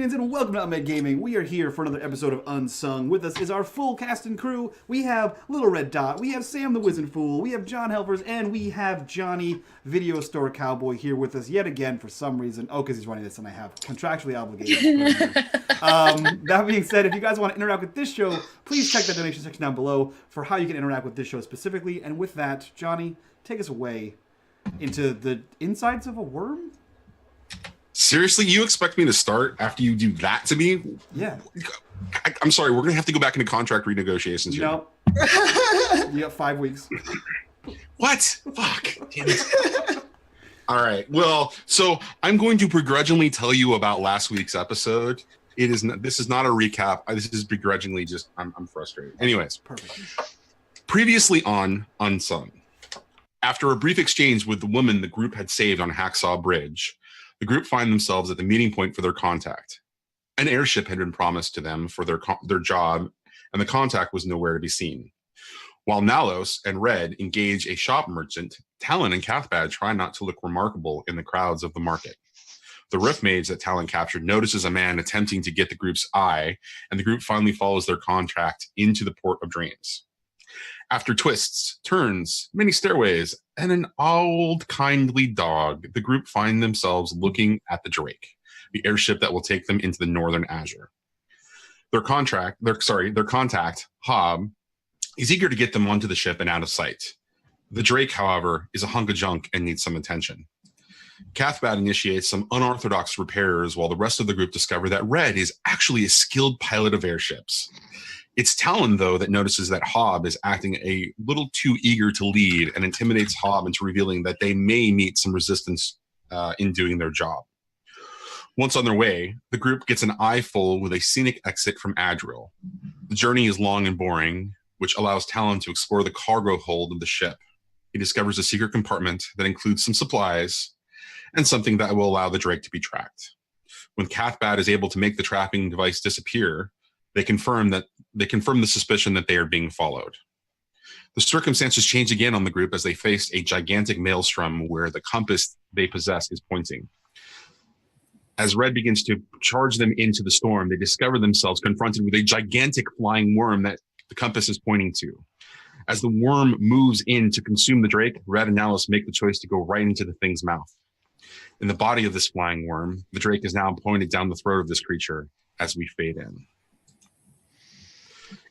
Unions, and welcome to unMadeGaming. We are here for another episode of Unsung. With us is our full cast and crew. We have Little Red Dot, we have Sam the Wizened Fool, we have John Helpers, and we have Johnny, Video Store Cowboy, here with us yet again for some reason. Oh, because he's running this and I have contractually obligated. That being said, if you guys want to interact with this show, please check the donation section down below for how you can interact with this show specifically. And with that, Johnny, take us away into the insides of a worm? Seriously, you expect me to start after you do that to me? Yeah. I'm sorry, we're going to have to go back into contract renegotiations here. No. You got 5 weeks. What? Fuck. Damn it. All right. Well, so I'm going to begrudgingly tell you about last week's episode. This is not a recap. This is begrudgingly just, I'm frustrated. Anyways. Perfect. Previously on Unsung. After a brief exchange with the woman the group had saved on Hacksaw Bridge, the group find themselves at the meeting point for their contact. An airship had been promised to them for their job, and the contact was nowhere to be seen. While Nalos and Red engage a shop merchant, Talon and Cathbad try not to look remarkable in the crowds of the market. The roof maids that Talon captured notices a man attempting to get the group's eye, and the group finally follows their contract into the Port of Dreams. After twists, turns, many stairways, and an old, kindly dog, the group find themselves looking at the Drake, the airship that will take them into the Northern Azure. Their contact, Hob, is eager to get them onto the ship and out of sight. The Drake, however, is a hunk of junk and needs some attention. Cathbad initiates some unorthodox repairs while the rest of the group discover that Red is actually a skilled pilot of airships. It's Talon, though, that notices that Hob is acting a little too eager to lead and intimidates Hob into revealing that they may meet some resistance in doing their job. Once on their way, the group gets an eyeful with a scenic exit from Adriel. The journey is long and boring, which allows Talon to explore the cargo hold of the ship. He discovers a secret compartment that includes some supplies and something that will allow the Drake to be tracked. When Cathbad is able to make the tracking device disappear, they confirm the suspicion that they are being followed. The circumstances change again on the group as they face a gigantic maelstrom where the compass they possess is pointing. As Red begins to charge them into the storm, they discover themselves confronted with a gigantic flying worm that the compass is pointing to. As the worm moves in to consume the Drake, Red and Alice make the choice to go right into the thing's mouth. In the body of this flying worm, the Drake is now pointed down the throat of this creature as we fade in.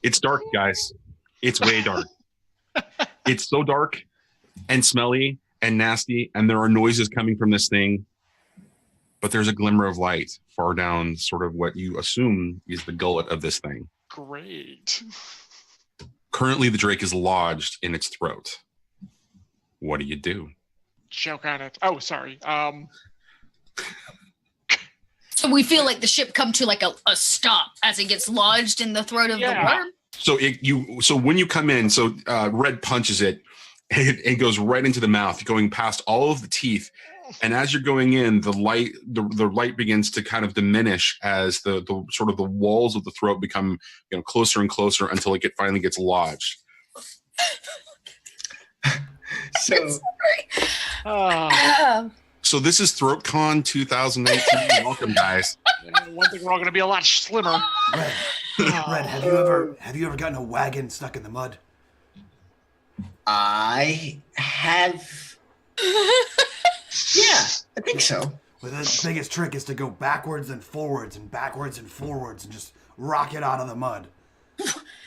It's dark, guys. It's way dark. It's so dark and smelly and nasty, and there are noises coming from this thing, but there's a glimmer of light far down sort of what you assume is the gullet of this thing. Great. Currently, the Drake is lodged in its throat. What do you do? Choke on it. Oh, sorry. So we feel like the ship come to like a stop as it gets lodged in the throat of the worm? So when you come in, Red punches it, it goes right into the mouth, going past all of the teeth. And as you're going in, the light begins to kind of diminish as the sort of the walls of the throat become closer and closer until it finally gets lodged. So this is ThroatCon 2019. Welcome, guys. One thing, we're all going to be a lot slimmer. Red, have you ever gotten a wagon stuck in the mud? I have. Yeah, I think so. Well, the biggest trick is to go backwards and forwards and backwards and forwards and just rock it out of the mud.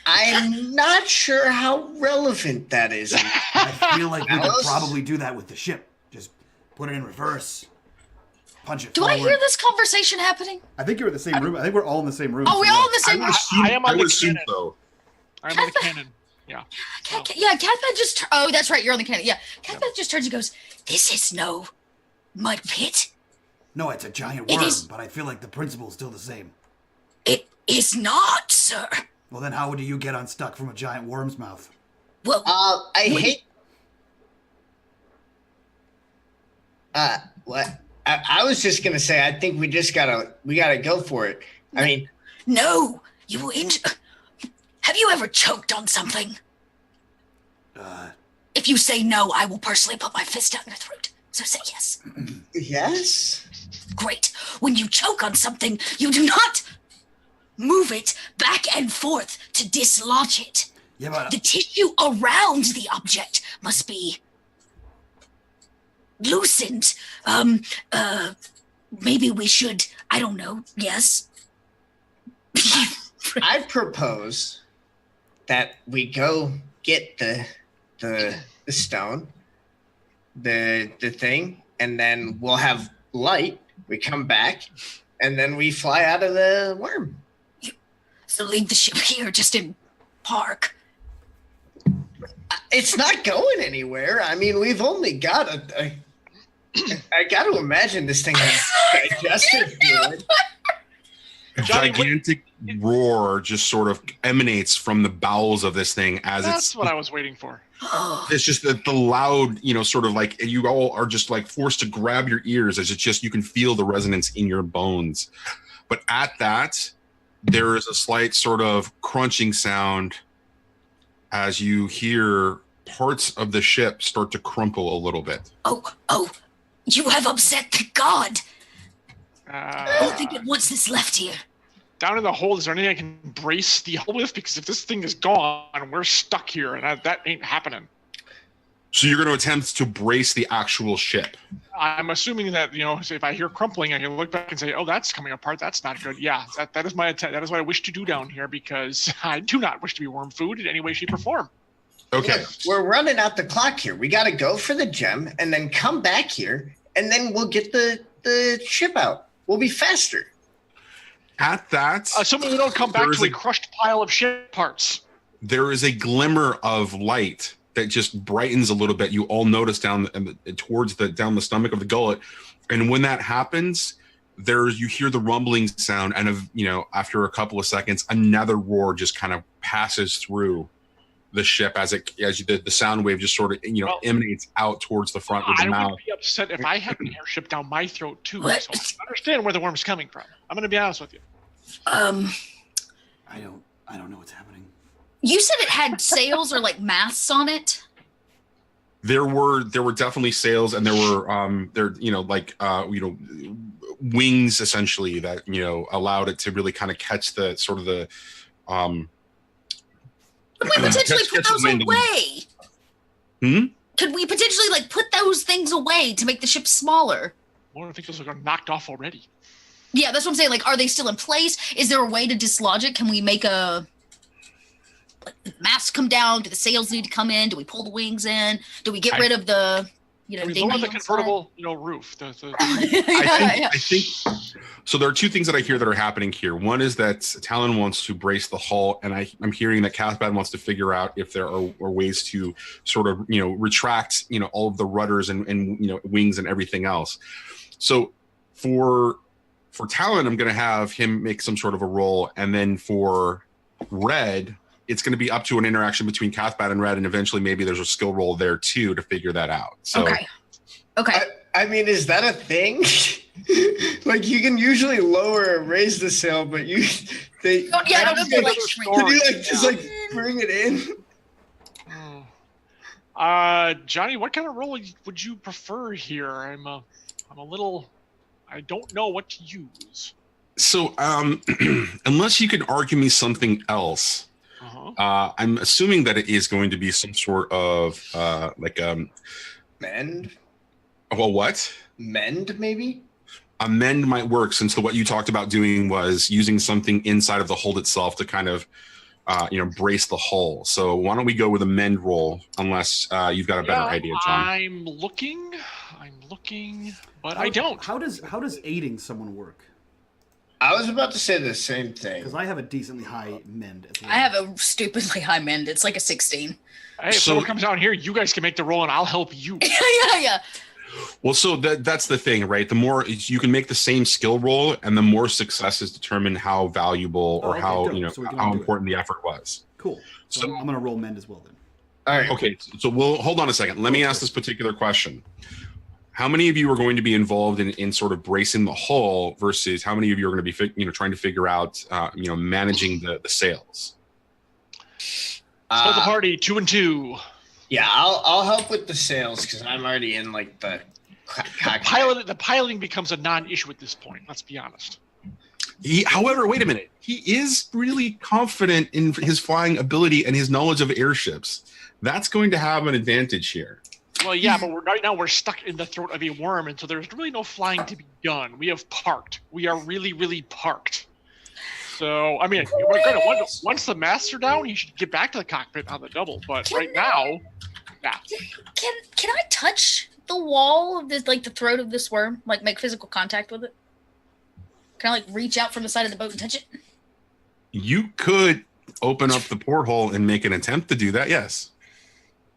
I'm not sure how relevant that is. I feel like we could probably do that with the ship. Just put it in reverse, punch it forward. I hear this conversation happening? I think you're in the same room. I think we're all in the same room. Oh, we're all in the same room? I am on the cannon. So. I'm on the cannon. Yeah. Yeah, Cathbad just... Oh, that's right, you're on the cannon. Yeah, Cathbad just turns and goes, "This is no mud pit." No, it's a giant worm, but I feel like the principle is still the same. It is not, sir. Well, then how would you get unstuck from a giant worm's mouth? Well, What? I was just gonna say, I think we gotta go for it. I mean, no, you will injure. Have you ever choked on something? If you say no, I will personally put my fist down your throat. So say yes. Yes. Great. When you choke on something, you do not move it back and forth to dislodge it. Yeah, but The tissue around the object must be loosened. Maybe we should, I don't know, yes. I propose that we go get the stone, the thing, and then we'll have light. We come back, and then we fly out of the worm. So leave the ship here, just in park. It's not going anywhere. I mean, we've only got I got to imagine this thing has digestive fluid. A gigantic roar just sort of emanates from the bowels of this thing as That's what I was waiting for. it's just the loud, sort of like you all are just like forced to grab your ears as it's just you can feel the resonance in your bones. But at that, there is a slight sort of crunching sound as you hear parts of the ship start to crumple a little bit. Oh, you have upset the god. I don't think it wants this left here. Down in the hold, is there anything I can brace the hull with? Because if this thing is gone, we're stuck here, and that ain't happening. So you're going to attempt to brace the actual ship. I'm assuming that, if I hear crumpling, I can look back and say, oh, that's coming apart. That's not good. Yeah, that is my intent. That is what I wish to do down here, because I do not wish to be worm food in any way, shape, or form. Okay. Look, we're running out the clock here. We got to go for the gem and then come back here, and then we'll get the ship out. We'll be faster. At that, Assuming we don't come back to a crushed pile of ship parts. there is a glimmer of light that just brightens a little bit. You all notice down towards down the stomach of the gullet, and when that happens, you hear the rumbling sound, and after a couple of seconds, another roar just kind of passes through the ship as the sound wave just sort of emanates out towards the front of the mouth. I would be upset if I had an airship down my throat too. So I understand where the worm's coming from. I'm going to be honest with you. I don't know what's happening. You said it had sails or like masts on it. There were definitely sails, and there were wings essentially that allowed it to really kind of catch the sort of the Could we potentially put those away? Could we potentially put those things away to make the ship smaller? I don't think those are knocked off already. Yeah, that's what I'm saying. Are they still in place? Is there a way to dislodge it? Can we make the masts come down? Do the sails need to come in? Do we pull the wings in? Do we get rid of the we lower the convertible roof. I think so. There are two things that I hear that are happening here. One is that Talon wants to brace the hull, and I'm hearing that Cathbad wants to figure out if there are ways to sort of retract all of the rudders and wings and everything else. So for Talon, I'm going to have him make some sort of a roll, and then for Red, it's going to be up to an interaction between Cathbad and Red, and eventually maybe there's a skill roll there too to figure that out. So, okay. I mean, is that a thing? You can usually lower or raise the sail, but I don't know if they bring it in. Johnny, what kind of roll would you prefer here? I'm a little. I don't know what to use. So, unless you could argue me something else. I'm assuming that it is going to be some sort of mend. Well, what? Mend, maybe? A mend might work, since what you talked about doing was using something inside of the hold itself to kind of, brace the hull. So why don't we go with a mend roll, unless you've got a better idea, John? I'm looking, but I don't. How does aiding someone work? I was about to say the same thing. Because I have a decently high mend as well. I have a stupidly high mend. It's like a 16. Hey, if someone comes down here, you guys can make the roll, and I'll help you. yeah. Well, so that's the thing, right? The more you can make the same skill roll, and the more successes determine how valuable or how important the effort was. Cool. So I'm going to roll mend as well then. All right. Okay. So we'll hold on a second. Let me ask this particular question. How many of you are going to be involved in sort of bracing the hull versus how many of you are going to be trying to figure out managing the sails? Split the party 2 and 2. Yeah, I'll help with the sails because I'm already in the The piloting becomes a non-issue at this point. Let's be honest. However, wait a minute. He is really confident in his flying ability and his knowledge of airships. That's going to have an advantage here. Well, yeah, but right now we're stuck in the throat of a worm, and so there's really no flying to be done. We have parked. We are really, really parked. So, I mean, we're gonna, once the masts are down, you should get back to the cockpit on the double. But right now, yeah. Can I touch the wall of this, like the throat of this worm, like make physical contact with it? Can I like reach out from the side of the boat and touch it? You could open up the porthole and make an attempt to do that. Yes.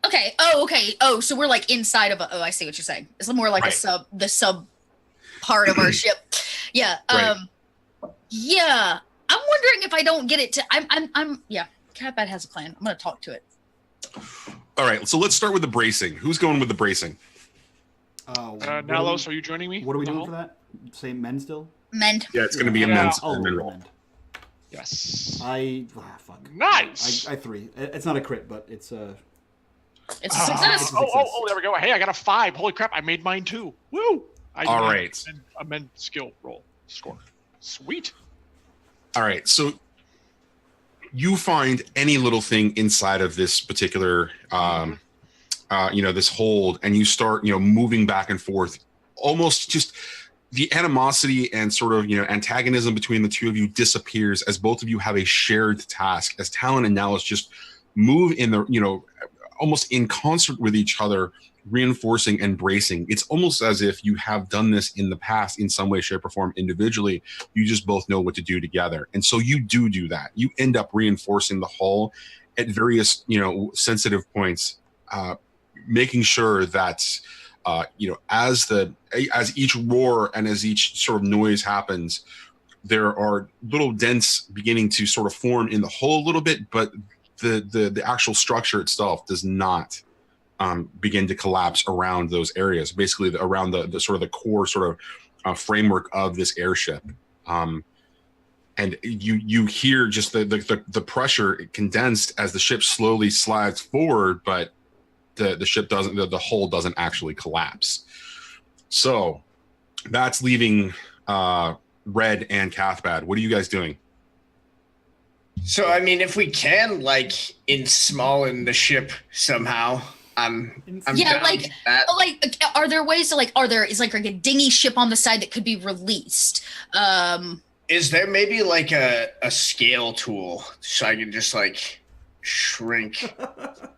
Okay. Oh, okay. Oh, so we're like inside of a. Oh, I see what you're saying. It's more like Right. the sub part of our ship. Yeah. Right. Yeah. I'm wondering if I don't get it to. I'm. Yeah. Catbad has a plan. I'm gonna talk to it. All right. So let's start with the bracing. Who's going with the bracing? Nalos, are you joining me? What are we doing No? for that? Same men still? Mend. Yeah, it's going to be a Yeah. men's Oh, men roll. mend. Yes. Fuck. Nice. I 3. It's not a crit, but it's It's a success. Oh, there we go. Hey, I got a 5. Holy crap, I made mine too. Woo! All right. A men skill roll score. Sweet. All right. So you find any little thing inside of this particular, this hold, and you start, moving back and forth, almost just the animosity and sort of, antagonism between the two of you disappears as both of you have a shared task, as Talon and Nallus just move in the, almost in concert with each other, reinforcing and bracing. It's almost as if you have done this in the past in some way, shape, or form individually. You just both know what to do together. And so you do that. You end up reinforcing the hull at various, sensitive points, making sure that, as each roar and as each sort of noise happens, there are little dents beginning to sort of form in the hull a little bit, but the actual structure itself does not begin to collapse around those areas, basically around the sort of the core sort of framework of this airship. And you hear just the pressure condensed as the ship slowly slides forward, but the ship doesn't, the hull doesn't actually collapse. So that's leaving Red and Cathbad. What are you guys doing? So, I mean, if we can, small-in the ship somehow, I'm Yeah, down like- with that. Are there ways to is like a dinghy ship on the side that could be released? Is there maybe a scale tool so I can just shrink the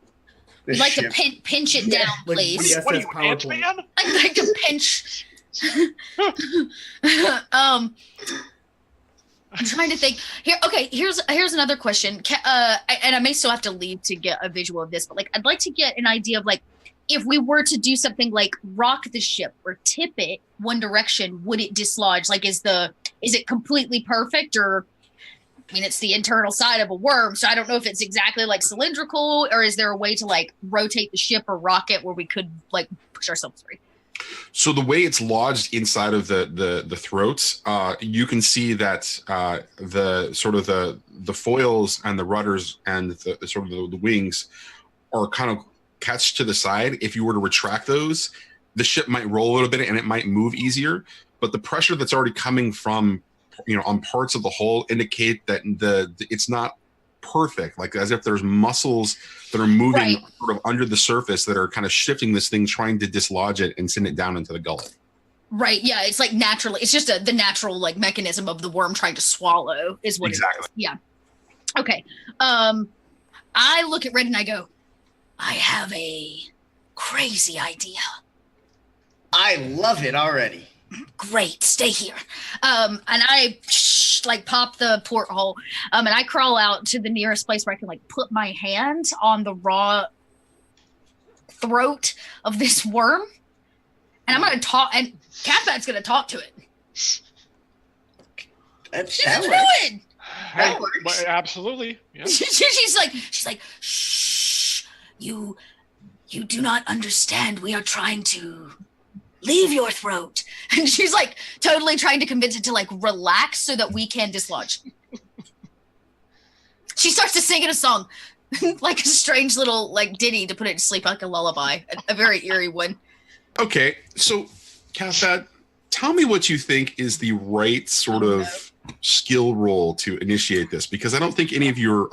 We'd like ship? to pinch it down, like please. VSS What are you, PowerPoint. Ant-Man? I'd like to pinch. I'm trying to think. Here's another question. And I may still have to leave to get a visual of this, but I'd like to get an idea of if we were to do something like rock the ship or tip it one direction, would it dislodge? Is it completely perfect, or it's the internal side of a worm, so I don't know if it's exactly cylindrical, or is there a way to rotate the ship or rock it where we could push ourselves free? So the way it's lodged inside of the throats, you can see that the sort of the foils and the rudders and the sort of the wings are kind of catched to the side. If you were to retract those, the ship might roll a little bit and it might move easier. But the pressure that's already coming from, on parts of the hull indicate that it's not perfect, as if there's muscles that are moving Right. sort of under the surface that are kind of shifting this thing, trying to dislodge it and send it down into the gullet. Right. Yeah. It's naturally. It's just the natural mechanism of the worm trying to swallow is what Exactly. it is. Yeah. Okay. I look at Red and I go, I have a crazy idea. I love it already. Great. Stay here. And I pop the porthole. And I crawl out to the nearest place where I can put my hand on the raw throat of this worm. And I'm going to talk, and Catbat's going to talk to it. That She's works. doing. Hey, works. absolutely. Yeah. She's like, shh, you do not understand. We are trying to leave your throat. And she's totally trying to convince it to relax so that we can dislodge. She starts to sing in a song, a strange little ditty to put it to sleep, like a lullaby, a very eerie one. Okay, so Cathbad, tell me what you think is the right sort of skill roll to initiate this, because I don't think any of your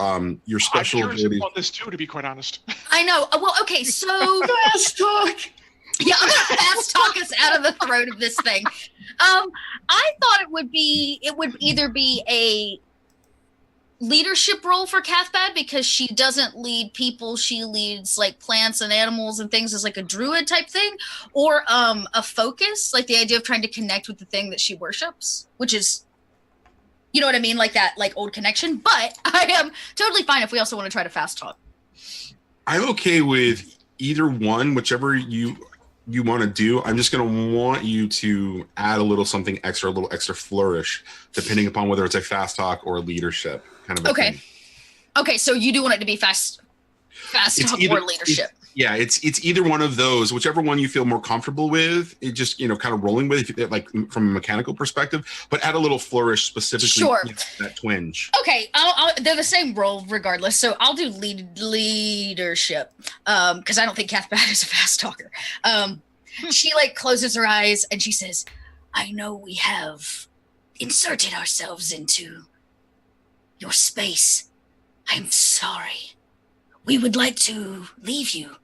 special I'm curious abilities. about this too, to be quite honest. I know. Well, okay, so Fast talk. yeah, I'm gonna fast talk us out of the throat of this thing. I thought it would either be a leadership role for Cathbad, because she doesn't lead people, she leads like plants and animals and things as like a druid type thing, or a focus, like the idea of trying to connect with the thing that she worships, which is, you know what I mean, like that like old connection. But I am totally fine if we also want to try to fast talk. I'm okay with either one, whichever you want to do. I'm just going to want you to add a little something extra, a little extra flourish, depending upon whether it's a fast talk or a leadership kind of a thing. Okay, so you do want it to be fast talk or leadership. It's either one of those, whichever one you feel more comfortable with. It just, kind of rolling with, if you, like from a mechanical perspective, but add a little flourish specifically. Sure. That twinge. Okay, they're the same role regardless, so I'll do leadership, because I don't think Cathbad is a fast talker. She like closes her eyes and she says, "I know we have inserted ourselves into your space. I'm sorry. We would like to leave you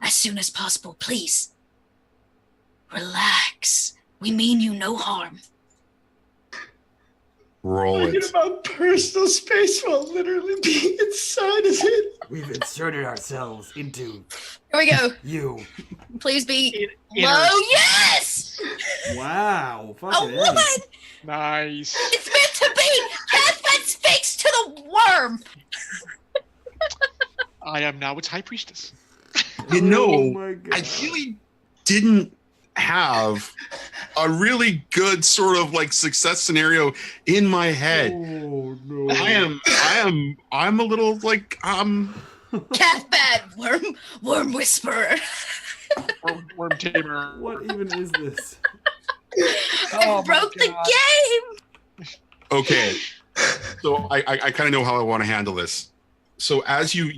as soon as possible. Please, relax. We mean you no harm." Roll it. Talking about personal space while literally being inside of it. We've inserted ourselves into Here we go. you. Please be In- low. inner- Yes! Wow. A Fucking A. woman! Nice. It's meant to be! Cathbad speaks to the worm! I am now its high priestess. You know, Oh my God. I really didn't have a really good sort of like success scenario in my head. Oh no. I'm a little like Cathbad, worm whisperer. Worm tamer. What even is this? Oh I broke my the God. game! okay. So I kind of know how I want to handle this. So as you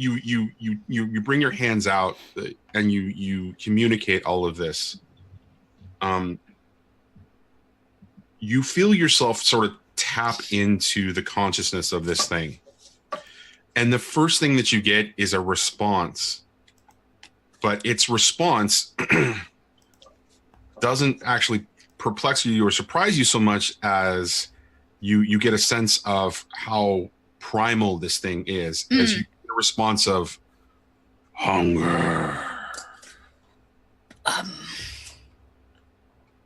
bring your hands out and you communicate all of this, you feel yourself sort of tap into the consciousness of this thing. And the first thing that you get is a response. But its response doesn't actually perplex you or surprise you so much as you get a sense of how primal this thing is, as you get a response of hunger.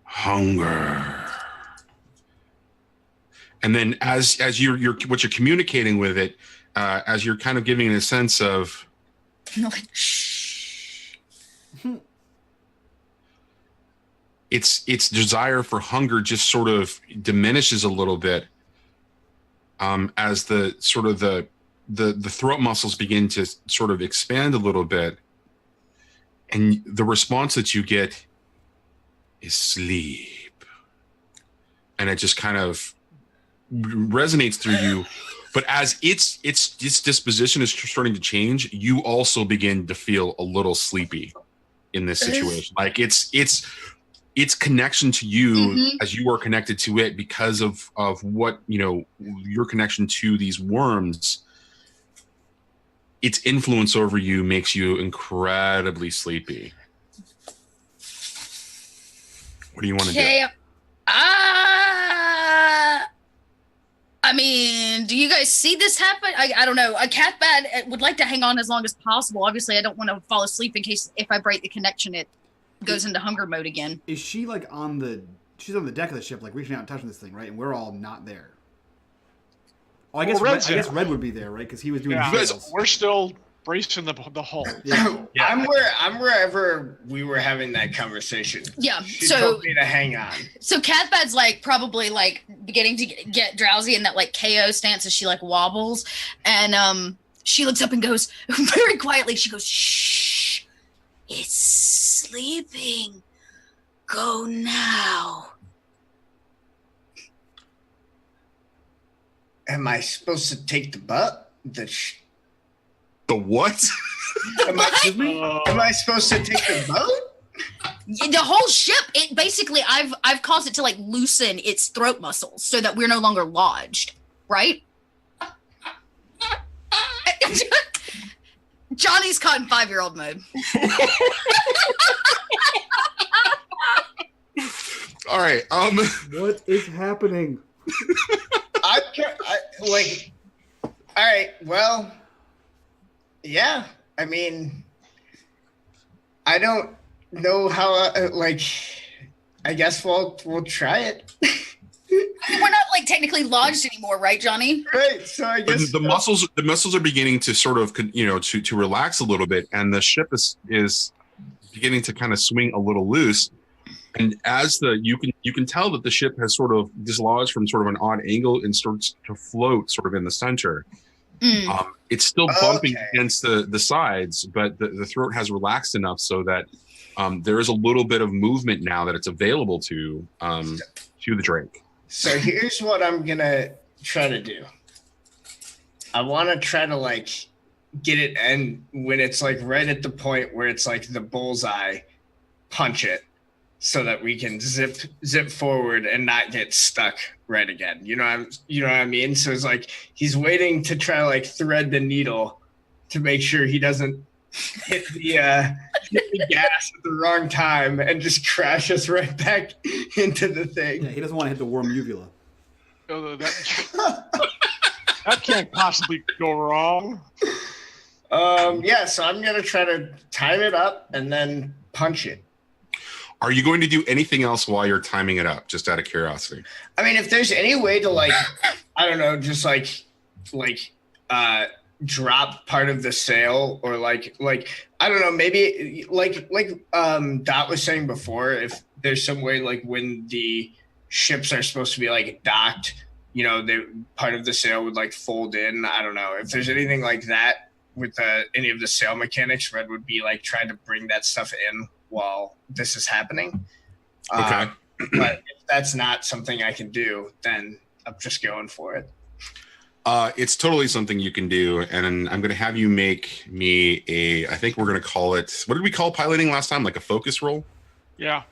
Hunger. And then as you're what you're communicating with it, as you're kind of giving it a sense of Shh. its desire for hunger just sort of diminishes a little bit, as the sort of the throat muscles begin to sort of expand a little bit, and the response that you get is sleep, and it just kind of resonates through you. But as its disposition is starting to change, you also begin to feel a little sleepy in this situation. Like its connection to you, as you are connected to it, because of what your connection to these worms. Its influence over you makes you incredibly sleepy. What do you want to do? Okay. I mean, do you guys see this happen? I don't know. A Cathbad would like to hang on as long as possible. Obviously, I don't want to fall asleep in case if I break the connection, it goes into hunger mode again. Is she like she's on the deck of the ship, like reaching out and touching this thing, right? And we're all not there. Oh, I guess Red's I guess there. Red would be there, right? Because he was doing Yeah, the guys- sales. we're still bracing the hull. Yeah. I'm wherever we were having that conversation. Yeah. She So told me to hang on. Cathbad's like probably like beginning to get drowsy in that like KO stance as she like wobbles, and she looks up and goes very quietly. She goes, "Shh, it's sleeping. Go now." Am I supposed to take the butt? The what? Am I supposed to take the boat? The whole ship, it basically, I've caused it to like loosen its throat muscles so that we're no longer lodged, right? Johnny's caught in 5-year-old mode. All right. What is happening? All right, well, yeah. I mean, I don't know how. I guess we'll try it. We're not like technically lodged anymore, right, Johnny? Right. So I guess the muscles are beginning to sort of to relax a little bit, and the ship is beginning to kind of swing a little loose. And as you can tell that the ship has sort of dislodged from sort of an odd angle and starts to float sort of in the center. It's still bumping against the sides, but the throat has relaxed enough so that there is a little bit of movement now that it's available to the drink. So here's what I'm gonna try to do. I want to try to like get it, and when it's like right at the point where it's like the bullseye, punch it, so that we can zip forward and not get stuck right again. You know what I mean? So it's like he's waiting to try to like thread the needle to make sure he doesn't hit the gas at the wrong time and just crash us right back into the thing. Yeah, he doesn't want to hit the worm uvula. Oh, that can't possibly go wrong. Yeah, so I'm gonna try to time it up and then punch it. Are you going to do anything else while you're timing it up, just out of curiosity? I mean, if there's any way to like, I don't know, just like drop part of the sail, or like I don't know, maybe like Dot was saying before, if there's some way like when the ships are supposed to be like docked, part of the sail would like fold in. I don't know if there's anything like that with any of the sail mechanics. Red would be like trying to bring that stuff in while this is happening. Okay. But if that's not something I can do, then I'm just going for it. It's totally something you can do, and I'm going to have you make me I think we're going to call it, what did we call piloting last time? Like a focus roll? Yeah.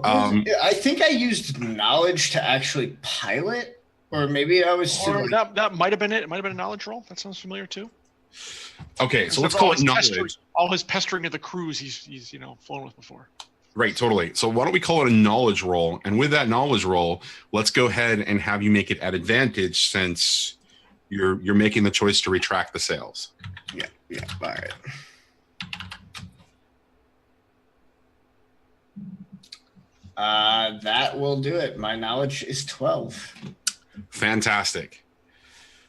I think I used knowledge to actually pilot, or maybe I was. Or that might have been it. It might have been a knowledge roll. That sounds familiar too. Okay, so let's call it knowledge. All his pestering of the crews he's flown with before. Right, totally. So why don't we call it a knowledge roll? And with that knowledge roll, let's go ahead and have you make it at advantage, since you're making the choice to retract the sails. Yeah. All right. That will do it. My knowledge is 12. Fantastic.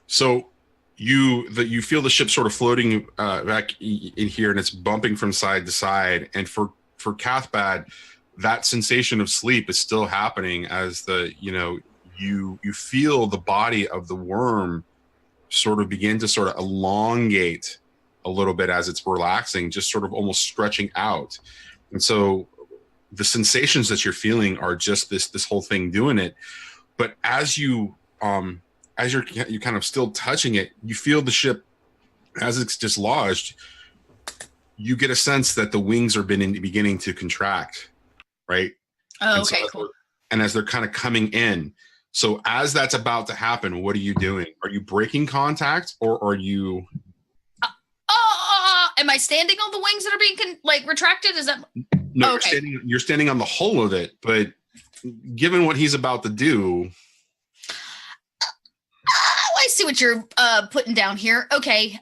So you feel the ship sort of floating back in here, and it's bumping from side to side. And for Cathbad, that sensation of sleep is still happening as you feel the body of the worm sort of begin to sort of elongate a little bit as it's relaxing, just sort of almost stretching out. And so the sensations that you're feeling are just this whole thing doing it. But as you're kind of still touching it, you feel the ship as it's dislodged. You get a sense that the wings are beginning to contract, right? Oh, okay, cool. And as they're kind of coming in. So as that's about to happen, what are you doing? Are you breaking contact, or are you? Am I standing on the wings that are being retracted? Is that? No, okay. You're standing on the hull of it. But given what he's about to do, I see what you're putting down here. Okay.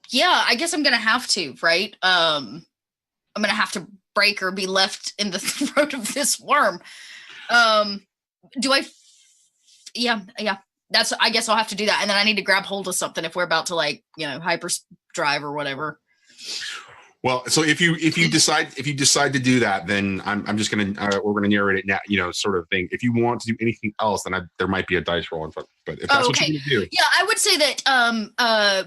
Yeah, I guess I'm gonna have to, right? I'm gonna have to break or be left in the throat of this worm. Yeah. I guess I'll have to do that, and then I need to grab hold of something if we're about to hyper drive or whatever. Well, so if you decide to do that, then I'm just we're gonna narrate it now, sort of thing. If you want to do anything else, then there might be a dice roll in front. But if that's what you're gonna do, yeah, I would say that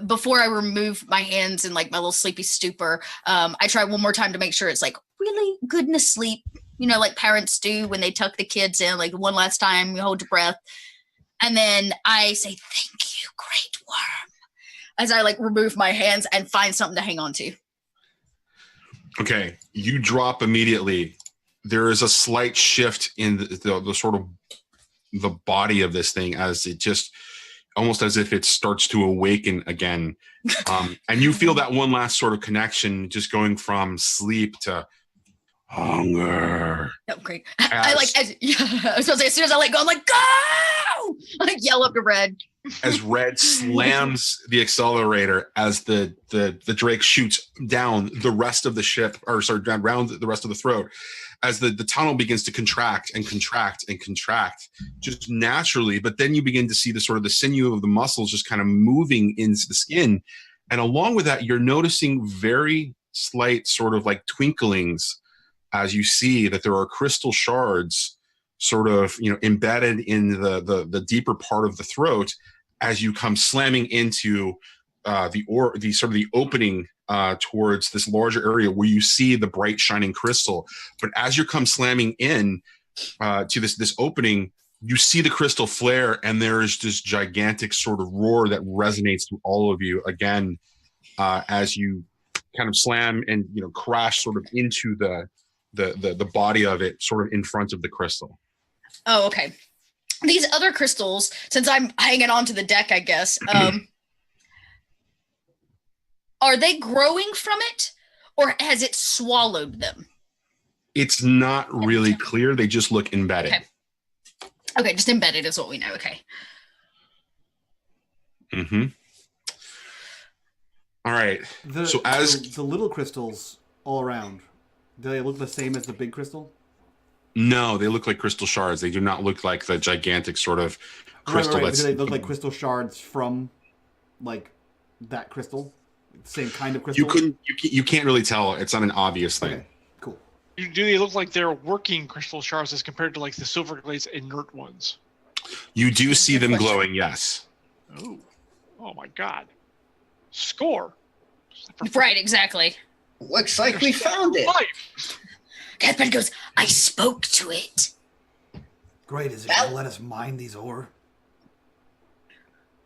before I remove my hands in my little sleepy stupor, I try one more time to make sure it's really good in a sleep, like parents do when they tuck the kids in, one last time, you hold your breath, and then I say, "Thank you, great worm, as I like remove my hands and find something to hang on to. Okay, you drop immediately. There is a slight shift in the sort of the body of this thing as it just almost as if it starts to awaken again. And you feel that one last sort of connection just going from sleep to hunger. Oh, great. I was supposed to say, as soon as I let go, I'm like, go! I yell up to Red. As Red slams the accelerator as the Drake shoots down the rest of the ship, or sorry, around the rest of the throat, as the tunnel begins to contract and contract and contract just naturally. But then you begin to see the sort of the sinew of the muscles just kind of moving into the skin. And along with that, you're noticing very slight sort of like twinklings as you see that there are crystal shards sort of, embedded in the deeper part of the throat as you come slamming into the opening towards this larger area where you see the bright shining crystal. But as you come slamming in to this opening, you see the crystal flare, and there is this gigantic sort of roar that resonates through all of you again as you kind of slam and crash sort of into the body of it, sort of in front of the crystal. Oh, okay. These other crystals, since I'm hanging on to the deck, I guess, are they growing from it, or has it swallowed them? It's not really clear. They just look embedded. Okay, just embedded is what we know. Okay. Mm-hmm. All right. So as the little crystals all around, do they look the same as the big crystal? No, they look like crystal shards. They do not look like the gigantic sort of crystal. Right. Do they look like crystal shards from like that crystal? Same kind of crystal? You can't really tell. It's not an obvious thing. Okay, cool. Do they look like they're working crystal shards as compared to like the silver glaze inert ones? You do see them glowing, yes. Oh my God. Score. Right, exactly. Looks like we found it. Cathbad goes, I spoke to it. Great. Is it going to let us mine these ore?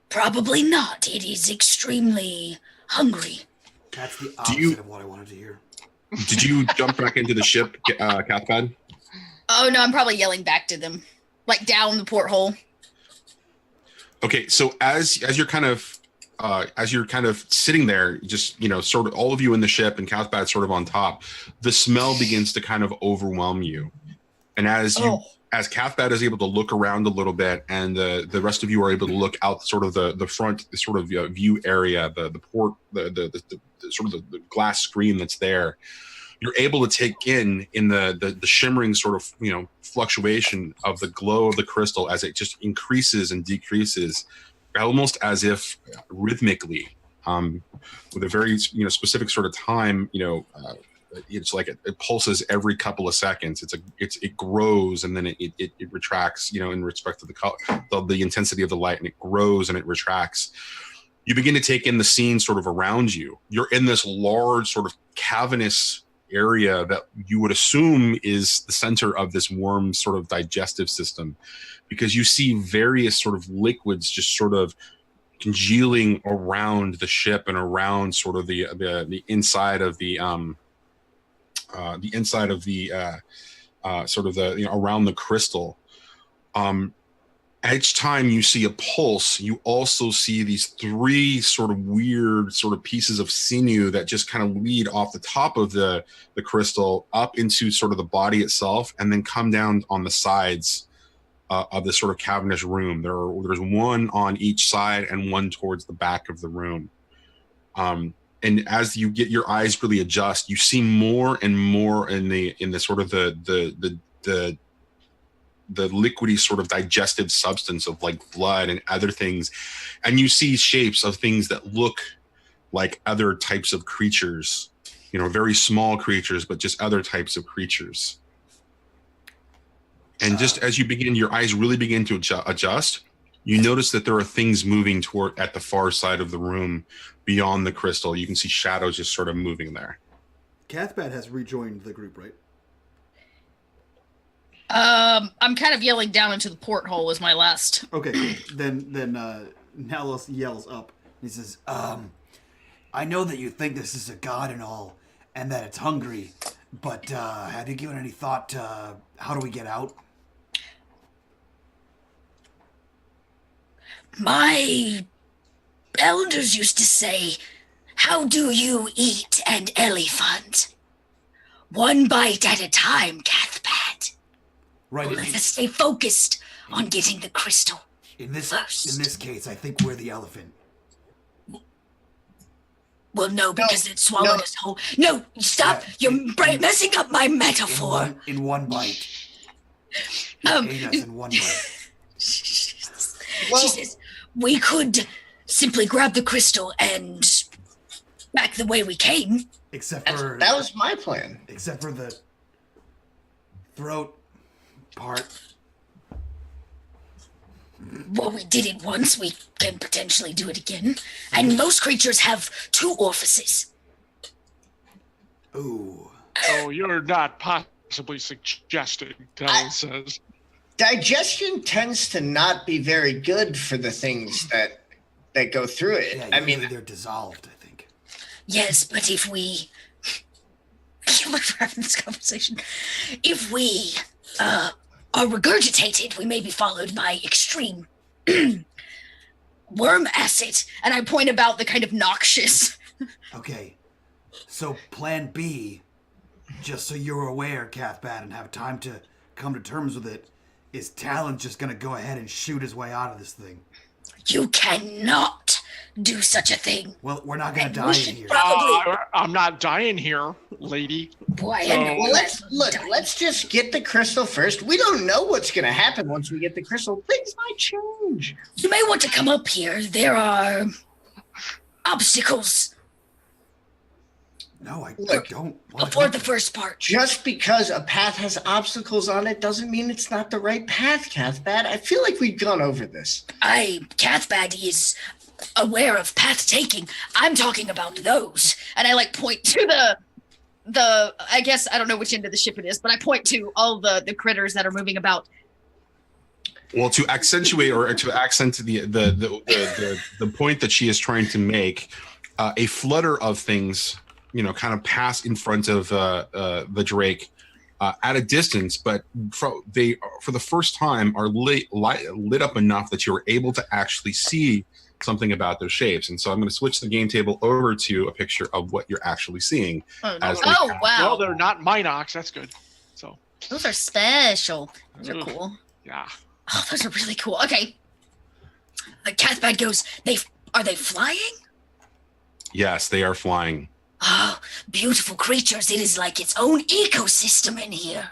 Probably not. It is extremely hungry. That's the opposite of what I wanted to hear. Did you jump back into the ship, Cathbad? Oh, no, I'm probably yelling back to them. Like down the porthole. Okay, so as you're kind of sitting there, just sort of all of you in the ship and Cathbad sort of on top, the smell begins to kind of overwhelm you. And as Cathbad is able to look around a little bit, and the rest of you are able to look out sort of the front sort of view area, the port, the sort of the glass screen that's there, you're able to take in the shimmering sort of fluctuation of the glow of the crystal as it just increases and decreases, almost as if rhythmically, with a very specific sort of time. It's like it pulses every couple of seconds. It grows and then it retracts. In respect to the intensity of the light, and it grows and it retracts. You begin to take in the scene sort of around you. You're in this large sort of cavernous area that you would assume is the center of this worm sort of digestive system, because you see various sort of liquids just sort of congealing around the ship and around sort of the inside of the around the crystal. Each time you see a pulse, you also see these three sort of weird sort of pieces of sinew that just kind of lead off the top of the crystal up into sort of the body itself, and then come down on the sides of this sort of cavernous room. There's one on each side and one towards the back of the room. And as you get your eyes really adjust, you see more and more in the sort of the liquidy sort of digestive substance of like blood and other things. And you see shapes of things that look like other types of creatures, very small creatures, but just other types of creatures. And just as your eyes really begin to adjust, you notice that there are things moving toward at the far side of the room beyond the crystal. You can see shadows just sort of moving there. Cathbad has rejoined the group, right? I'm kind of yelling down into the porthole as my last. Okay, then Nalos yells up. He says, I know that you think this is a god and all, and that it's hungry, but have you given any thought to how do we get out? My elders used to say, how do you eat an elephant? One bite at a time, Cathpat. Right. Let us stay focused on getting the crystal. In this case, I think we're the elephant. Well, no, because it swallowed us whole. No, stop! You're messing up my metaphor. In one bite. Ate us in one bite. She says, we could simply grab the crystal and back the way we came. Except for... That was my plan. Except for the throat part. Well, we did it once. We can potentially do it again. And most creatures have 2 orifices. Ooh. Oh, you're not possibly suggesting, Talon says. Digestion tends to not be very good for the things that go through it. Yeah, I mean, they're dissolved, I think. Yes, but if we... We're having this conversation. If we are regurgitated, we may be followed by extreme worm acid. And I point about the kind of noxious. Okay. So plan B, just so you're aware, Cathbat, and have time to come to terms with it, is Talon just going to go ahead and shoot his way out of this thing? You cannot do such a thing. Well, we're not going to die in here. I'm not dying here, lady. Boy, well, let's just get the crystal first. We don't know what's going to happen once we get the crystal. Things might change. You may want to come up here. There are obstacles. No, I don't want Before the first part. Just because a path has obstacles on it doesn't mean it's not the right path, Cathbat. I feel like we've gone over this. Cathbat is aware of path taking. I'm talking about those. And I point to the I guess I don't know which end of the ship it is, but I point to all the critters that are moving about. Well, to accentuate or to accent the point that she is trying to make, a flutter of things, kind of pass in front of the Drake at a distance, but for the first time are lit up enough that you're able to actually see something about their shapes. And so I'm going to switch the game table over to a picture of what you're actually seeing. Oh, wow. No, they're not Minox. That's good. So those are special. Those are cool. Yeah. Oh, those are really cool. Okay. Cathbat goes, are they flying? Yes, they are flying. Oh, beautiful creatures. It is like its own ecosystem in here.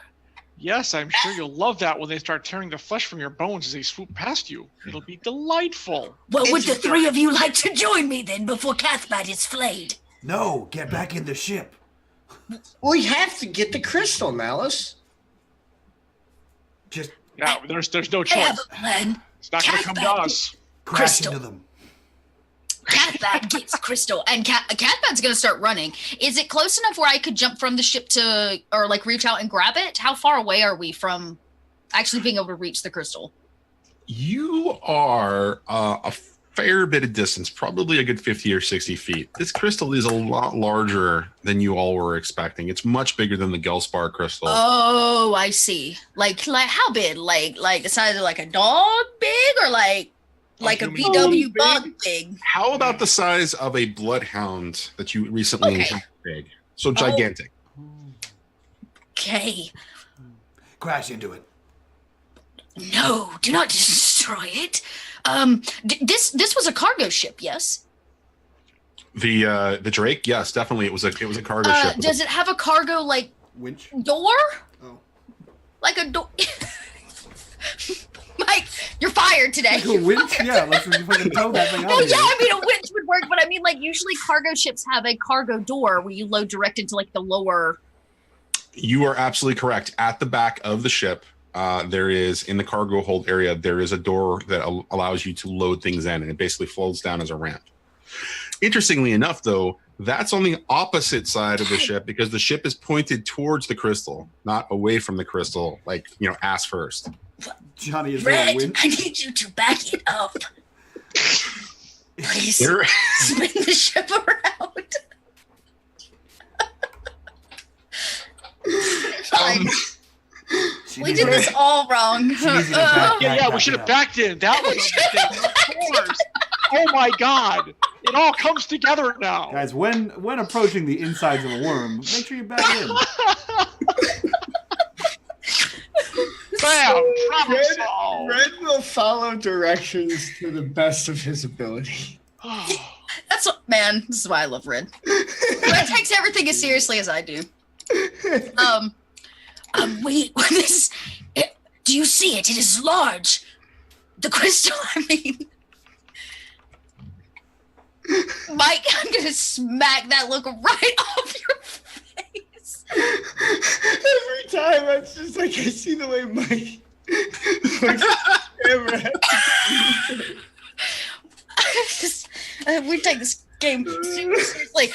Yes, I'm sure you'll love that when they start tearing the flesh from your bones as they swoop past you. It'll be delightful. Well, would the 3 of you like to join me then before Cathbat is flayed? No, get back in the ship. We have to get the crystal, Malice. Yeah, there's no I choice. have a plan. It's not going to come to us. Crash Crystal. into them. Cathbat gets Crystal, and Cathbat's gonna start running. Is it close enough where I could jump from the ship or reach out and grab it? How far away are we from actually being able to reach the crystal? You are a fair bit of distance, probably a good 50 or 60 feet. This crystal is a lot larger than you all were expecting. It's much bigger than the Gelspar crystal. Oh, I see. Like how big? Like the size of a dog big, or like a VW bug big? How about the size of a bloodhound that you recently encountered? Big. So gigantic. Okay. Crash into it. No, do not destroy it. This was a cargo ship, yes? The Drake, yes, definitely. It was a cargo ship. Does it have a cargo Winch? door? Oh. Like a door? Mike, you're fired today. Like a winch? Yeah, let's fucking tow that thing out. Well, yeah, I mean, a winch would work, but I mean, usually cargo ships have a cargo door where you load direct into, the lower... You are absolutely correct. At the back of the ship, there is, in the cargo hold area, there is a door that allows you to load things in, and it basically folds down as a ramp. Interestingly enough, though, that's on the opposite side of the ship because the ship is pointed towards the crystal, not away from the crystal, ass first. Johnny, is there a Red, winch? I need you to back it up. Please There- spin the ship around. Fine. She We needs did to- this all wrong. She needs you to back- Yeah, we back should it have up. backed in. That was a mistake, of course. Oh my god. It all comes together now. Guys, when approaching the insides of a worm, make sure you back it in. Bam! Problem Red, solved. Red will follow directions to the best of his ability. That's what, man. This is why I love Red. Red takes everything as seriously as I do. Do you see it? It is large. The crystal, I mean. Mike, I'm gonna smack that look right off your face. Every time, it's just like I see the way Mike looks at the camera. We take this game seriously.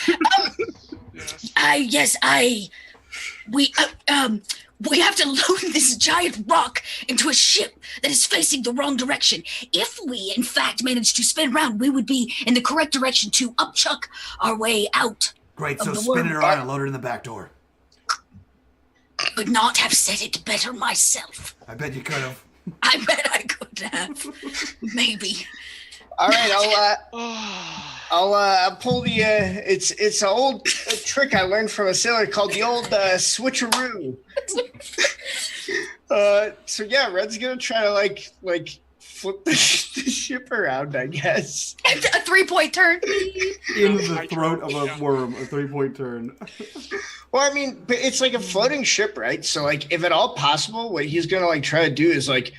We have to load this giant rock into a ship that is facing the wrong direction. If we, in fact, manage to spin around, we would be in the correct direction to upchuck our way out. Great, Of so the spin it worm. around and load it in the back door. Could not have said it better myself. I bet you could have. I bet I could have. Maybe. All right, I'll pull the. It's an old trick I learned from a sailor called the old switcheroo. So yeah, Red's gonna try to like flip the ship around, I guess. A 3-point turn. In the throat of a worm, a 3-point turn. Well, I mean, but it's like a floating ship, right? So like, if at all possible, what he's gonna like try to do is like,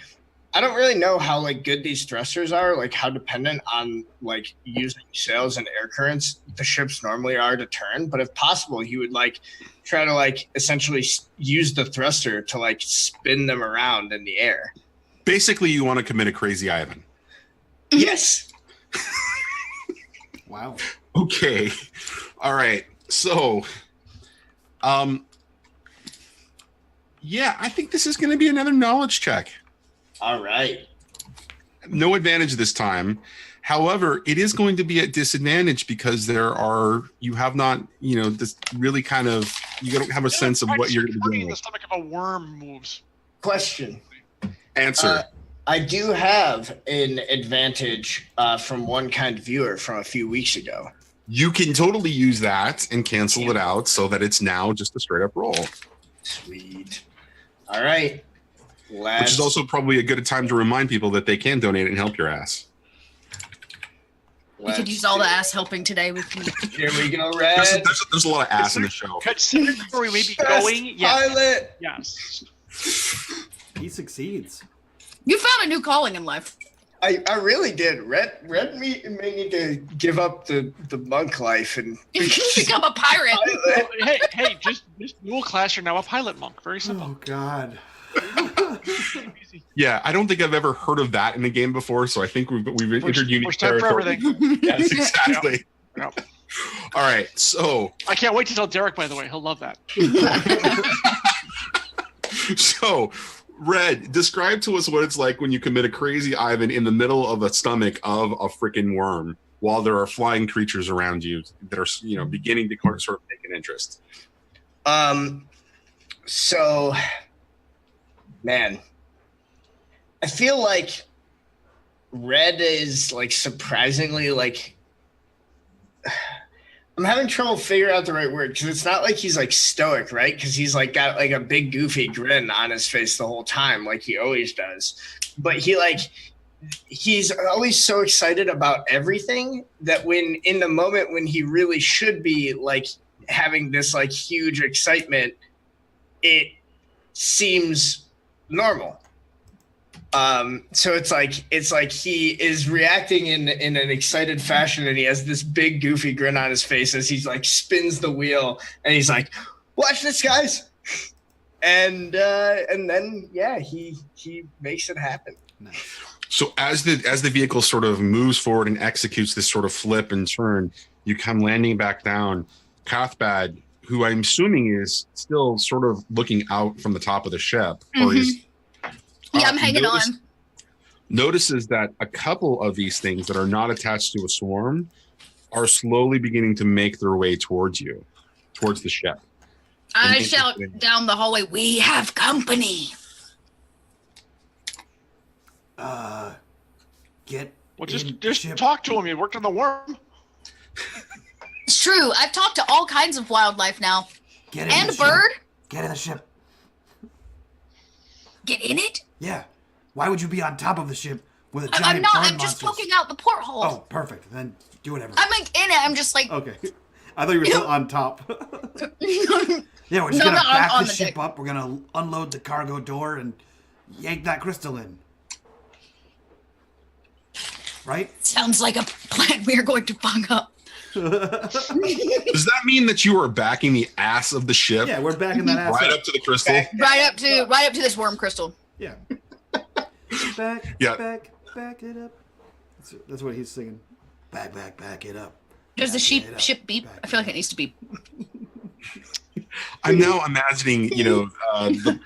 I don't really know how like good these thrusters are, like how dependent on like using sails and air currents the ships normally are to turn. But if possible, he would like try to like essentially use the thruster to like spin them around in the air. Basically, you want to commit a crazy Ivan. Yes. Wow. Okay. All right. So, yeah, I think this is going to be another knowledge check. All right. No advantage this time. However, it is going to be at disadvantage because you have not, this really kind of, you don't have a sense of what you're going to be Turning doing. the stomach of a worm moves. Question. Answer. I do have an advantage from one kind viewer from a few weeks ago. You can totally use that and cancel it out so that it's now just a straight up roll. Sweet. All right. Which is also probably a good time to remind people that they can donate and help your ass. We could use all the ass helping today with you. Here we go, Red. There's a lot of ass in the show. Considering where we may be Best going, yes. pilot. Yes. He succeeds. You found a new calling in life. I really did. Red may need to give up the monk life and You become a pirate. Hey, just dual class. You're now a pilot monk. Very simple. Oh, God. Easy. Yeah, I don't think I've ever heard of that in a game before, so I think we've entered unique First time for territory. everything. Yes, exactly. Yep. All right, so I can't wait to tell Derek, by the way. He'll love that. So, Red, describe to us what it's like when you commit a crazy Ivan in the middle of a stomach of a freaking worm while there are flying creatures around you that are, beginning to sort of take an interest. So, man, I feel like Red is like surprisingly like I'm having trouble figuring out the right word because it's not like he's like stoic, right? Because he's like got like a big goofy grin on his face the whole time, like he always does. But he's always so excited about everything that when in the moment when he really should be like having this like huge excitement, it seems normal. So it's like he is reacting in an excited fashion, and he has this big goofy grin on his face as he's like spins the wheel, and he's like, "Watch this, guys!" And then he makes it happen. Nice. So as the vehicle sort of moves forward and executes this sort of flip and turn, you come landing back down. Cathbad, who I'm assuming is still sort of looking out from the top of the ship, or is Yeah, I'm hanging notice- on. notices that a couple of these things that are not attached to a swarm are slowly beginning to make their way towards you, towards the ship. I shout down the hallway, "We have company." Get Well, in just ship. talk to him. You worked on the worm. It's true. I've talked to all kinds of wildlife now. Get in And the ship. bird. Get in the ship. Get in it? Yeah. Why would you be on top of the ship with a I'm giant not. bird I'm just monster? poking out the porthole. Oh, perfect. Then do whatever. I'm like in it. I'm just like. Okay. I thought you were still on top. Yeah, we're just No, gonna no, back on the the ship deck. up. We're gonna unload the cargo door and yank that crystal in. Right? Sounds like a plan we are going to fuck up. Does that mean that you are backing the ass of the ship Yeah, we're backing that ass right up. up to the crystal? Right up to this worm crystal. Yeah. Back, Yeah. back it up. That's what he's singing. Back it up. Does the Back it up, ship beep? back I feel like it needs to beep. I'm now imagining, the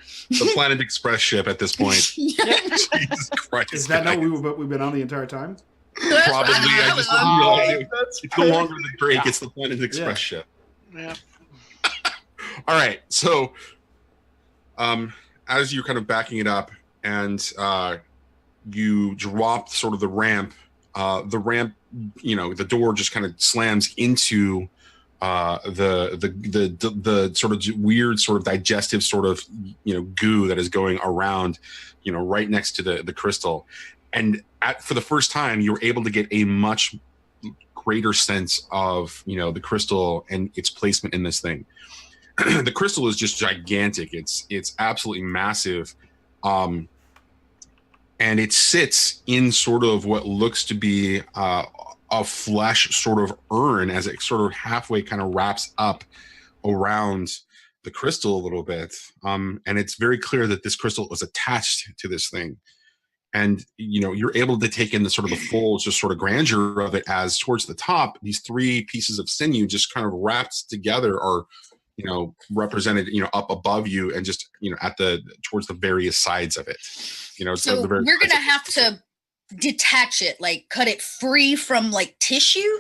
Planet Express ship at this point. Jesus Christ. Is that guys. not we've been on the entire time? Probably. I just didn't realize it. It's no longer the Drake, it's the Planet Express ship. Yeah. All right. So, as you're kind of backing it up and you drop sort of the ramp, the door just kind of slams into the sort of weird sort of digestive sort of goo that is going around right next to the crystal, and for the first time you're able to get a much greater sense of the crystal and its placement in this thing. The crystal is just gigantic. It's absolutely massive, and it sits in sort of what looks to be a flesh sort of urn as it sort of halfway kind of wraps up around the crystal a little bit. And it's very clear that this crystal was attached to this thing. And, you're able to take in the sort of the full just sort of grandeur of it as towards the top, these three pieces of sinew just kind of wrapped together are, represented, up above you and just, towards the various sides of it. So we're gonna have to detach it, like cut it free from like tissue.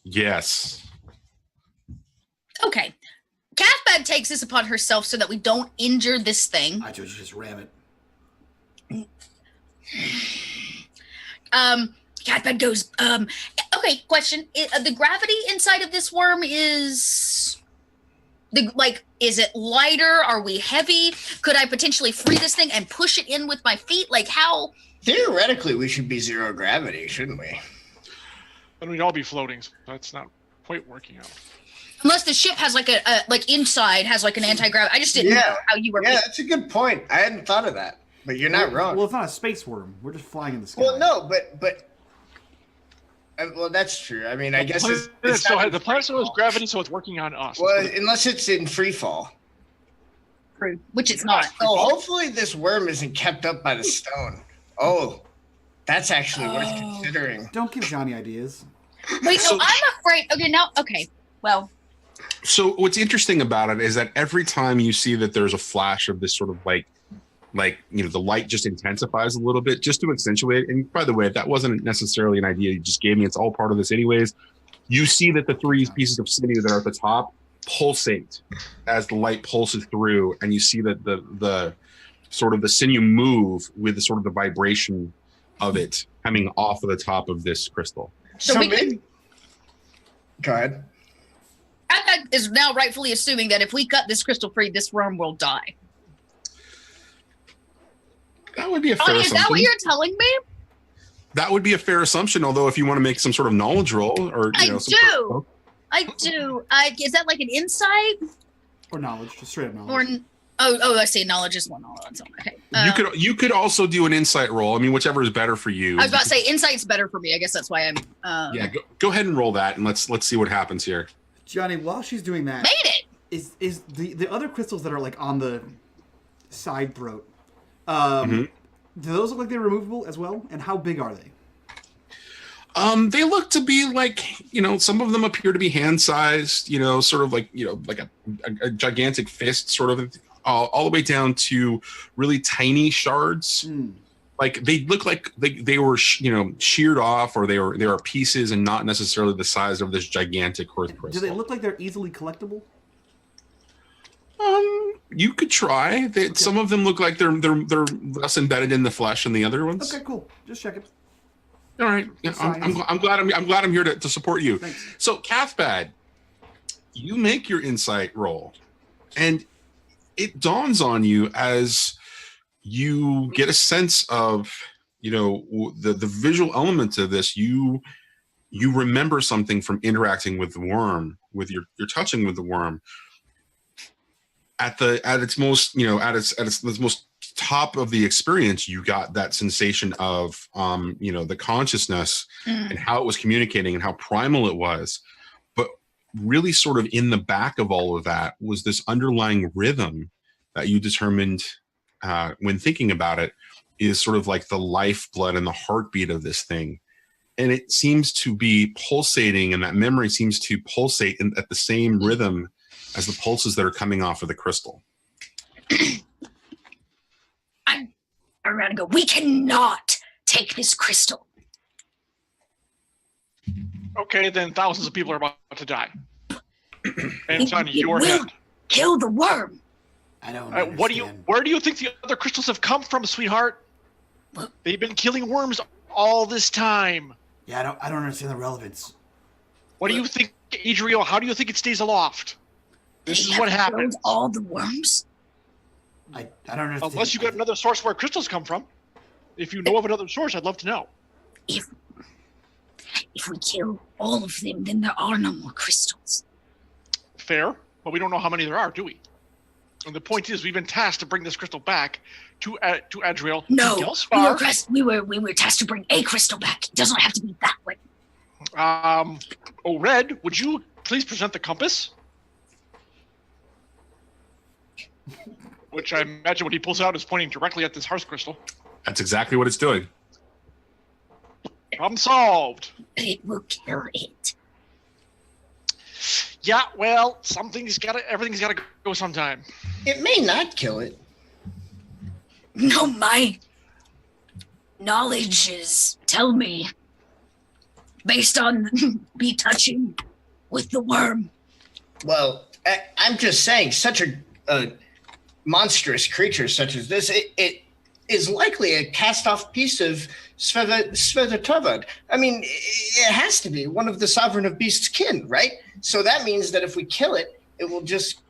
Yes. Okay. Cathbad takes this upon herself so that we don't injure this thing. I told you just ram it. Catbed goes, Okay, question. The gravity inside of this worm is is it lighter? Are we heavy? Could I potentially free this thing and push it in with my feet? Like how? Theoretically, we should be zero gravity, shouldn't we? Then we'd all be floating. So that's not quite working out. Unless the ship has like inside has like an anti-gravity. I just didn't know how you were. Yeah, that's a good point. I hadn't thought of that, but you're not wrong. Well, it's not a space worm. We're just flying in the sky. Well, no, but well, that's true. I mean, I guess it's not The planet still has gravity, so it's working on us. well, unless it's in free fall. True, which it's not. Oh, hopefully this worm isn't kept up by the stone. Oh, that's actually worth considering. Don't give Johnny ideas. Wait, so I'm afraid. Okay, well. So what's interesting about it is that every time you see that there's a flash of this sort of like the light just intensifies a little bit just to accentuate. And by the way, that wasn't necessarily an idea you just gave me. It's all part of this anyways. You see that the three pieces of sinew that are at the top pulsate as the light pulses through, and you see that the sort of the sinew move with the sort of the vibration of it coming off of the top of this crystal. So we maybe. Go ahead. Cathbad is now rightfully assuming that if we cut this crystal free, this worm will die. That would be a fair Is assumption. that what you're telling me? That would be a fair assumption, although if you want to make some sort of knowledge roll or I some do. sort of- I do. Is that like an insight? Or knowledge, just straight up knowledge. I see. Knowledge is one. Okay. you could also do an insight roll. I mean, whichever is better for you. I was about to say insight's better for me. I guess that's why I'm. Yeah, go ahead and roll that, and let's see what happens here. Johnny, while she's doing that, Made it. is the other crystals that are like on the side throat, do those look like they're removable as well? And how big are they? They look to be like, some of them appear to be hand-sized, sort of like, like a gigantic fist, sort of, all the way down to really tiny shards. Like they look like they were sheared off, or they are pieces and not necessarily the size of this gigantic hearth crystal. Do they look like they're easily collectible? You could try. Some of them look like they're less embedded in the flesh than the other ones. Okay, cool. Just check it. All right. Yeah, I'm glad I'm here to support you. Thanks. So, Cathbad, you make your insight roll, and it dawns on you as you get a sense of, the visual elements of this. You remember something from interacting with the worm, with your touching with the worm. At its most, at its most top of the experience, you got that sensation of, the consciousness and how it was communicating and how primal it was. But really sort of in the back of all of that was this underlying rhythm that you determined, when thinking about it, is sort of like the lifeblood and the heartbeat of this thing. And it seems to be pulsating, and that memory seems to pulsate at the same rhythm as the pulses that are coming off of the crystal. I'm around and go, we cannot take this crystal. Okay, then thousands of people are about to die. And Johnny, you are will ahead. Kill the worm. I don't Where do you think the other crystals have come from, sweetheart? What? They've been killing worms all this time. Yeah, I don't understand the relevance. What do you think, Adriel? How do you think it stays aloft? This is what happened. All the worms. I don't understand. Unless you got another source where crystals come from. If you know of another source, I'd love to know. If we kill all of them, then there are no more crystals. Fair, but we don't know how many there are, do we? And the point is, we've been tasked to bring this crystal back to Adriel. No, to Gelspar. we were tasked to bring a crystal back. It doesn't have to be that way. Red, would you please present the compass? Which I imagine what he pulls out is pointing directly at this hearth crystal. That's exactly what it's doing. Problem solved. But it will kill it. Yeah, well, everything's gotta go sometime. It may not kill it. No, my knowledge is tell me, based on me touching with the worm. Well, I'm just saying, such a monstrous creature such as this, it is likely a cast-off piece of Svetatavad. I mean, it has to be one of the sovereign of beasts' kin, right? So that means that if we kill it, it will just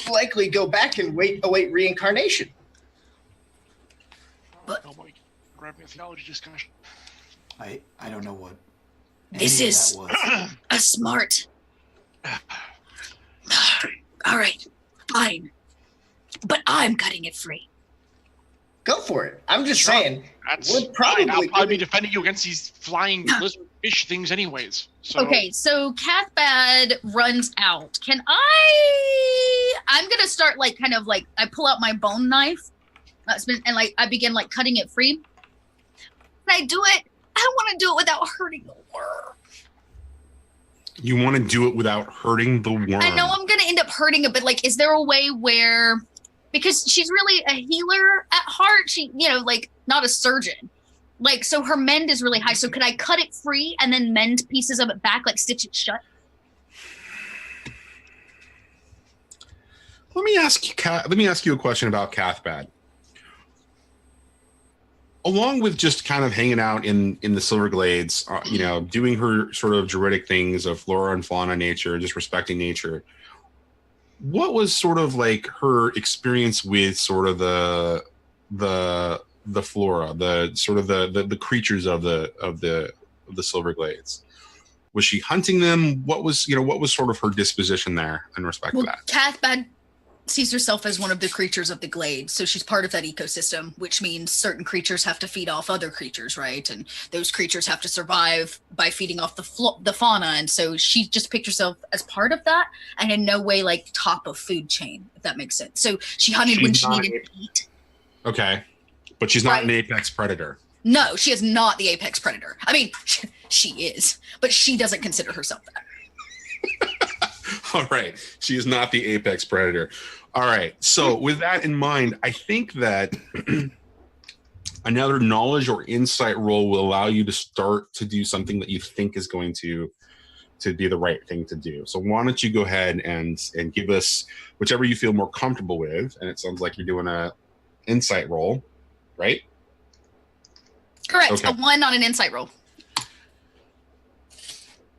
likely go back and await reincarnation. But Oh boy, grabbing a theology discussion. I don't know what. This any of is- that was. a smart. All right, fine. But I'm cutting it free. Go for it. I'm just Sure. saying, That's we're probably fine. I'll probably be gonna- defending you against these flying lizard fish things anyways. So Okay, so Cathbad runs out. I'm gonna start I pull out my bone knife, and I begin cutting it free. Can I do it? I want to do it without hurting the worm. You want to do it without hurting the worm. I know I'm gonna end up hurting it, but is there a way where, because she's really a healer at heart, she not a surgeon. So her mend is really high. So could I cut it free and then mend pieces of it back, stitch it shut? Let me ask you a question about Cathbad. Along with just kind of hanging out in the Silver Glades, doing her sort of druidic things of flora and fauna nature, just respecting nature, what was sort of her experience with sort of the flora, the sort of the creatures of the Silver Glades? Was she hunting them? What was sort of her disposition there in respect to that? Cathbad sees herself as one of the creatures of the glade, so she's part of that ecosystem, which means certain creatures have to feed off other creatures, right? And those creatures have to survive by feeding off the fauna, and so she just pictures herself as part of that, and in no way top of food chain, if that makes sense. So she hunted when she needed to eat. Okay, but she's not an apex predator. No, she is not the apex predator. I mean, she is, but she doesn't consider herself that. All right. She is not the apex predator. All right. So with that in mind, I think that another knowledge or insight roll will allow you to start to do something that you think is going to be the right thing to do. So why don't you go ahead and give us whichever you feel more comfortable with. And it sounds like you're doing a insight roll, right? Correct. Okay. A 1 on an insight roll.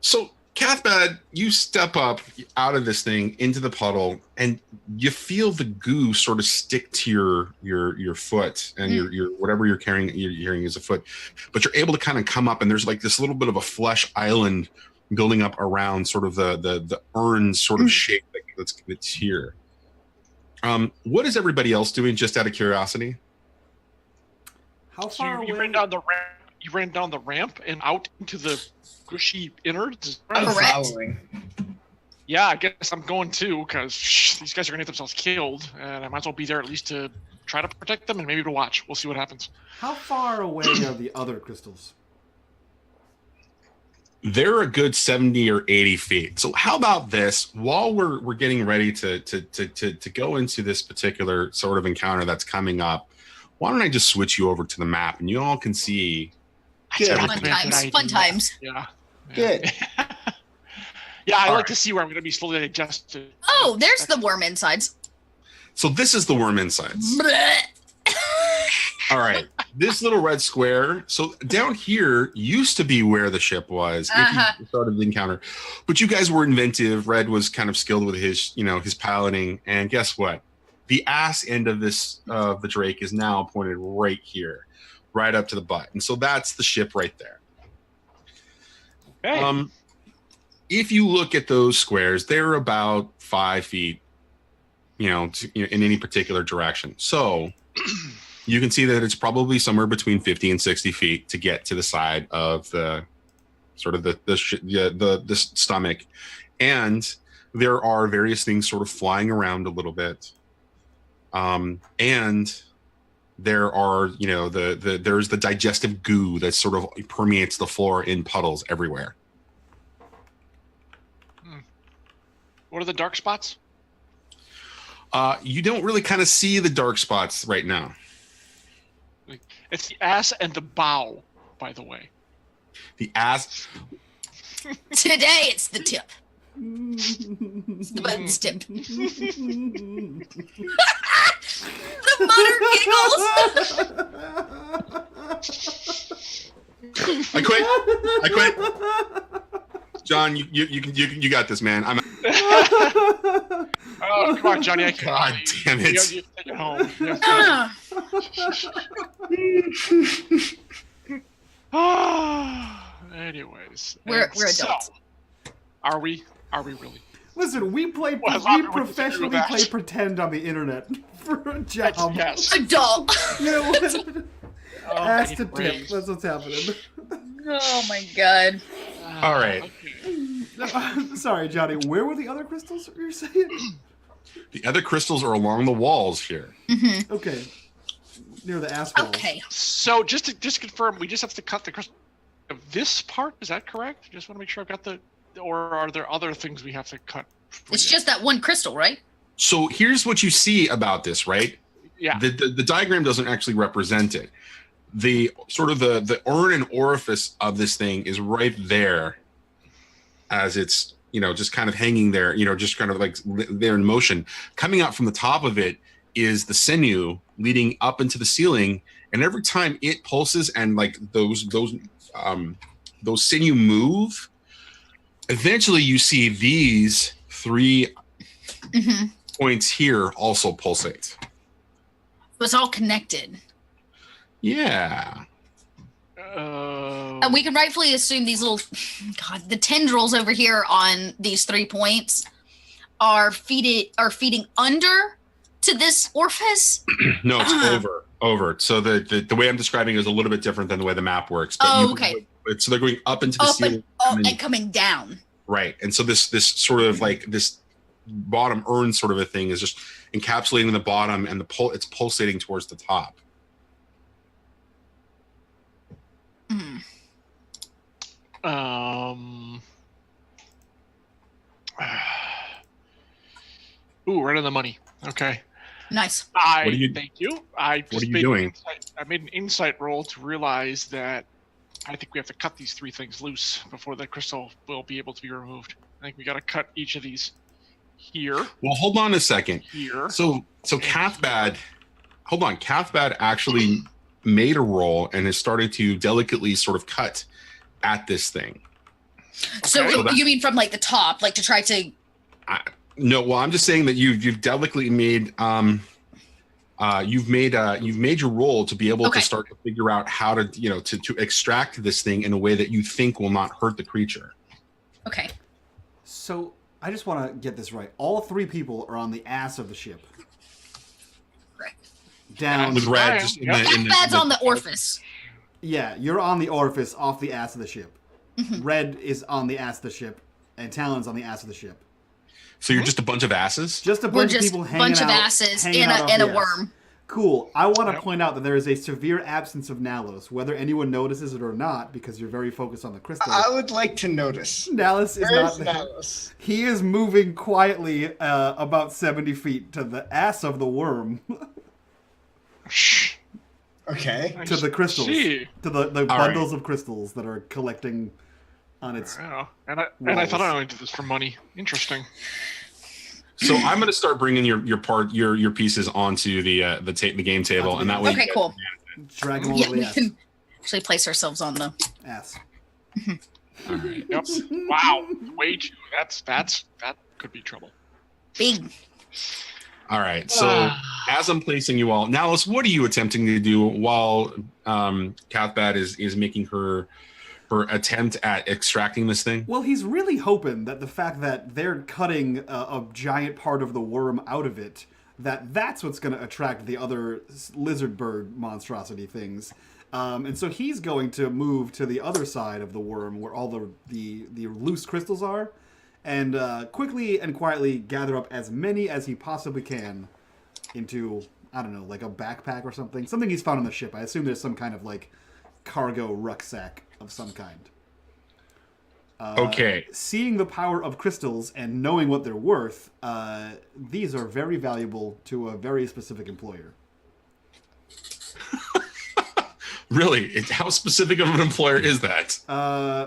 So Cathbad, you step up out of this thing into the puddle, and you feel the goo sort of stick to your foot and your whatever you're carrying as a foot. But you're able to kind of come up, and there's like this little bit of a flesh island building up around sort of the urn sort of shape that's here. What is everybody else doing, just out of curiosity? How So far away? you ran down the ramp. You ran down the ramp and out into the gushy innards. I'm Correct. following. Yeah, I guess I'm going too, because these guys are gonna get themselves killed, and I might as well be there at least to try to protect them and maybe to watch. We'll see what happens. How far away are the other crystals? They're a good 70 or 80 feet. So how about this? While we're getting ready to go into this particular sort of encounter that's coming up, why don't I just switch you over to the map, and you all can see. Good. Fun times. Fun times. Yeah. Good. Yeah, I All like right. to see where I'm going to be slowly adjusted. Oh, there's the worm insides. So this is the worm insides. Blech. All right, this little red square. So down here used to be where the ship was if you started the encounter, but you guys were inventive. Red was kind of skilled with his piloting, and guess what? The ass end of the Drake is now pointed right here, right up to the butt, and so that's the ship right there. Okay. If you look at those squares, they're about 5 feet, in any particular direction. So you can see that it's probably somewhere between 50 and 60 feet to get to the side of the sort of the stomach, and there are various things sort of flying around a little bit, and there are there's the digestive goo that sort of permeates the floor in puddles everywhere. What are the dark spots? You don't really kind of see the dark spots right now. It's the ass and the bow, by the way. The ass. Today it's the tip. It's the buttons tip. The mutter giggles. I quit. John, you got this, man. I'm. Oh, come on, Johnny. I can't. God damn it. You have to take it home. You have to- Anyways. We're so, adults. Are we? Are we really? Listen, we Well, we we professionally can do that. play pretend on the internet for a job. Yes. Adult. You know what? Oh, Ass to tip. anyways. That's what's happening. Oh my god. All right. Okay. Sorry, Johnny. Where were the other crystals you're saying? The other crystals are along the walls here. Mm-hmm. Okay. Near the asphalt. Okay. So just to confirm, we just have to cut the crystal of this part. Is that correct? Just want to make sure I've got the. Or are there other things we have to cut? It's just that one crystal, right? So here's what you see about this, right? Yeah. The diagram doesn't actually represent it. The sort of the urn and orifice of this thing is right there, as it's just kind of hanging there, just kind of like there in motion. Coming out from the top of it is the sinew leading up into the ceiling, and every time it pulses and like those sinew move, eventually you see these 3 points here also pulsate. It was all connected. Yeah. And we can rightfully assume these little, the tendrils over here on these 3 points are feeding under to this orifice. No, it's over. So the way I'm describing it is a little bit different than the way the map works. But Okay. So they're going up into the Up ceiling. and coming down. Right. And so this sort of like this bottom urn sort of a thing is just encapsulating the bottom, and it's pulsating towards the top. Mm. Ooh, right on the money. Okay. Nice. What are you- Thank you. I What just are you made doing? I made an insight roll to realize that I think we have to cut these 3 things loose before the crystal will be able to be removed. I think we got to cut each of these here. Well, hold on a second. Here. So Cathbad, hold on. Cathbad actually made a roll and has started to delicately sort of cut at this thing. So Okay. you mean from like the top, like to try to? No, well, I'm just saying that you've delicately made you've made your roll to be able Okay. to start to figure out how to to extract this thing in a way that you think will not hurt the creature. Okay. So I just want to get this right. All 3 people are on the ass of the ship. Right. Down. With red, just in the Bad's on the orifice. Yeah, you're on the orifice off the ass of the ship. Mm-hmm. Red is on the ass of the ship, and Talon's on the ass of the ship. So you're just a bunch of asses? Just a We're bunch of just people a hanging bunch of out, asses hanging in out off a the ass. worm. Cool. I want to Yep. point out that there is a severe absence of Nalos, whether anyone notices it or not, because you're very focused on the crystal. I would like to notice. Nalos is Where's not there. Nalos? He is moving quietly about 70 feet to the ass of the worm, Shh. Okay. to the crystals, See. to the right. bundles of crystals that are collecting on its... Yeah. And I thought I Walls. only did this for money. Interesting. So I'm going to start bringing your pieces onto the game table, Onto and the that way. Okay, cool. Drag them Yeah, over the we ass. can actually place ourselves on the. Ass. All right. Yep. Wow. Way too. That could be trouble. Big. All right. So as I'm placing you all, Nalis, what are you attempting to do while Cathbad is making her attempt at extracting this thing? Well, he's really hoping that the fact that they're cutting a giant part of the worm out of it, that's what's going to attract the other lizard bird monstrosity things. And so he's going to move to the other side of the worm where all the loose crystals are, and quickly and quietly gather up as many as he possibly can into, I don't know, like a backpack or something. Something he's found on the ship. I assume there's some kind of like cargo rucksack of some kind. Okay. Seeing the power of crystals and knowing what they're worth, these are very valuable to a very specific employer. Really? How specific of an employer is that?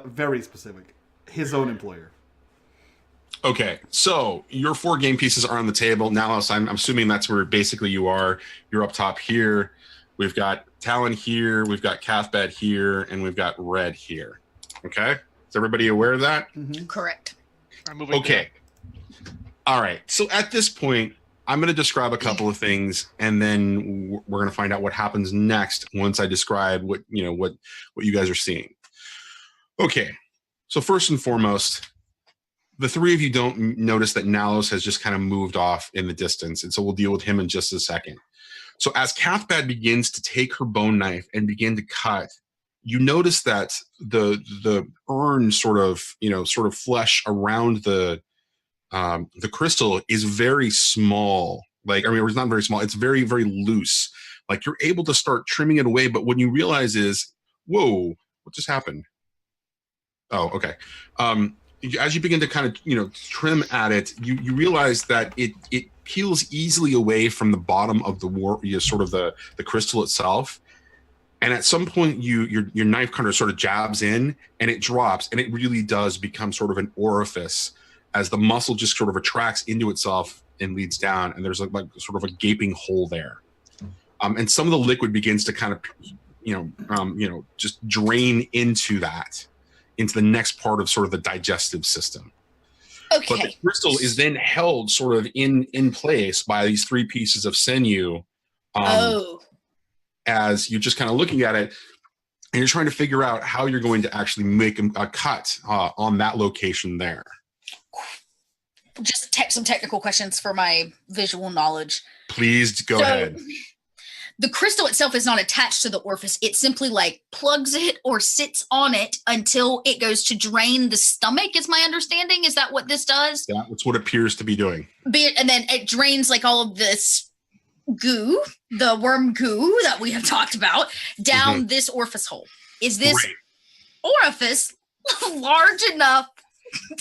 Very specific. His own employer. Okay, so your 4 game pieces are on the table. Nalos, I'm assuming that's where basically you are. You're up top here. We've got Talon here. We've got Cathbad here. And we've got Red here. Okay? Is everybody aware of that? Correct. I'm moving. Okay. All right. So at this point, I'm going to describe a couple of things, and then we're going to find out what happens next once I describe what you guys are seeing. Okay. So first and foremost, the 3 of you don't notice that Nalos has just kind of moved off in the distance, and so we'll deal with him in just a second. So as Cathbad begins to take her bone knife and begin to cut, you notice that the urn sort of flesh around the crystal is very small. It's not very small. It's very, very loose. Like you're able to start trimming it away, but what you realize is, whoa, what just happened? Oh, okay. As you begin to kind of trim at it, you realize that it peels easily away from the bottom of the crystal itself. And at some point, your knife kind of sort of jabs in, and it drops, and it really does become sort of an orifice as the muscle just sort of retracts into itself and leads down, and there's like sort of a gaping hole there. And some of the liquid begins to kind of, just drain into the next part of sort of the digestive system. Okay. But the crystal is then held sort of in place by these 3 pieces of sinew. As you're just kind of looking at it, and you're trying to figure out how you're going to actually make a cut on that location there. Just some technical questions for my visual knowledge. Please go ahead. The crystal itself is not attached to the orifice. It simply like plugs it or sits on it until it goes to drain the stomach, is my understanding. Is that what this does? That's what it appears to be doing. And then it drains like all of this goo, the worm goo that we have talked about, down this orifice hole. Is this orifice large enough?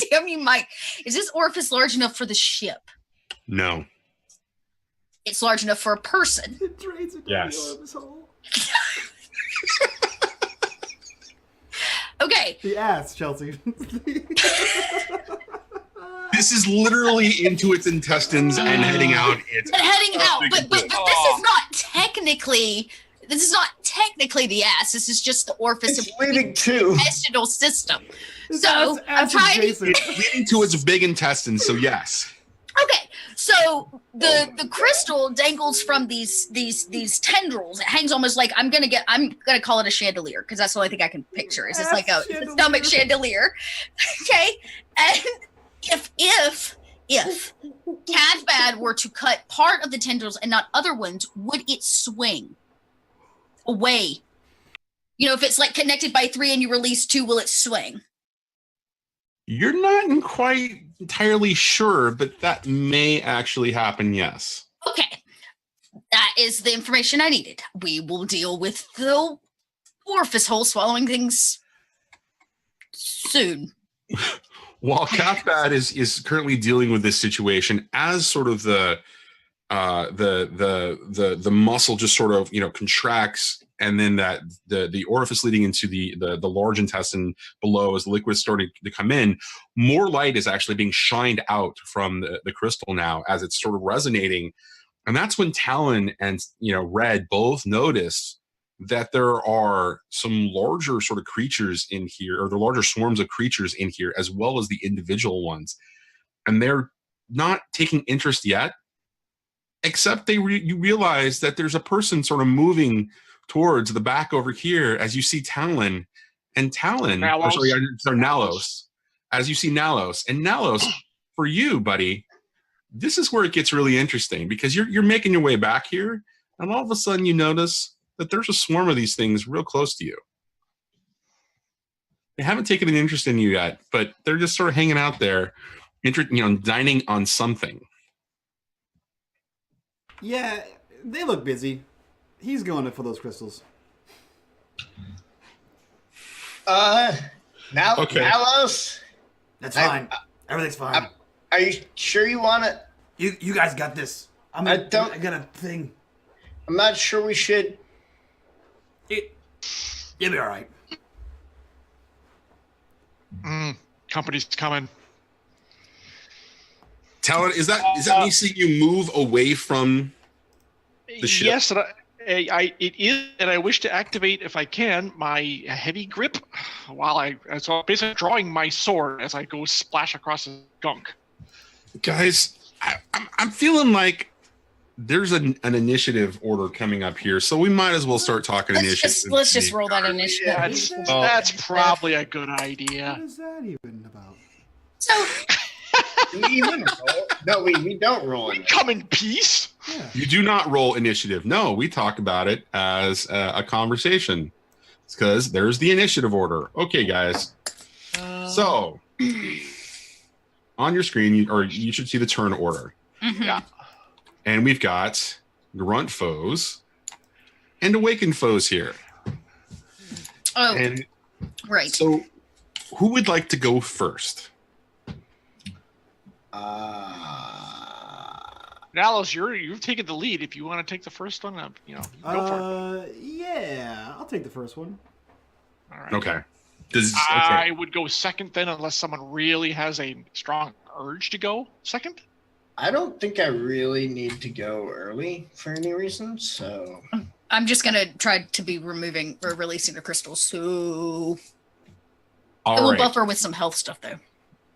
Damn you, Mike. Is this orifice large enough for the ship? No. It's large enough for a person. It drains it down Yes. the orifice hole. Okay. The ass, Chelsea. This is literally into its intestines and heading out. It's Heading out, but this is not technically. This is not technically the ass. This is just the orifice It's of leading the to. intestinal system. This So I'm ass trying. adjacent. it's leading to its big intestines. So yes. Okay, so the crystal dangles from these tendrils. It hangs almost like I'm gonna call it a chandelier because that's the only thing I can picture. Is it's like a Chandelier. stomach chandelier. Okay, and if Cathbad were to cut part of the tendrils and not other ones, would it swing away? You know, if it's like connected by 3 and you release 2, will it swing? You're not quite entirely sure, but that may actually happen, yes. Okay. That is the information I needed. We will deal with the orifice hole swallowing things soon. While Cathbad is currently dealing with this situation, as sort of the muscle just sort of contracts, and then that the orifice leading into the large intestine below, as the liquid starting to come in, more light is actually being shined out from the crystal now as it's sort of resonating. And that's when Talon and Red both notice that there are some larger sort of creatures in here, or the larger swarms of creatures in here, as well as the individual ones. And they're not taking interest yet, except you realize that there's a person sort of moving towards the back over here as you see Nalos. As you see Nalos. And Nalos, for you, buddy, this is where it gets really interesting, because you're making your way back here, and all of a sudden you notice that there's a swarm of these things real close to you. They haven't taken an interest in you yet, but they're just sort of hanging out there, dining on something. Yeah, they look busy. He's going for those crystals. Nalos? That's fine. Everything's fine. Are you sure you want it? You guys got this. I got a thing. I'm not sure we should. You'll be all right. Company's coming. Talon, is that me seeing you move away from the ship? Yes, it is, and I wish to activate, if I can, my heavy grip while so basically drawing my sword as I go splash across the gunk. Guys, I'm feeling like there's an initiative order coming up here, so we might as well start talking initiative. Let's just roll that initiative. That's probably a good idea. What is that even about? So We wouldn't roll. No, we don't roll We it. come in peace. Yeah. You do not roll initiative. No, we talk about it as a conversation. It's because there's the initiative order. Okay, guys. So on your screen, you should see the turn order. mhm. Yeah. And we've got grunt foes and awakened foes here. Oh, And right. so who would like to go first? Nalos, you've taken the lead. If you want to take the first one, go for it. Yeah, I'll take the first one. All right. Okay. I would go second then, unless someone really has a strong urge to go second. I don't think I really need to go early for any reason, so. I'm just gonna try to be removing or releasing the crystals, so All it will right. buffer with some health stuff though.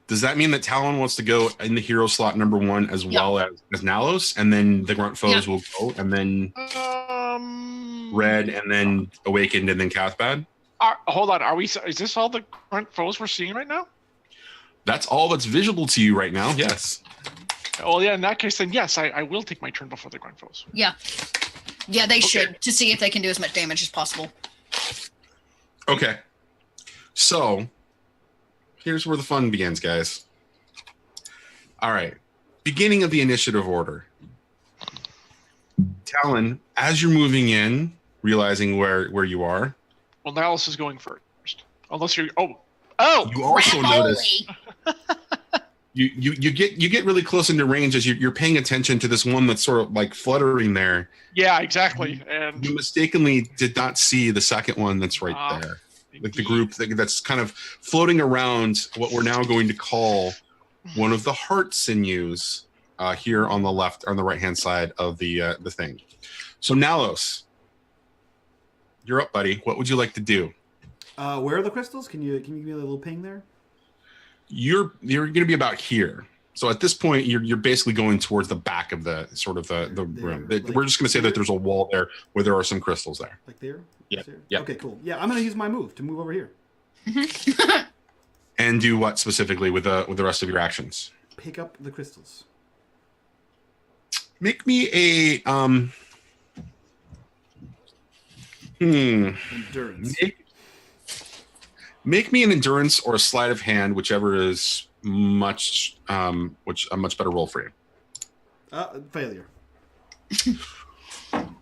Does that mean that Talon wants to go in the hero slot number 1 as well as Nalos, and then the grunt foes will go, and then Red, and then Awakened, and then Cathbad? Hold on. Is this all the grunt foes we're seeing right now? That's all that's visible to you right now, yes. Well, yeah, in that case, then yes, I will take my turn before the grunt foes. Yeah, they should, to see if they can do as much damage as possible. Okay. So, here's where the fun begins, guys. All right. Beginning of the initiative order. Talon, as you're moving in, realizing where you are, Well, Nalos is going first. Unless you're... Oh! you also notice... Holy. you get really close into range as you're paying attention to this one that's sort of like fluttering there. Yeah, exactly. And You mistakenly did not see the second one that's right there. Like the group that's kind of floating around what we're now going to call one of the heart sinews here on the left, on the right-hand side of the thing. So Nalos, you're up, buddy. What would you like to do? Where are the crystals? Can you give me a little ping there? You're going to be about here. So at this point, you're basically going towards the back of the sort of the room. Like We're just going to say that there's a wall there where there are some crystals there. Like there? Yeah. There? Yeah. Okay, cool. Yeah, I'm going to use my move to move over here. And do what specifically with the rest of your actions? Pick up the crystals. Make me a Endurance. Make me an endurance or a sleight of hand, whichever is a much better roll for you. Failure.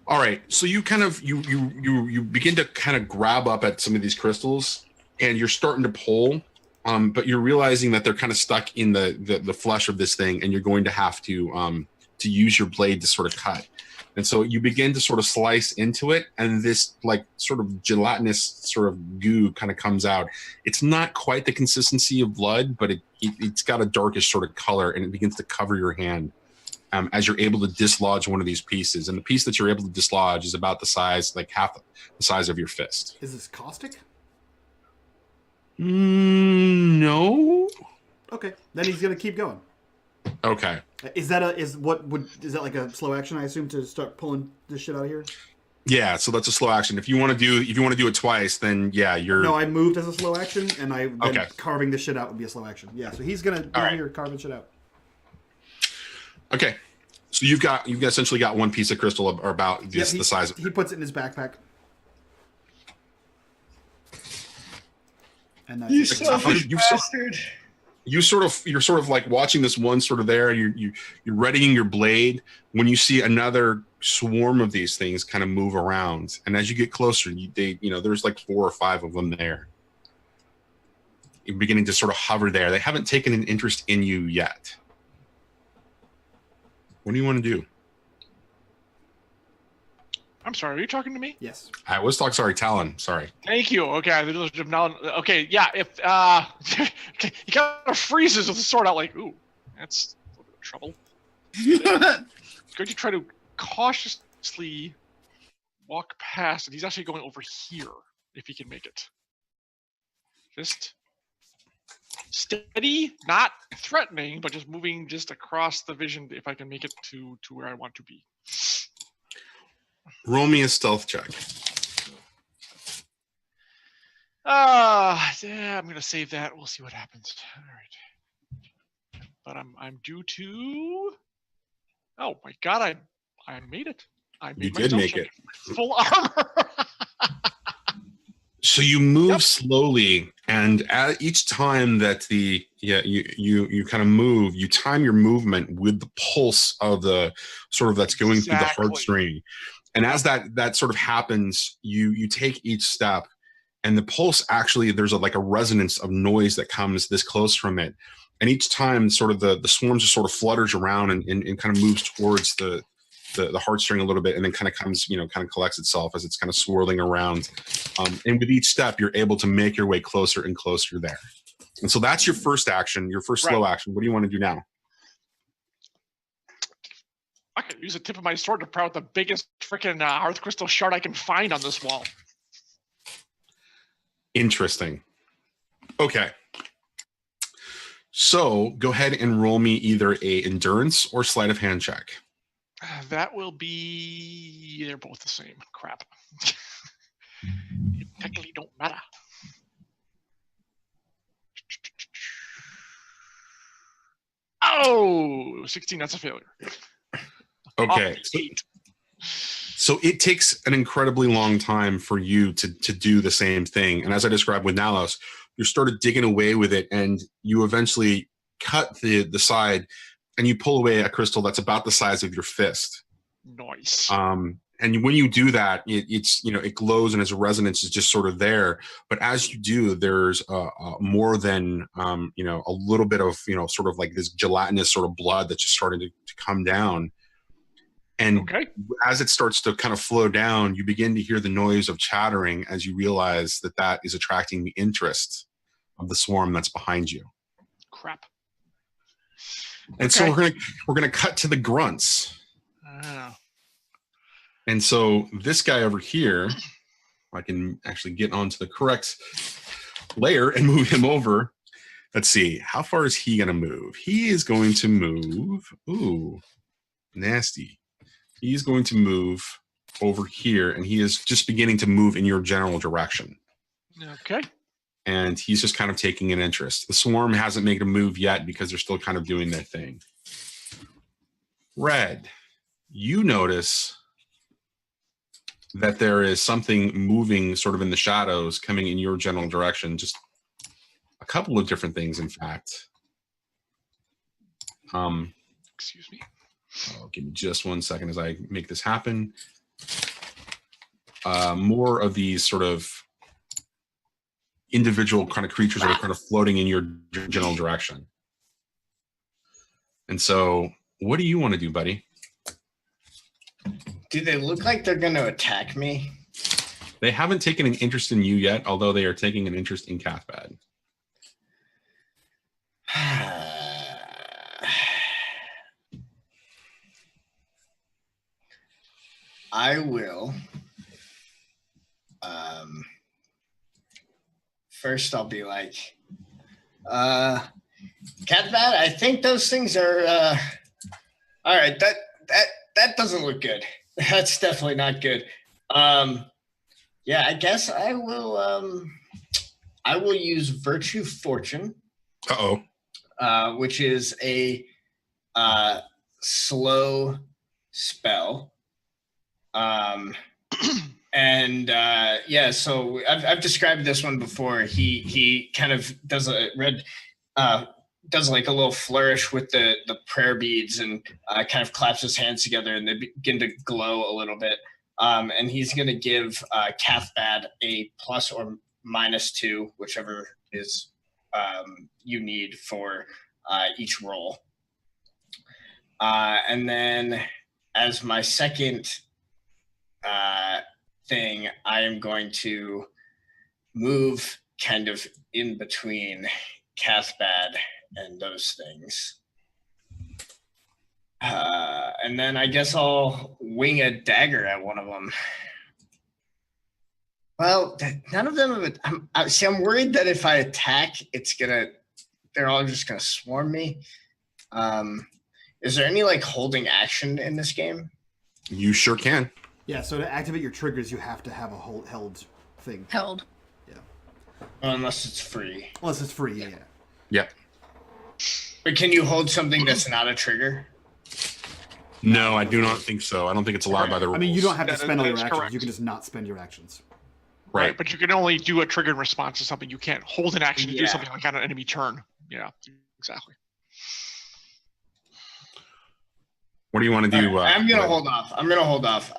All right, so you kind of you begin to kind of grab up at some of these crystals, and you're starting to pull, but you're realizing that they're kind of stuck in the flesh of this thing, and you're going to have to use your blade to sort of cut. And so you begin to sort of slice into it, and this like sort of gelatinous sort of goo kind of comes out. It's not quite the consistency of blood, but it's got a darkish sort of color, and it begins to cover your hand as you're able to dislodge one of these pieces. And the piece that you're able to dislodge is about the size, like half the size of your fist. Is this caustic? No. Okay, then he's gonna keep going. Okay. Is that like a slow action? I assume to start pulling this shit out of here. Yeah, so that's a slow action. If you want to do it twice, then yeah, you're. No, I moved as a slow action, and carving this shit out would be a slow action. Yeah, so he's gonna be here carving shit out. Okay, so you've essentially got one piece of crystal or about the size of. He puts it in his backpack. And You selfish bastard. You're sort of like watching this one sort of there. You're readying your blade when you see another swarm of these things kind of move around, and as you get closer, there's like 4 or 5 of them there. You're beginning to sort of hover there. They haven't taken an interest in you yet. What do you want to do? I'm sorry, are you talking to me? Yes. I was talking. Sorry, Talon. Sorry. Thank you. Okay, okay, yeah. If he kind of freezes with the sword out, like, ooh, that's a little bit of trouble. Going to try to cautiously walk past, and he's actually going over here if he can make it. Just steady, not threatening, but just moving just across the vision if I can make it to where I want to be. Roll me a stealth check. Yeah, I'm gonna save that. We'll see what happens. All right, but I'm due to. Oh my god, I made it. You did make it. Full armor. So you move slowly, and at each time that you kind of move, you time your movement with the pulse of the sort of that's going through the heartstring. And as that sort of happens, you take each step, and the pulse actually, there's like a resonance of noise that comes this close from it. And each time sort of the swarm just sort of flutters around and kind of moves towards the heartstring a little bit, and then kind of comes, kind of collects itself as it's kind of swirling around. And with each step, you're able to make your way closer and closer there. And so that's your first action, your first slow action. What do you want to do now? I could use the tip of my sword to pry out the biggest freaking hearth crystal shard I can find on this wall. Interesting. Okay. So go ahead and roll me either a endurance or sleight of hand check. That will be. They're both the same. Crap. It technically don't matter. Oh, 16. That's a failure. Okay. So it takes an incredibly long time for you to do the same thing. And as I described with Nalos, you started digging away with it, and you eventually cut the side, and you pull away a crystal that's about the size of your fist. Nice. And when you do that, it's it glows and its resonance is just sort of there. But as you do, there's more than a little bit of sort of like this gelatinous sort of blood that's just starting to come down. And as it starts to kind of flow down, you begin to hear the noise of chattering as you realize that is attracting the interest of the swarm that's behind you. Crap. And so we're gonna cut to the grunts. Oh. And so this guy over here, I can actually get onto the correct layer and move him over. Let's see, how far is he gonna move? He is going to move. Ooh, nasty. He's going to move over here, and he is just beginning to move in your general direction. Okay. And he's just kind of taking an interest. The swarm hasn't made a move yet because they're still kind of doing their thing. Red, you notice that there is something moving sort of in the shadows coming in your general direction. Just a couple of different things, in fact. Excuse me. Oh, give me just 1 second as I make this happen. More of these sort of individual kind of creatures that are kind of floating in your general direction. And so, what do you want to do, buddy? Do they look like they're going to attack me? They haven't taken an interest in you yet, although they are taking an interest in Cathbad. I will. First, I'll be like, Cathbad, I think those things are. All right, that doesn't look good. That's definitely not good. Yeah, I guess I will. I will use Virtue Fortune. Which is a slow spell. So I've described this one before. He kind of does a red, does like a little flourish with the prayer beads and kind of claps his hands together and they begin to glow a little bit. And he's going to give Cathbad a plus or -2, whichever is you need for each roll. And then as my second thing, I am going to move kind of in between Cathbad and those things. And then I guess I'll wing a dagger at one of them. Well, none of them have I'm worried that if I attack, they're all just gonna swarm me. Is there any like holding action in this game? You sure can. Yeah, so to activate your triggers, you have to have a held thing. Held. Yeah. Unless it's free. Unless it's free, yeah. Yep. But can you hold something that's not a trigger? No, I do not think so. I don't think it's allowed by the rules. I mean, you don't have to spend all your That is actions. correct. You can just not spend your actions. Right. But you can only do a trigger in response to something. You can't hold an action to do Yeah. something like on an enemy turn. Yeah, exactly. What do you want to do? I'm gonna hold off.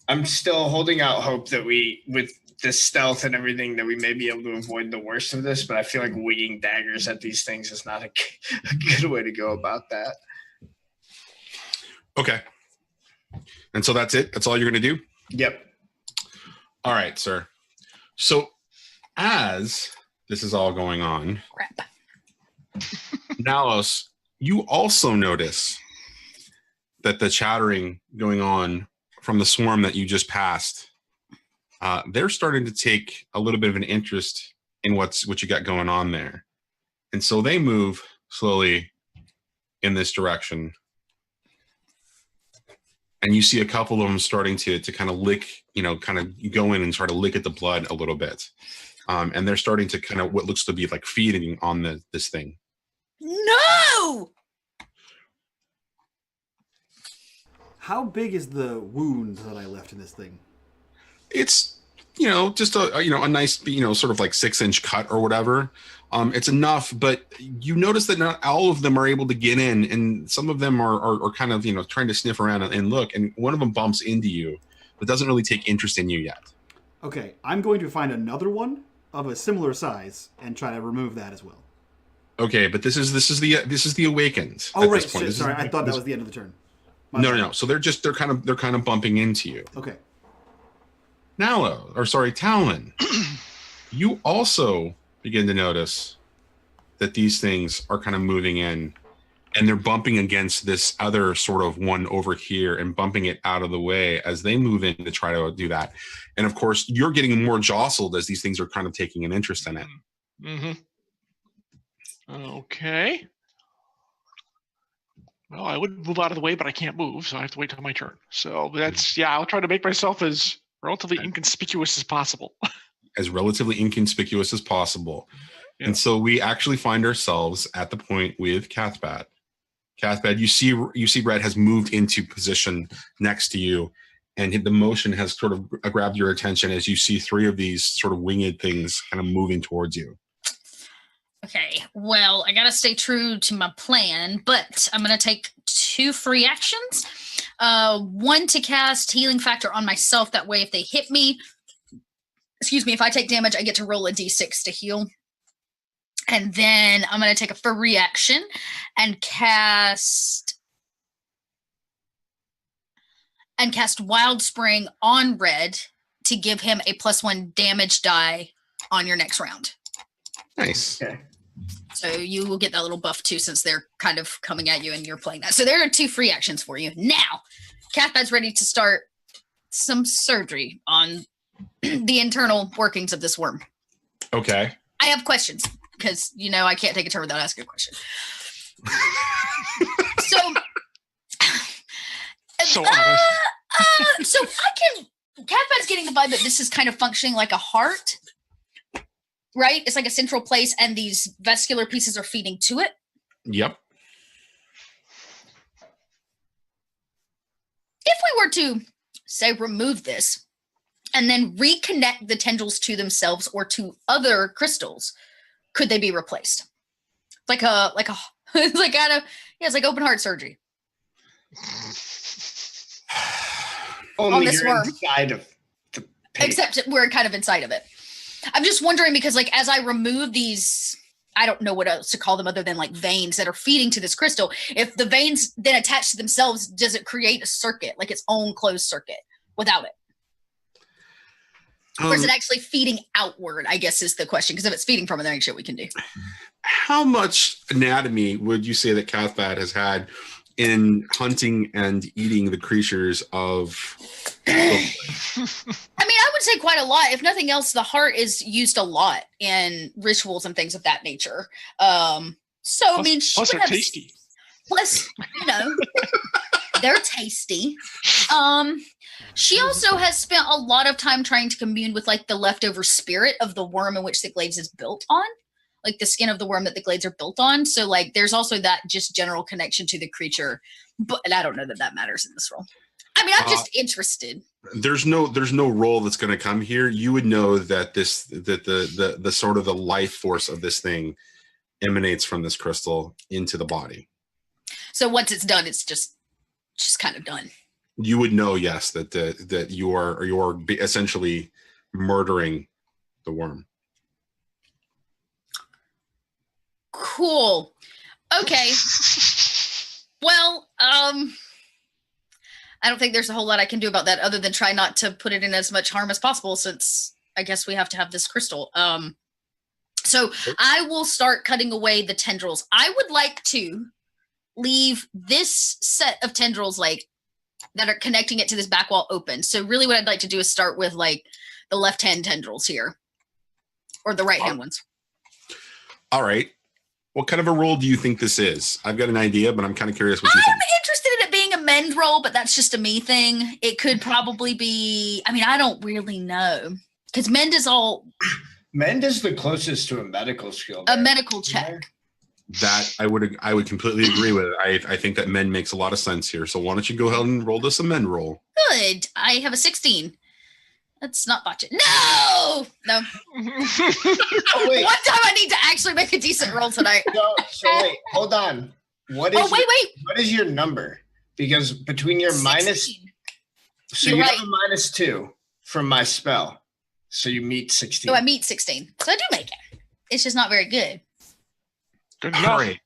I'm still holding out hope that with the stealth and everything, that we may be able to avoid the worst of this. But I feel like winging daggers at these things is not a good way to go about that. Okay. And so that's it? That's all you're going to do? Yep. All right, sir. So as this is all going on, Crap. Nalos, you also notice that the chattering going on from the swarm that you just passed, they're starting to take a little bit of an interest in what you got going on there. And so they move slowly in this direction. And you see a couple of them starting to kind of lick, kind of go in and try to lick at the blood a little bit. And they're starting to kind of what looks to be like feeding on this thing. No! How big is the wound that I left in this thing? It's, just a nice, sort of like 6-inch cut or whatever. It's enough, but you notice that not all of them are able to get in, and some of them are kind of, trying to sniff around and look, and one of them bumps into you. but doesn't really take interest in you yet. Okay, I'm going to find another one of a similar size and try to remove that as well. Okay, but this is the awakened. Oh at right, this point. shit, sorry, I thought that was the end of the turn. No. So they're kind of bumping into you. Okay. Talon, you also begin to notice that these things are kind of moving in, and they're bumping against this other sort of one over here and bumping it out of the way as they move in to try to do that. And of course, you're getting more jostled as these things are kind of taking an interest in it. Mm-hmm. Okay. Well, I would move out of the way, but I can't move, so I have to wait till my turn. So that's, I'll try to make myself as relatively inconspicuous as possible. As relatively inconspicuous as possible. Yeah. And so we actually find ourselves at the point with Cathbad. Cathbad, you see Red has moved into position next to you, and the motion has sort of grabbed your attention as you see 3 of these sort of winged things kind of moving towards you. Okay, well, I gotta stay true to my plan, but I'm gonna take 2 free actions. 1 to cast Healing Factor on myself. That way, if they hit me, if I take damage, I get to roll a d6 to heal. And then I'm gonna take a free action and cast Wild Spring on Red to give him a +1 damage die on your next round. Nice. Okay. So you will get that little buff too, since they're kind of coming at you and you're playing that. So there are 2 free actions for you. Now, Cathbad's ready to start some surgery on the internal workings of this worm. Okay. I have questions because, I can't take a turn without asking a question. So Cathbad's getting the vibe that this is kind of functioning like a heart. Right? It's like a central place, and these vascular pieces are feeding to it. Yep. If we were to, say, remove this and then reconnect the tendrils to themselves or to other crystals, could they be replaced? It's like open heart surgery. Only on this you're worm. inside of the pig. Except we're kind of inside of it. I'm just wondering because, as I remove these, I don't know what else to call them other than veins that are feeding to this crystal. If the veins then attach to themselves, does it create a circuit, like its own closed circuit, without it? Or is it actually feeding outward, I guess is the question. Because if it's feeding from it, there ain't shit we can do. How much anatomy would you say that Cathbad has had in hunting and eating the creatures of... I would say quite a lot. If nothing else, the heart is used a lot in rituals and things of that nature. She plus would they're tasty. Plus, they're tasty. She also has spent a lot of time trying to commune with the leftover spirit of the worm in which the glades is built on, like the skin of the worm that the glades are built on. So there's also that just general connection to the creature, but I don't know that matters in this role. I'm just interested. There's no role that's going to come here. You would know that the sort of the life force of this thing emanates from this crystal into the body. So once it's done, it's just kind of done. You would know, yes, that you are essentially murdering the worm. Cool. Okay. Well, I don't think there's a whole lot I can do about that other than try not to put it in as much harm as possible, since I guess we have to have this crystal. So I will start cutting away the tendrils. I would like to leave this set of tendrils that are connecting it to this back wall open. So really what I'd like to do is start with the left hand tendrils here, or the right hand ones. All right. What kind of a role do you think this is? I've got an idea, but I'm kind of curious what you think. I'm interested in it being a mend roll, but that's just a me thing. It could probably be, I don't really know. Because mend is all... Mend is the closest to a medical skill. A medical check. That I would completely agree with. I think that mend makes a lot of sense here. So why don't you go ahead and roll this a mend roll? Good. I have a 16. Let's not botch it. No! Oh, wait. One time I need to actually make a decent roll tonight. So wait, hold on. What is wait. What is your number? Because between your 16. So You're you right. have a -2 from my spell. So you meet 16. So I meet 16. So I do make it. It's just not very good. Good All enough. right.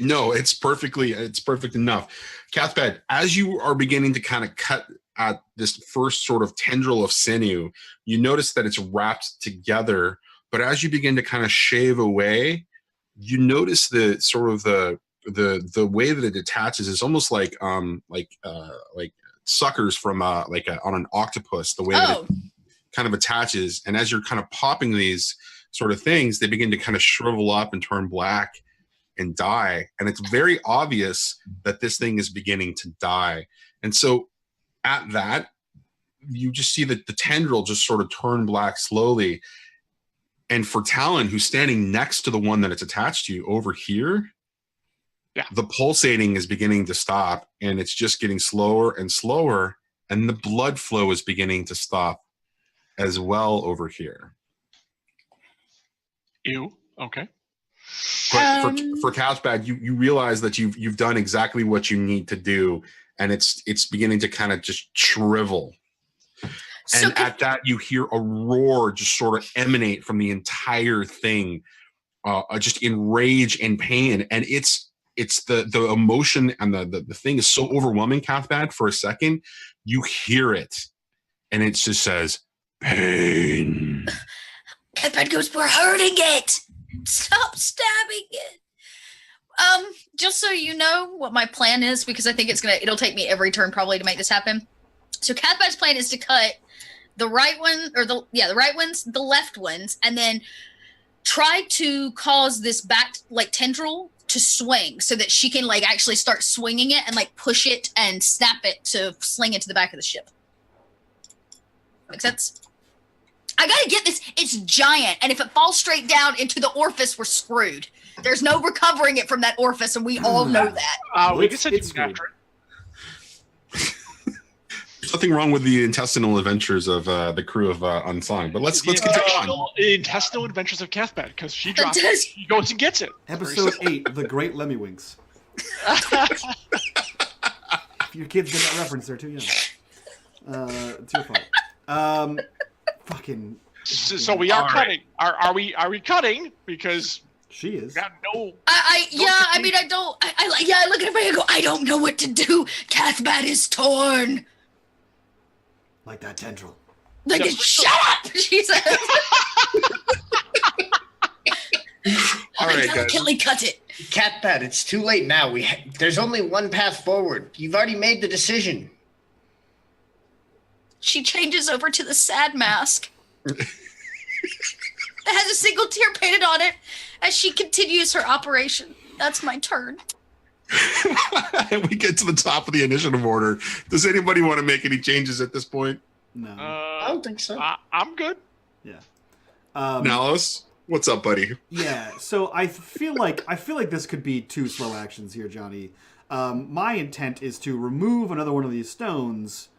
No, it's perfect enough. Cathbad, as you are beginning to kind of cut at this first sort of tendril of sinew, you notice that it's wrapped together. But as you begin to kind of shave away, you notice the sort of the way that it attaches is almost like suckers from on an octopus. The way that it kind of attaches, and as you're kind of popping these sort of things, they begin to kind of shrivel up and turn black and die. And it's very obvious that this thing is beginning to die. And so at that, you just see that the tendril just sort of turn black slowly. And for Talon, who's standing next to the one that it's attached to over here, the pulsating is beginning to stop, and it's just getting slower and slower, and the blood flow is beginning to stop as well over here. Ew. Okay. But for Couchbag, you realize that you've done exactly what you need to do, and it's beginning to kind of just shrivel. And at that, you hear a roar just sort of emanate from the entire thing, just in rage and pain. And it's the emotion and the thing is so overwhelming, Cathbad, for a second, you hear it, and it just says, pain. Cathbad goes, we're hurting it. Stop stabbing it. Just so you know what my plan is, because I think it'll take me every turn probably to make this happen. So Cathbad's plan is to cut the right one, or the right ones, the left ones, and then try to cause this back tendril to swing so that she can actually start swinging it and push it and snap it to sling it to the back of the ship. Make sense? I gotta get this. It's giant, and if it falls straight down into the orifice, we're screwed. There's no recovering it from that orifice, and we all know that. We can send you after it. There's nothing wrong with the intestinal adventures of the crew of Unsung, but let's continue on. Intestinal adventures of Cathbad, because she drops it, she goes and gets it. Episode 8, The Great Lemmywinks. If your kids get that reference, they're too young. It's your fault. Fucking. So we are cutting. Are we cutting? Because she is. Got no. I look at everybody and go, I don't know what to do. Cathbad is torn. Like that tendril. Shut up, she says. All right, guys. Delicately cut it. Cathbad, it's too late now. There's only one path forward. You've already made the decision. She changes over to the sad mask. It has a single tear painted on it as she continues her operation. That's my turn. And we get to the top of the initiative order. Does anybody want to make any changes at this point? No. I don't think so. I'm good. Yeah. Nalos, what's up, buddy? Yeah. So I feel like this could be 2 slow actions here, Johnny. My intent is to remove another one of these stones,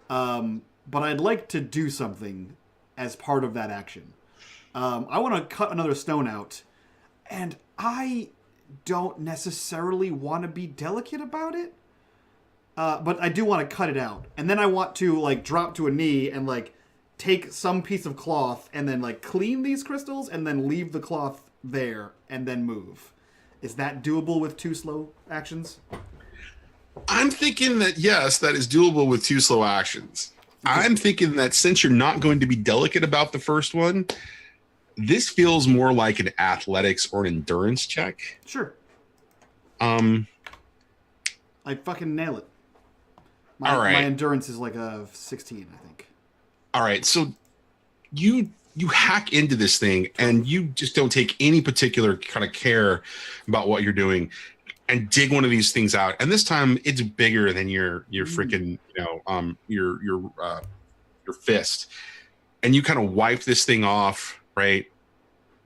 but I'd like to do something as part of that action. I want to cut another stone out, and I don't necessarily want to be delicate about it, but I do want to cut it out. And then I want to drop to a knee and take some piece of cloth and then clean these crystals and then leave the cloth there and then move. Is that doable with 2 slow actions? I'm thinking that yes, that is doable with 2 slow actions. I'm thinking that since you're not going to be delicate about the first one, this feels more like an athletics or an endurance check. Sure. I fucking nail it. All right. My endurance is a 16, I think. All right, so you hack into this thing and you just don't take any particular kind of care about what you're doing, and dig one of these things out. And this time it's bigger than your freaking your fist, and you kind of wipe this thing off, right?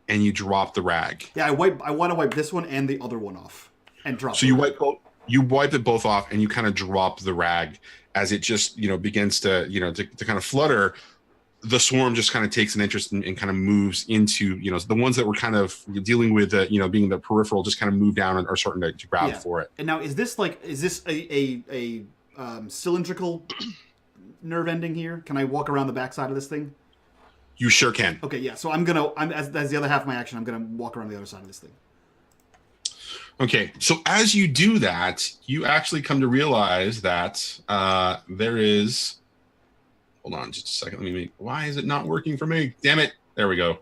And you drop the rag. Yeah, I want to wipe this one and the other one off and drop. So you wipe it both off, and you kind of drop the rag as it just begins to to kind of flutter. The swarm just kind of takes an interest and kind of moves into the ones that were kind of dealing with being the peripheral, just kind of move down and are starting to grab for it. And now is this a cylindrical nerve ending here? Can I walk around the backside of this thing? You sure can. Okay, yeah. So I'm as the other half of my action, I'm gonna walk around the other side of this thing. Okay, so as you do that, you actually come to realize that there is. Hold on, just a second. Let me make. Why is it not working for me? Damn it! There we go.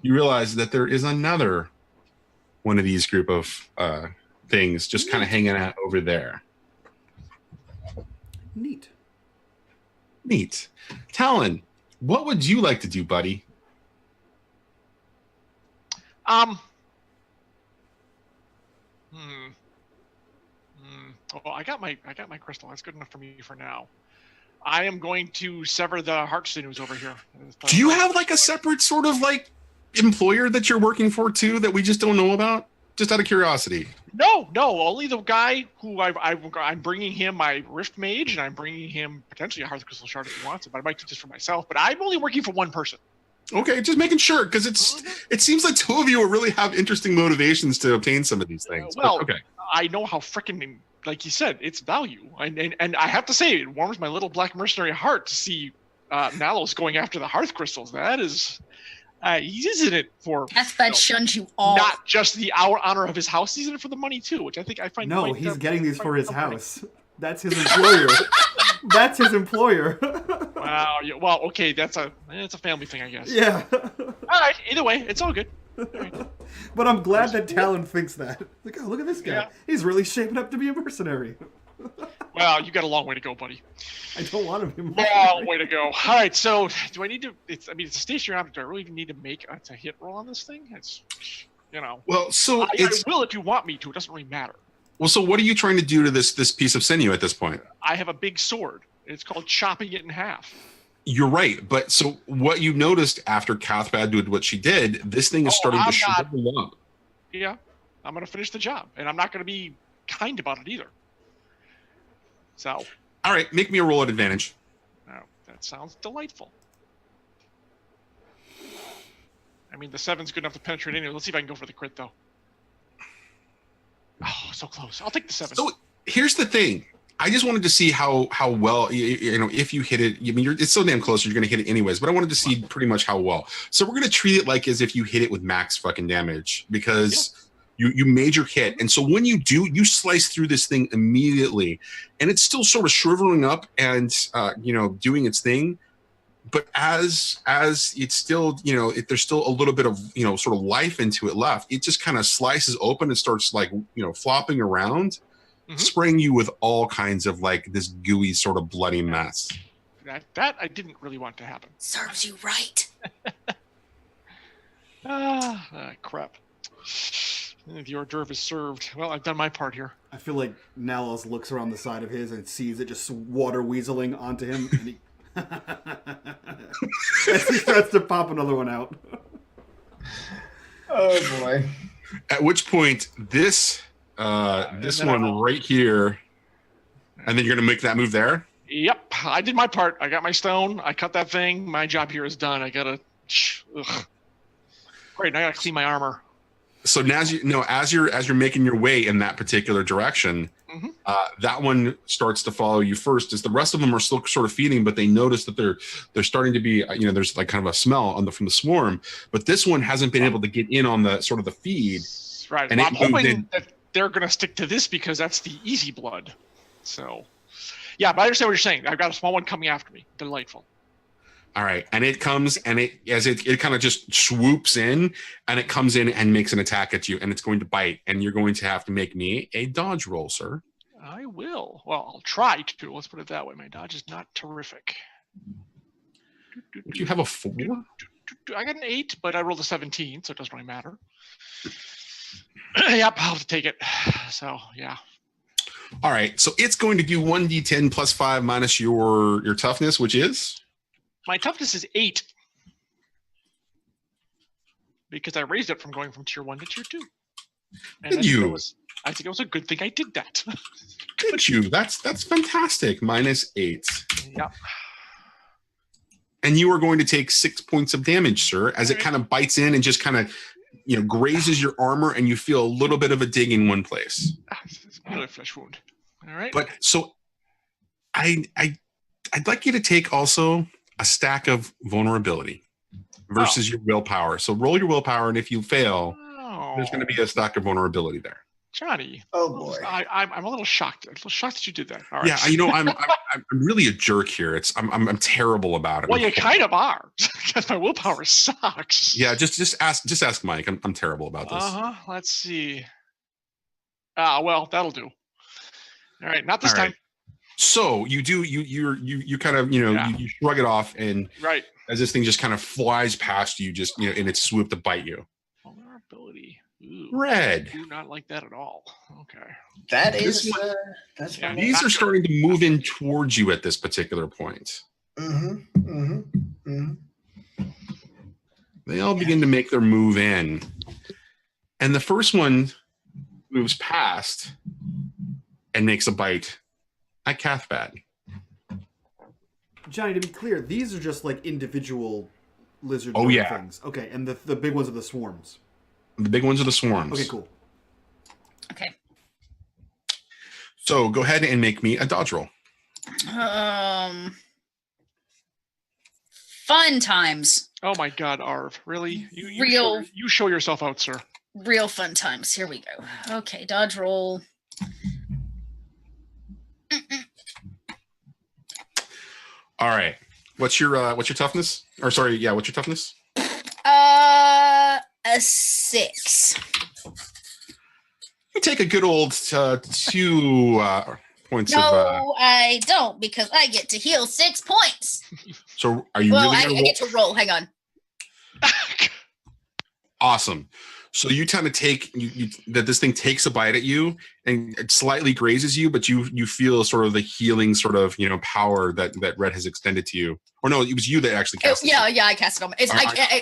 You realize that there is another one of these group of things just kind of hanging out over there. Neat. Neat. Talon, what would you like to do, buddy? Well, I got my crystal. That's good enough for me for now. I am going to sever the heart sinews over here. Do you have like a separate sort of like employer that you're working for too that we just don't know about? Just out of curiosity. No, only the guy who I'm bringing him my Rift Mage, and I'm bringing him potentially a Hearth Crystal Shard if he wants it, but I might do this for myself. But I'm only working for one person. Okay, just making sure, because it seems like two of you really have interesting motivations to obtain some of these things. Well, okay. I know how freaking, like you said, it's value, and I have to say, it warms my little black mercenary heart to see Nalos going after the Hearth Crystals. That is, he's in it for Cathbad shuns you all. not just the honor of his house. He's in it for the money too, which I find. No, he's getting these for his house. That's his employer. That's his employer. Wow. Yeah, well, okay, it's a family thing, I guess. Yeah. All right. Either way, it's all good. But I'm glad that Talon thinks that. Like, oh, look at this guy. Yeah. He's really shaping up to be a mercenary. Well, you got a long way to go, buddy. I don't want to be a Long mercenary. way to go. All right. So, do I need to? It's a stationary object. Do I really even need to make a hit roll on this thing? It's, Well, so I will if you want me to. It doesn't really matter. Well, so what are you trying to do to this piece of sinew at this point? I have a big sword. It's called chopping it in half. You're right, but so what you noticed after Cathbad did what she did, this thing is starting to shrivel up. Yeah, I'm gonna finish the job, and I'm not gonna be kind about it either. So. All right, make me a roll at advantage. Oh, that sounds delightful. I mean, the 7's good enough to penetrate anyway. Let's see if I can go for the crit, though. Oh, so close. I'll take the 7. So here's the thing. I just wanted to see how well, if you hit it, I mean, it's so damn close, you're going to hit it anyways, but I wanted to see pretty much how well. So we're going to treat it like as if you hit it with max fucking damage, because you made your hit. And so when you do, you slice through this thing immediately, and it's still sort of shriveling up and, doing its thing. But as it's still, there's still a little bit of, sort of life into it left, it just kind of slices open and starts like, flopping around. Spraying you with all kinds of like this gooey sort of bloody mess. That I didn't really want to happen. Serves you right. Crap. The hors d'oeuvre is served. Well, I've done my part here. I feel like Nalos looks around the side of his and sees it just water weaseling onto him, and he as he starts to pop another one out. Oh boy! At which point this one right here, and then you're gonna make that move there. Yep, I did my part. I got my stone. I cut that thing. My job here is done. I gotta. Great. Now I gotta clean my armor. So now, as you're making your way in that particular direction, that one starts to follow you first. As the rest of them are still sort of feeding, but they notice that they're starting to be, there's like kind of a smell from the swarm. But this one hasn't been able to get in on the sort of the feed. Right. And Well, I'm hoping that they're going to stick to this because that's the easy blood. So, yeah, but I understand what you're saying. I've got a small one coming after me. Delightful. All right, and it comes and it kind of just swoops in, and it comes in and makes an attack at you, and it's going to bite, and you're going to have to make me a dodge roll, sir. I will. Well, I'll try to. Let's put it that way. My dodge is not terrific. Would you have a 4? I got an 8, but I rolled a 17, so it doesn't really matter. Yep, I'll have to take it. So, yeah. All right, so it's going to do 1d10 plus 5 minus your toughness, which is? My toughness is 8. Because I raised it from going from tier 1 to tier 2. And I think it was a good thing I did that. Did you? That's fantastic. Minus 8. Yep. And you are going to take 6 points of damage, sir, as it kind of bites in and just kind of, grazes your armor, and you feel a little bit of a dig in one place. It's another flesh wound. All right. But so I I'd like you to take also a stack of vulnerability versus your willpower. So roll your willpower, and if you fail, there's going to be a stack of vulnerability there. Johnny. Oh boy. I'm a little shocked. A little shocked that you did that. All right. Yeah, you know, I'm really a jerk here. I'm terrible about it. Well, you kind of are, because my willpower sucks. Yeah, just ask Mike. I'm terrible about this. Let's see. Well, that'll do. All right, not this time. So you kind of you shrug it off, and right as this thing just kind of flies past you, just in its swoop to bite you. Vulnerability. Ooh, Red. I do not like that at all. Okay. That's Yeah, These are starting to move in towards you at this particular point. They all begin to make their move in, and the first one moves past and makes a bite at Cathbad. Johnny, to be clear, these are just like individual lizard things. Okay, and the big ones are the swarms. The big ones are the swarms. Okay, cool. Okay. So go ahead and make me a dodge roll. Fun times. Oh my God, Arv! Really? You show yourself out, sir. Real fun times. Here we go. Okay, dodge roll. All right. What's your toughness? Or sorry, yeah, what's your toughness? A 6. You take a good old 2 points of. No, I don't, because I get to heal 6 points. So are you Well, really? I get to roll. Hang on. Awesome. So you kind of take that this thing takes a bite at you and it slightly grazes you, but you feel sort of the healing sort of power that Red has extended to you. Or no, it was you that actually cast it. Yeah, I cast it on.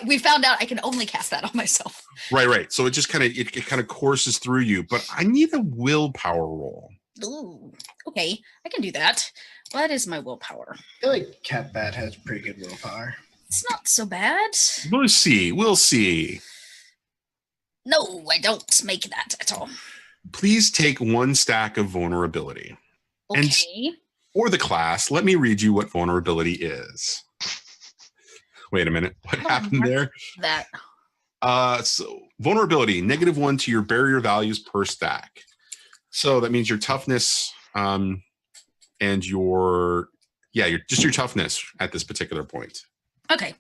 We found out I can only cast that on myself. Right. So it just kind of courses through you. But I need a willpower roll. Ooh, okay, I can do that. What is my willpower? I feel like Catbat has pretty good willpower. It's not so bad. We'll see. No, I don't make that at all. Please take 1 stack of vulnerability. Okay. And for the class, let me read you what vulnerability is. Wait a minute. What happened there? That. So vulnerability, -1 to your barrier values per stack. So that means your toughness and your toughness at this particular point. Okay.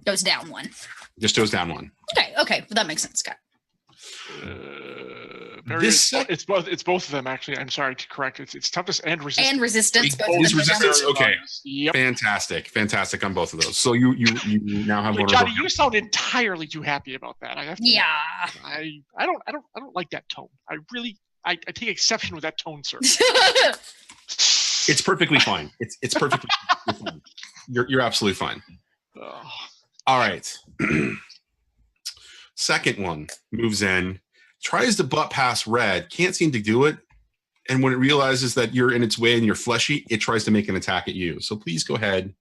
Goes down 1. Just goes down 1. Okay. Well, that makes sense, Scott. It's both of them, actually. I'm sorry to correct. It's toughness and resistance. And resistance. Oh, it's resistance. Okay. Yep. Fantastic on both of those. So you now have vulnerability. Johnny, you sound entirely too happy about that. I have to. Yeah. I don't like that tone. I take exception with that tone, sir. It's perfectly fine. It's perfectly fine. You're absolutely fine. All right. Second one moves in, tries to butt past Red, can't seem to do it. And when it realizes that you're in its way and you're fleshy, it tries to make an attack at you. So please go ahead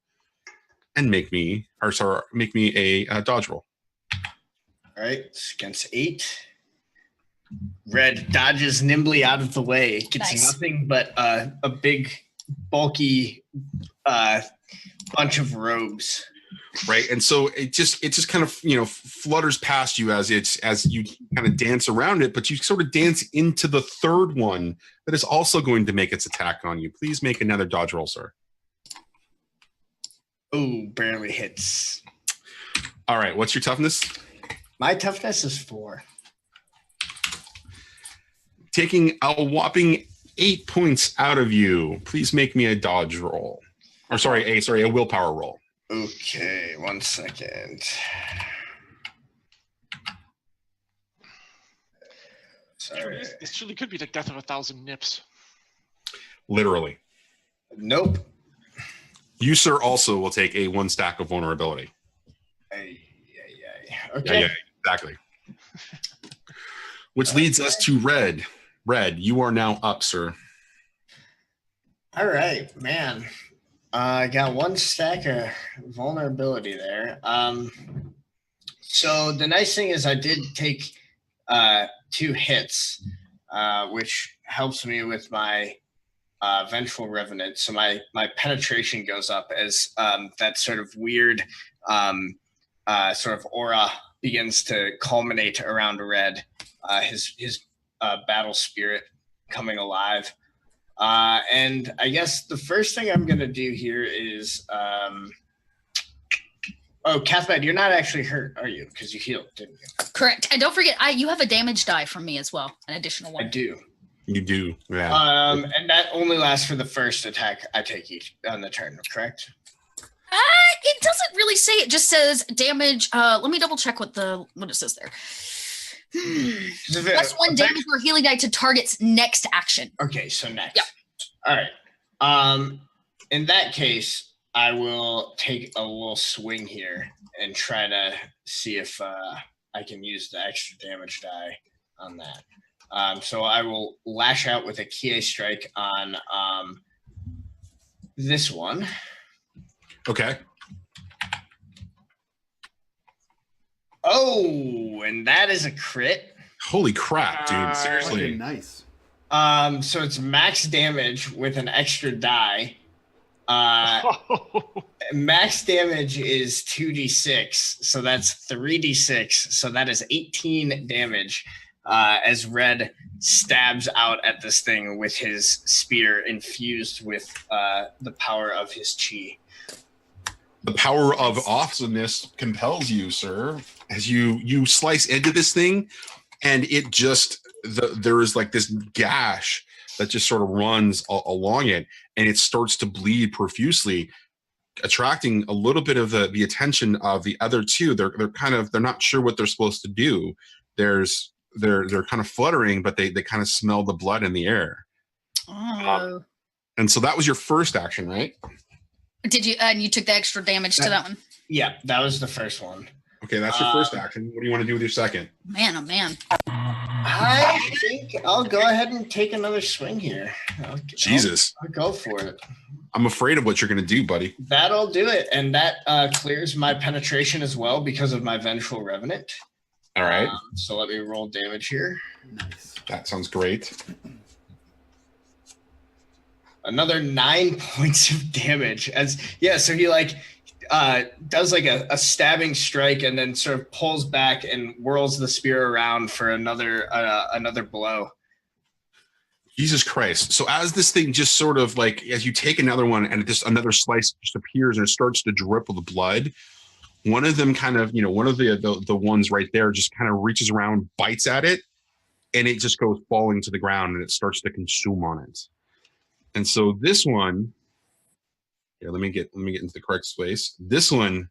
and make me a dodge roll. All right, it's against 8. Red dodges nimbly out of the way. It gets nothing but a big, bulky bunch of robes. Right, and so it just kind of flutters past you as you kind of dance around it, but you sort of dance into the third one that is also going to make its attack on you. Please make another dodge roll, sir. Oh, barely hits. All right, what's your toughness? My toughness is 4. Taking a whopping 8 points out of you. Please make me a dodge roll, or a willpower roll. Okay, 1 second. Sorry. This really could be the death of 1,000 nips. Literally. Nope. You, sir, also will take a 1 stack of vulnerability. Okay. Yeah, exactly. Which leads us to Red. Red, you are now up, sir. All right, man. I got 1 stack of vulnerability there. So the nice thing is I did take 2 hits, which helps me with my Vengeful Revenant. So my penetration goes up as that sort of weird sort of aura begins to culminate around Red. His battle spirit coming alive. And I guess the first thing I'm going to do here is... Cathbad, you're not actually hurt, are you? Because you healed, didn't you? Correct. And don't forget, you have a damage die from me as well, an additional one. I do. You do, yeah. And that only lasts for the first attack I take each on the turn, correct? It doesn't really say. It just says damage. Let me double check what it says there. Plus 1 damage or healing die to target's next action. Okay, so next. Yep. All right. In that case, I will take a little swing here and try to see if I can use the extra damage die on that. So I will lash out with a Kie strike on this one. Okay. Oh, and that is a crit. Holy crap, dude. Seriously. Okay, nice. So it's max damage with an extra die. Max damage is 2d6, so that's 3d6. So that is 18 damage as Red stabs out at this thing with his spear infused with the power of his chi. The power of awesomeness compels you, sir, as you slice into this thing, and it just there is like this gash that just sort of runs along it, and it starts to bleed profusely, attracting a little bit of the attention of the other two. They're not sure what they're supposed to do. They're kind of fluttering, but they kind of smell the blood in the air. Oh. And so that was your first action, right? Did you? And you took the extra damage to that one? Yeah, that was the first one. Okay, that's your first action. What do you want to do with your second? Man, oh man. I think I'll go ahead and take another swing here. Jesus. I'll go for it. I'm afraid of what you're going to do, buddy. That'll do it. And that clears my penetration as well because of my Vengeful Revenant. All right. So let me roll damage here. Nice. That sounds great. Another 9 points of damage. So he does like a stabbing strike and then sort of pulls back and whirls the spear around for another blow. Jesus Christ. So as this thing just sort of like, as you take another one and just another slice just appears and it starts to drip with the blood, one of them kind of, one of the ones right there just kind of reaches around, bites at it, and it just goes falling to the ground and it starts to consume on it. And so this one, here, let me get into the correct space. This one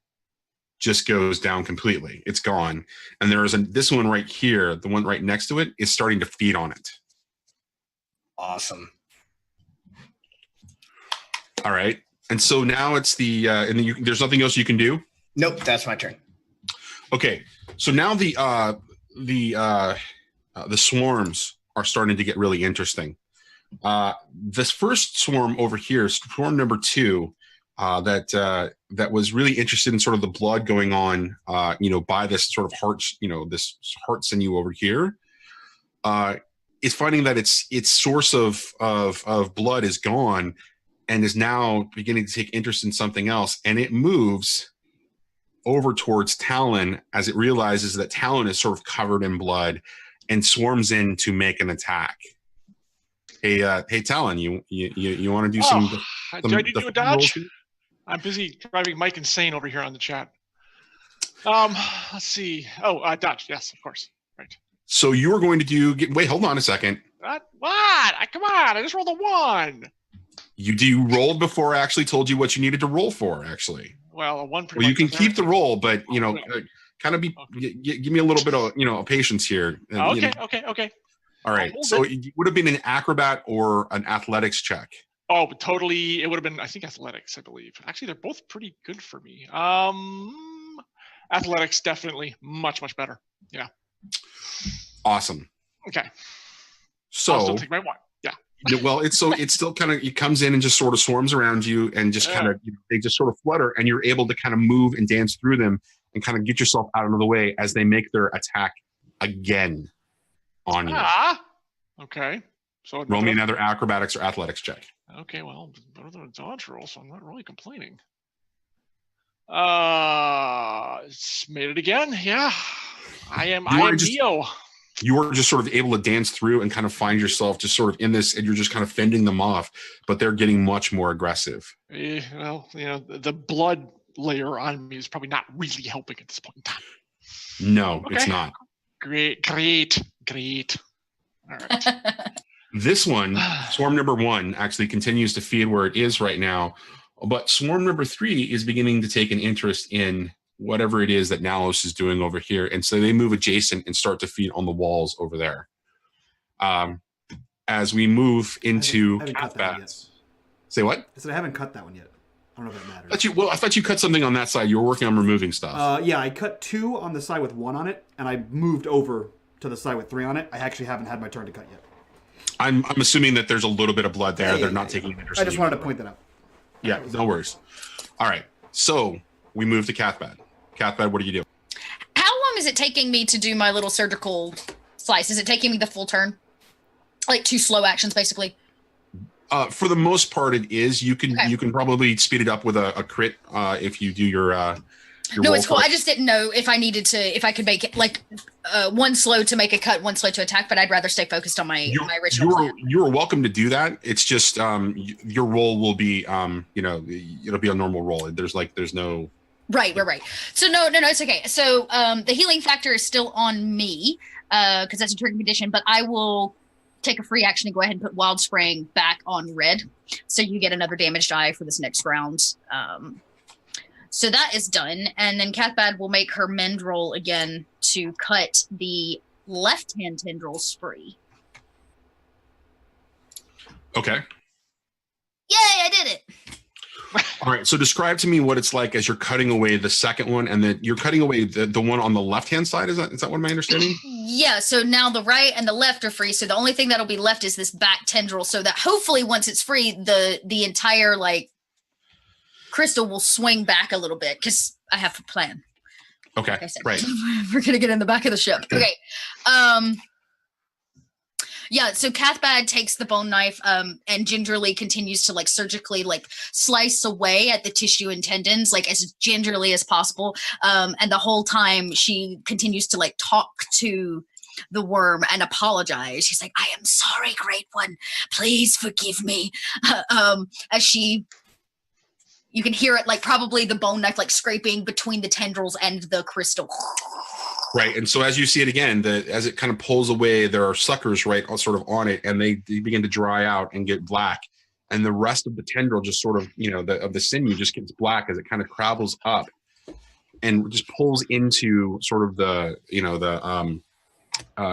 just goes down completely. It's gone. And there is this one right here, the one right next to it, is starting to feed on it. Awesome. All right. And so now it's and then there's nothing else you can do? Nope, that's my turn. Okay. So now the swarms are starting to get really interesting. This first swarm over here, swarm number 2, that was really interested in sort of the blood going on, by this sort of heart, this heart sinew over here, is finding that its source of blood is gone and is now beginning to take interest in something else. And it moves over towards Talon as it realizes that Talon is sort of covered in blood and swarms in to make an attack. Hey, Talon, you want to do some? Do I need to do a dodge? I'm busy driving Mike insane over here on the chat. Let's see. Oh, dodge. Yes, of course. Right. So you are going to do. Wait, hold on a second. What? Come on! I just rolled a 1. You rolled before I actually told you what you needed to roll for. Actually. Well, a 1. Well, you can keep the roll, but kind of give me a little bit of patience here. Okay. All right. So it would have been an acrobat or an athletics check. Oh, but totally. It would have been, I think, athletics, I believe. Actually, they're both pretty good for me. Athletics, definitely much, much better. Yeah. Awesome. Okay. So I'll still take my 1. Yeah. Well, it's still kind of, it comes in and just sort of swarms around you and just kind of, they just sort of flutter and you're able to kind of move and dance through them and kind of get yourself out of the way as they make their attack again on you. Okay. So Roll me another acrobatics or athletics check. Okay, well, better than a dodge roll, so I'm not really complaining. It's made it again. Yeah, I am Neo. You are just sort of able to dance through and kind of find yourself just sort of in this, and you're just kind of fending them off, but they're getting much more aggressive. Well, the blood layer on me is probably not really helping at this point in time. No, it's not. Great. All right. This one, swarm number 1, actually continues to feed where it is right now, but swarm number 3 is beginning to take an interest in whatever it is that Nalos is doing over here, and so they move adjacent and start to feed on the walls over there. As we move into I haven't cut that yet. Say what? I said I haven't cut that one yet. I don't know if that matters. I thought you cut something on that side. You were working on removing stuff. Yeah, I cut 2 on the side with 1 on it, and I moved over to the side with 3 on it. I actually haven't had my turn to cut yet. I'm assuming that there's a little bit of blood there. They're not taking interest. I just wanted to point that out. Yeah, no worries. All right, so we move to Cathbad. Cathbad, what do you do? How long is it taking me to do my little surgical slice? Is it taking me the full turn? Like 2 slow actions, basically? For the most part, it is. You can probably speed it up with a crit if you do your no, it's cool. I just didn't know if I could make it like 1 slow to make a cut, 1 slow to attack, but I'd rather stay focused on my original plan. You're welcome to do that. It's just your roll will be it'll be a normal roll. There's no Right. So no, it's okay. So the healing factor is still on me because that's a trigger condition, but I will take a free action and go ahead and put Wild Spraying back on red, so you get another damage die for this next round. So that is done, and then Cathbad will make her mend roll again to cut the left-hand tendrils free. Okay. Yay, I did it! All right, so describe to me what it's like as you're cutting away the second one, and then you're cutting away the one on the left-hand side. Is that what am I understanding? Yeah, so now the right and the left are free, so the only thing that'll be left is this back tendril, so that hopefully once it's free, the entire, crystal will swing back a little bit, because I have a plan. Okay, like I said. right. We're going to get in the back of the ship. Okay. Yeah, so Cathbad takes the bone knife and gingerly continues to surgically slice away at the tissue and tendons as gingerly as possible. And the whole time she continues to talk to the worm and apologize. She's like, "I am sorry, Great One. Please forgive me." As you can hear it probably the bone knife scraping between the tendrils and the crystal. Right, and so as you see it again, as it kind of pulls away, there are suckers sort of on it, and they begin to dry out and get black, and the rest of the tendril just sort of of the sinew just gets black as it kind of travels up, and just pulls into sort of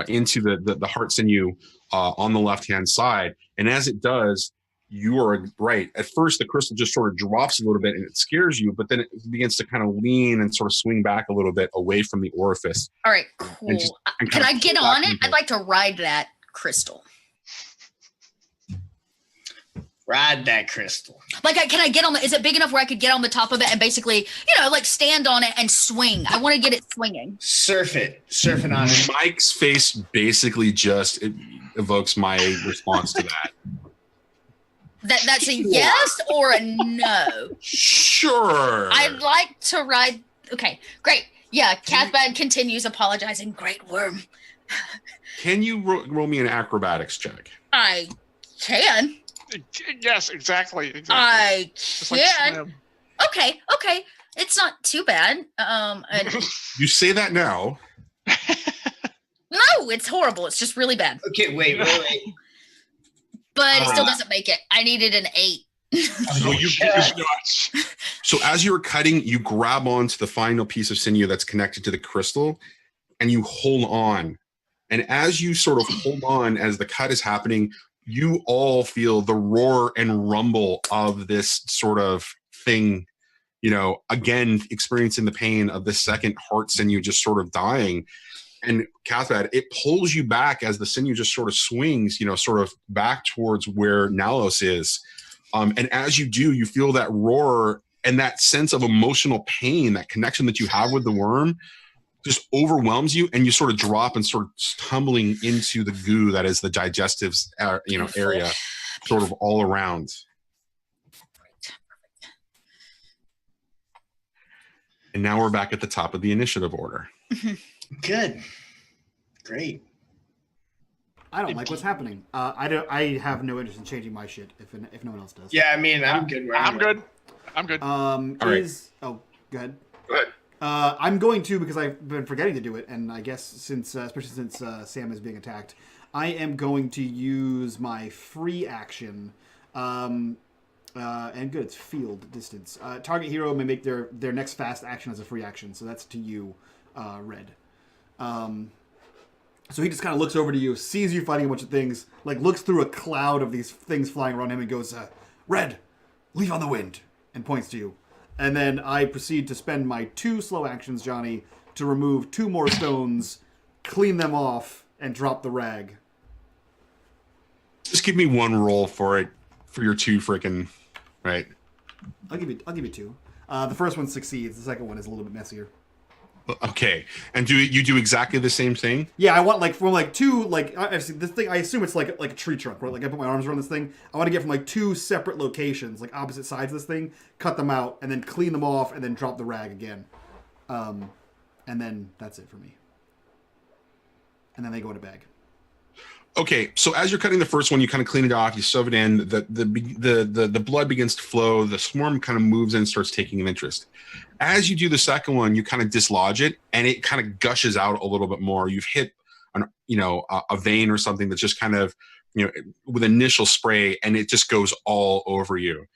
into the heart sinew on the left hand side, and as it does, you are right. At first, the crystal just sort of drops a little bit and it scares you, but then it begins to kind of lean and sort of swing back a little bit away from the orifice. All right, cool. Can I get on it? I'd like to ride that crystal. Ride that crystal. Can I get on is it big enough where I could get on the top of it and basically, stand on it and swing? I want to get it swinging. Surfing on it. Mike's face basically just evokes my response to that. That's a yes or a no? Sure. I'd like to ride. Okay, great. Yeah, Cathbad continues apologizing. Great Worm. Can you roll me an acrobatics check? I can. Yes, exactly. I Just can. Okay. It's not too bad. You say that now. No, it's horrible. It's just really bad. Okay, wait. But it still doesn't make it. I needed an 8. So as you're cutting, you grab onto the final piece of sinew that's connected to the crystal, and you hold on. And as you sort of hold on, as the cut is happening, you all feel the roar and rumble of this sort of thing, again, experiencing the pain of the second heart sinew just sort of dying. And Cathbad, it pulls you back as the sinew just sort of swings, sort of back towards where Nalos is. And as you do, you feel that roar and that sense of emotional pain, that connection that you have with the worm just overwhelms you, and you sort of drop and sort of tumbling into the goo that is the digestive, area, sort of all around. And now we're back at the top of the initiative order. Good. Great. I don't like what's happening. I have no interest in changing my shit if no one else does. Yeah, I mean, I'm good. I'm good. I'm good. All right. Oh, go ahead. Go ahead. I'm going to, because I've been forgetting to do it, and I guess especially since Sam is being attacked, I am going to use my free action. And good, it's field distance. Target hero may make their next fast action as a free action, so that's to you, Red. So he just kind of looks over to you, sees you fighting a bunch of things, like looks through a cloud of these things flying around him and goes, Red, leave on the wind, and points to you. And then I proceed to spend my 2 slow actions, Johnny, to remove 2 more stones, clean them off, and drop the rag. Just give me 1 roll for it, for your 2 freaking, right? I'll give you 2. The first one succeeds. The second one is a little bit messier. Okay, and do you do exactly the same thing? Yeah, I want from 2 this thing. I assume it's like a tree trunk, right? Like I put my arms around this thing. I want to get from 2 separate locations, like opposite sides of this thing, cut them out, and then clean them off, and then drop the rag again. And then that's it for me. And then they go in a bag. Okay, so as you're cutting the first one, you kind of clean it off, you shove it in, the blood begins to flow, the swarm kind of moves in and starts taking an interest. As you do the second one, you kind of dislodge it, and it kind of gushes out a little bit more. You've hit a vein or something that's just kind of, with initial spray, and it just goes all over you.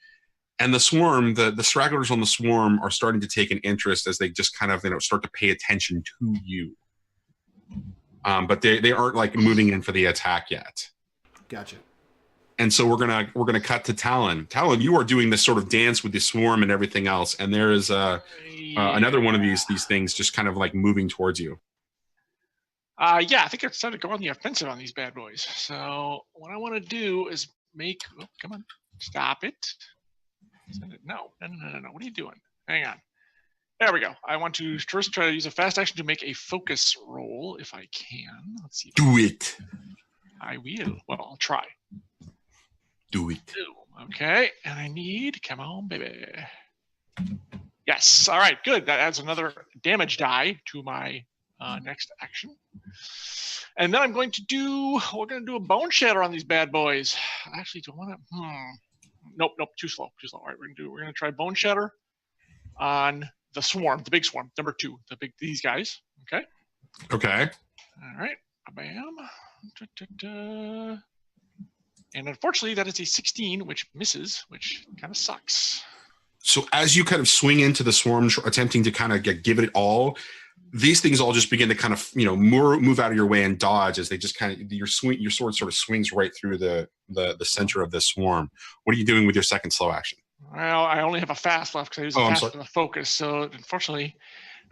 And the swarm, the stragglers on the swarm are starting to take an interest as they just kind of start to pay attention to you. But they aren't like moving in for the attack yet. Gotcha. And so we're gonna cut to Talon. Talon, you are doing this sort of dance with the swarm and everything else, and there is another one of these things just kind of like moving towards you. Yeah, I think it's time to go on the offensive on these bad boys. So what I want to do is make. Oh, come on, stop it. No. What are you doing? Hang on. There we go. I want to first try to use a fast action to make a focus roll if I can. Let's see. Do it. I will. Well, I'll try. Do it. Okay, and I need. Come on, baby. Yes. All right. Good. That adds another damage die to my next action. And then I'm going to do. We're going to do a bone shatter on these bad boys. Actually, do I want to? Nope. Too slow. All right. We're going to try bone shatter on the swarm, the big swarm, number 2, these guys. Okay. Okay. All right. Bam. And unfortunately, that is a 16, which misses, which kind of sucks. So as you kind of swing into the swarm, attempting to kind of give it all, these things all just begin to kind of move out of your way and dodge as they just kind of your sword sort of swings right through the center of the swarm. What are you doing with your second slow action? Well, I only have a fast left because I used a fast and a focus. So unfortunately,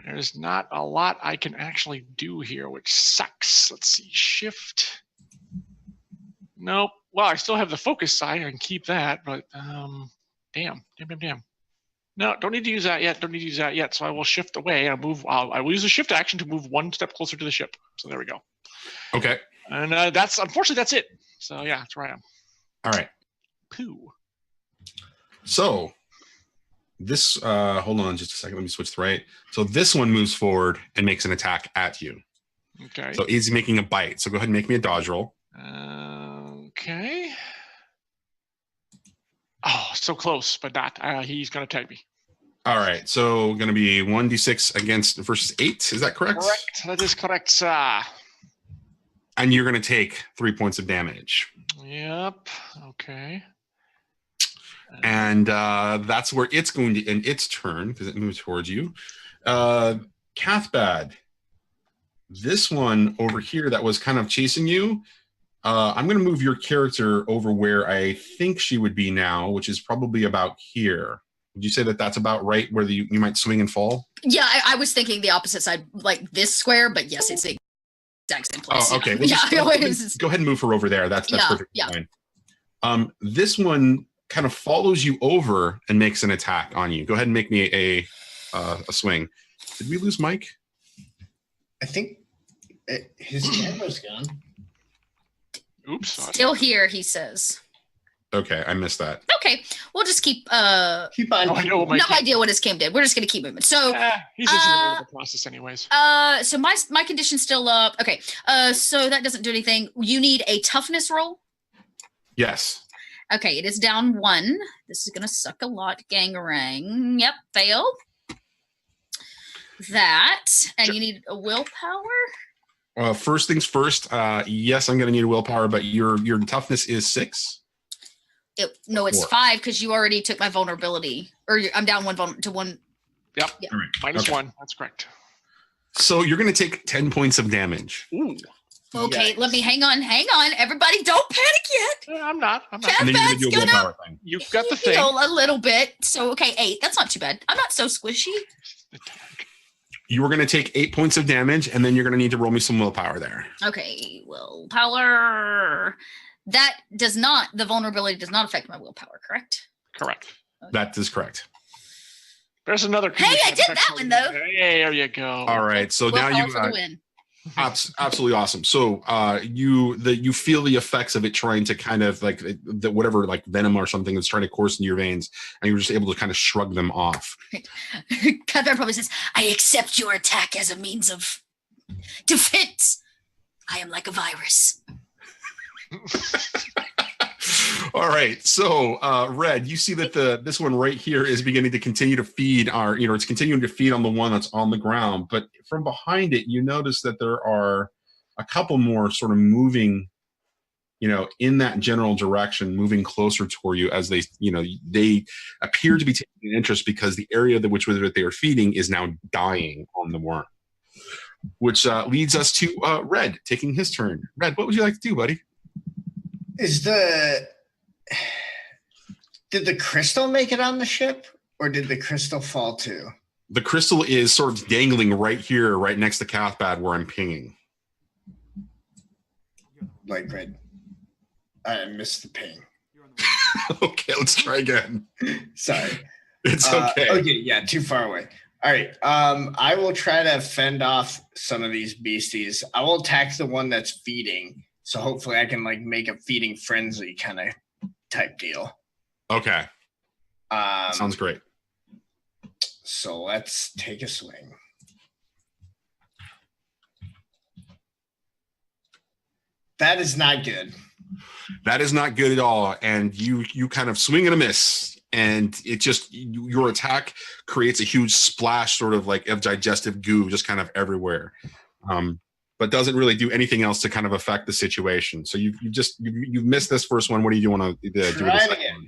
there's not a lot I can actually do here, which sucks. Let's see, shift. Nope. Well, I still have the focus side. I can keep that, but damn. No, don't need to use that yet. So I will shift away. I will use a shift action to move 1 step closer to the ship. So there we go. Okay. And unfortunately that's it. So yeah, that's where I am. All right. Pooh. So this, hold on just a second. Let me switch to right. So this one moves forward and makes an attack at you. Okay. So he's making a bite. So go ahead and make me a dodge roll. Okay. Oh, so close, but not. He's going to tag me. All right. So going to be 1d6 versus 8. Is that correct? Correct. That is correct, sir. And you're going to take 3 points of damage. Yep. Okay. And that's where it's going to end its turn because it moves towards you. Cathbad, this one over here that was kind of chasing you, I'm going to move your character over where I think she would be now, which is probably about here. Would you say that that's about right where you might swing and fall? Yeah, I was thinking the opposite side, like this square, but yes, it's the exact same place. Oh, okay. Yeah. Well, go ahead and move her over there. That's perfectly fine. This one kind of follows you over and makes an attack on you. Go ahead and make me a swing. Did we lose Mike? I think his camera's gone. Oops. Still here, he says. Okay, I missed that. Okay, we'll just keep. Keep on. No idea what my No cam- idea what his cam did. We're just gonna keep moving. So, he's just in the middle of the process, anyways. so my condition's still up. Okay, so that doesn't do anything. You need a toughness roll. Yes. Okay, it is down 1. This is gonna suck a lot. Gangarang. Yep, fail. That, and you need a willpower. First things first. Yes, I'm going to need a willpower, but your toughness is 6. No, it's 4. 5 because you already took my vulnerability. I'm down 1 to 1. Yep. Yeah. All right. Minus Okay. 1. That's correct. So you're going to take 10 points of damage. Ooh. Okay, Yikes. let me hang on. Everybody, don't panic yet. I'm not. And then you're going to do a That's gonna- willpower thing. You've got the thing. Heal a little bit. So okay, 8. That's not too bad. I'm not so squishy. You were going to take 8 points of damage, and then you're going to need to roll me some willpower there. Okay, willpower. That does not. The vulnerability does not affect my willpower. Correct. Correct. That is correct. There's another. Hey, I did that one, though. Hey, there you go. All right. So now Willpower you for the win. absolutely awesome. So you feel the effects of it trying to kind of like whatever like venom or something that's trying to course into your veins, and you're just able to kind of shrug them off. Catherine probably says, "I accept your attack as a means of defense. I am like a virus." All right. So Red, you see that this one right here is beginning to continue to feed it's continuing to feed on the one that's on the ground, but from behind it, you notice that there are a couple more sort of moving, in that general direction, moving closer toward you as they appear to be taking an interest because the area that they are feeding is now dying on the worm, which leads us to Red taking his turn. Red, what would you like to do, buddy? Did the crystal make it on the ship, or did the crystal fall too? The crystal is sort of dangling right here, right next to Cathbad, where I'm pinging. Like Red, I missed the ping. Okay, let's try again. Sorry. It's okay. Okay, yeah, too far away. All right. I will try to fend off some of these beasties. I will attack the one that's feeding. So hopefully I can make a feeding frenzy kind of type deal. Okay. Sounds great. So let's take a swing. That is not good. That is not good at all. And you kind of swing and a miss. And it just, your attack creates a huge splash sort of like of digestive goo just kind of everywhere. But doesn't really do anything else to kind of affect the situation. So you've missed this first one. What do you want to do with the second one?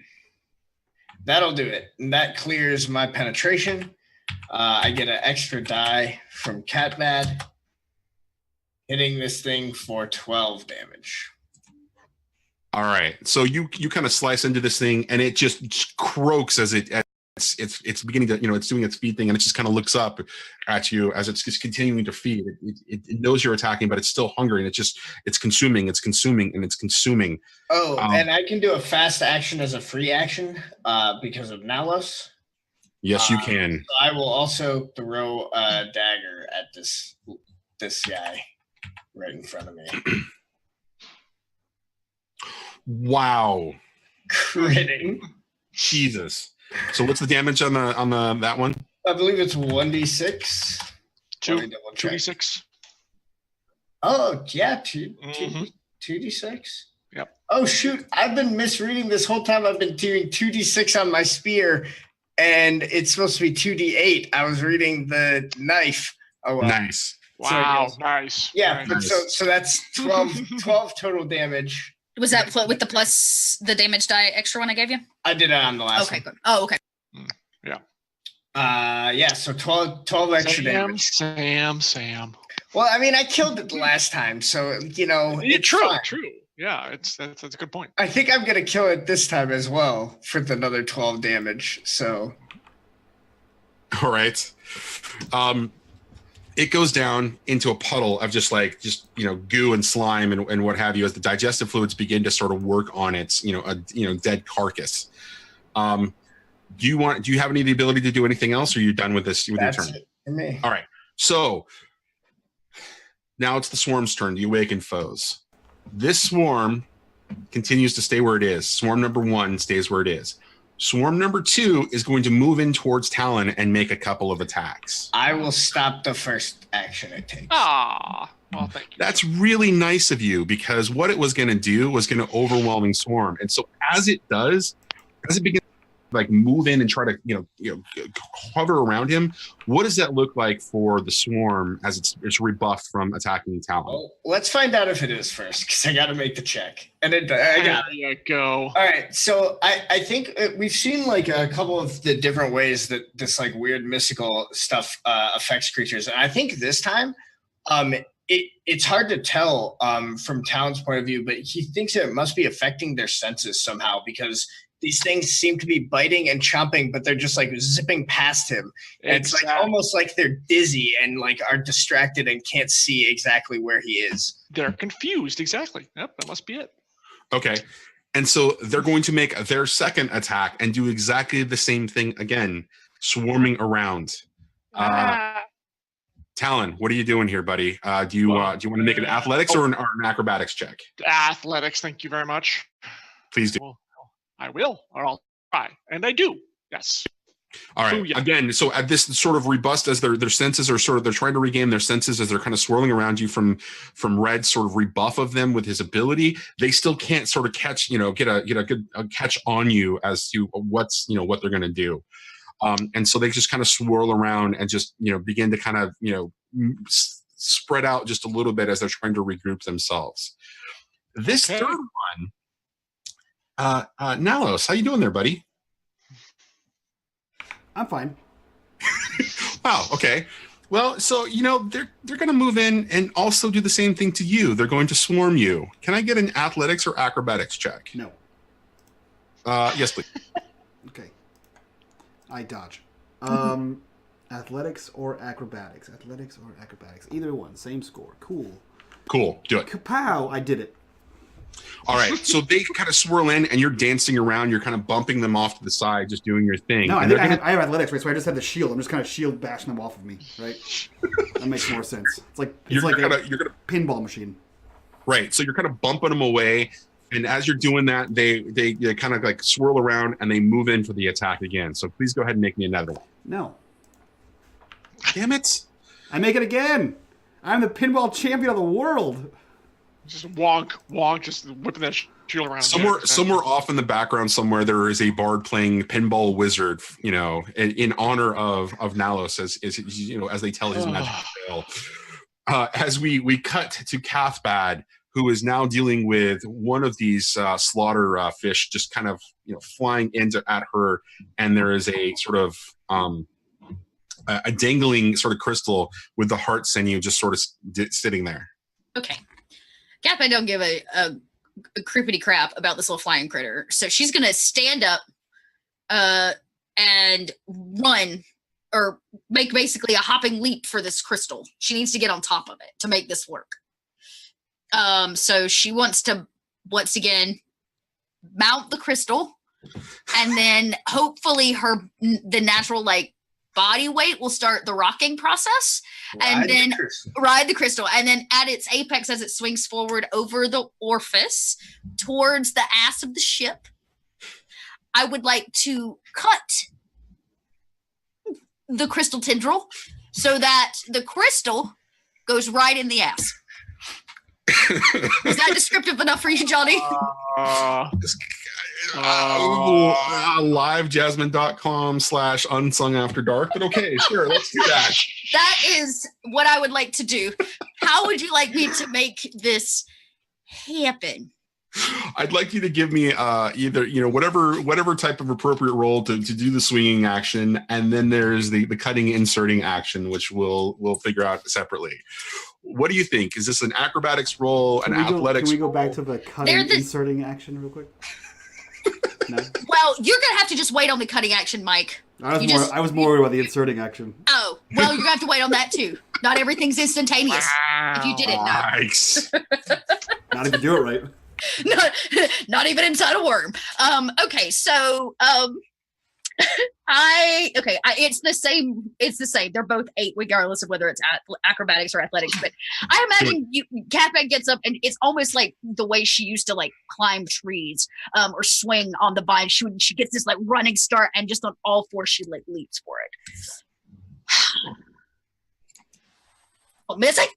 That'll do it. And that clears my penetration. I get an extra die from Catbad, hitting this thing for 12 damage. All right. So you kind of slice into this thing, and it just croaks as it's beginning to, it's doing its feed thing, and it just kind of looks up at you as it's just continuing to feed. It knows you're attacking, but it's still hungry, and it's consuming. Oh, and I can do a fast action as a free action because of Nalos. Yes, you can. So I will also throw a dagger at this guy right in front of me. Wow. Critting. Jesus. So what's the damage on that one? I believe it's 1d6. 2d6. Oh, yeah, 2d6. Yep. Oh, shoot. I've been misreading this whole time. I've been doing 2d6 on my spear, and it's supposed to be 2d8. I was reading the knife. Oh, well. Nice. Wow, nice. Yeah, Nice. but so that's 12 total damage. Was that with the plus the damage die extra one I gave you? I did it on the last Okay, one. good. Oh, okay. Yeah, so 12 extra damage. Sam. Well, I mean, I killed it the last time, so, Yeah, it's true. fine. Yeah, that's a good point. I think I'm going to kill it this time as well for another 12 damage, so. All right. It goes down into a puddle of just goo and slime and what have you as the digestive fluids begin to sort of work on its dead carcass. Do you have any of the ability to do anything else, or are you done with this with That's your turn? it for me. All right. So Now it's the swarm's turn. You awaken foes. This swarm continues to stay where it is. Swarm number 1 stays where it is. Swarm number 2 is going to move in towards Talon and make a couple of attacks. I will stop the first action it takes. Ah, well, thank you. That's really nice of you, because what it was going to do was going to overwhelming swarm. And so as it does, as it begins to like move in and try to hover around him, what does that look like for the swarm as it's rebuffed from attacking Talon? Well, let's find out if it is first, because I got to make the check. And I got There you go. All right, so I think we've seen like a couple of the different ways that this like weird mystical stuff affects creatures, and I think this time, it's hard to tell from Talon's point of view, but he thinks that it must be affecting their senses somehow, because these things seem to be biting and chomping, but they're just like zipping past him. And it's like almost like they're dizzy and like are distracted and can't see exactly where he is. They're confused. Exactly. Yep, that must be it. Okay. And so they're going to make their second attack and do exactly the same thing again, swarming around. Talon, what are you doing here, buddy? Do you want to make an athletics or an acrobatics check? Athletics, thank you very much. Please do. Well, I will, or I'll try. And I do. Yes. All right. Booyah. Again, so at this sort of rebust as their senses are sort of, they're trying to regain their senses as they're kind of swirling around you from Red's sort of rebuff of them with his ability. They still can't sort of catch, get a good catch on you as to what's, what they're going to do. And so they just kind of swirl around and just, begin to kind of, spread out just a little bit as they're trying to regroup themselves. This third one, Nalos, how you doing there, buddy? I'm fine. Wow. Okay. Well, so they're going to move in and also do the same thing to you. They're going to swarm you. Can I get an athletics or acrobatics check? No. Yes, please. Okay. I dodge. Athletics or acrobatics? Athletics or acrobatics? Either one. Same score. Cool. Do it. Kapow! I did it. All right. So they kind of swirl in, and you're dancing around. You're kind of bumping them off to the side, just doing your thing. No, I think I have athletics, right? So I just have the shield. I'm just kind of shield bashing them off of me, right? That makes more sense. It's like a pinball machine. Right. So you're kind of bumping them away, and as you're doing that, they kind of like swirl around and they move in for the attack again. So please go ahead and make me another one. No. Damn it! I make it again. I'm the pinball champion of the world. Just wonk, just whipping that shield around. Somewhere off in the background somewhere, there is a bard playing Pinball Wizard, in honor of Nalos as they tell his magic tale. As we cut to Cathbad, who is now dealing with one of these slaughter fish just kind of flying at her, and there is a sort of a dangling sort of crystal with the heart sinew just sort of sitting there. Okay. Kappa don't give a creepity crap about this little flying critter. So she's going to stand up and run or make basically a hopping leap for this crystal. She needs to get on top of it to make this work. So she wants to, once again, mount the crystal, and then hopefully the natural body weight will start the rocking process, and then ride the crystal, and then at its apex as it swings forward over the orifice towards the ass of the ship, I would like to cut the crystal tendril so that the crystal goes right in the ass. Is that descriptive enough for you, Johnny? livejasmine.com/unsung after dark, but okay, sure, let's do that. That is what I would like to do. How would you like me to make this happen? I'd like you to give me either whatever type of appropriate role to do the swinging action, and then there's the cutting inserting action, which we'll figure out separately. What do you think? Is this an acrobatics roll, athletics? Can we go back to the cutting inserting action real quick? No? Well, you're gonna have to just wait on the cutting action, Mike. I was more worried about the inserting action. Oh, well, you're gonna have to wait on that too. Not everything's instantaneous. If you didn't know. Nice. Not if you do it right. Not even inside a worm. Okay, so It's the same. It's the same. They're both 8, regardless of whether it's acrobatics or athletics. But I imagine Catman gets up, and it's almost like the way she used to like climb trees, or swing on the vine. She gets this like running start, and just on all fours she like leaps for it. Oh, missing.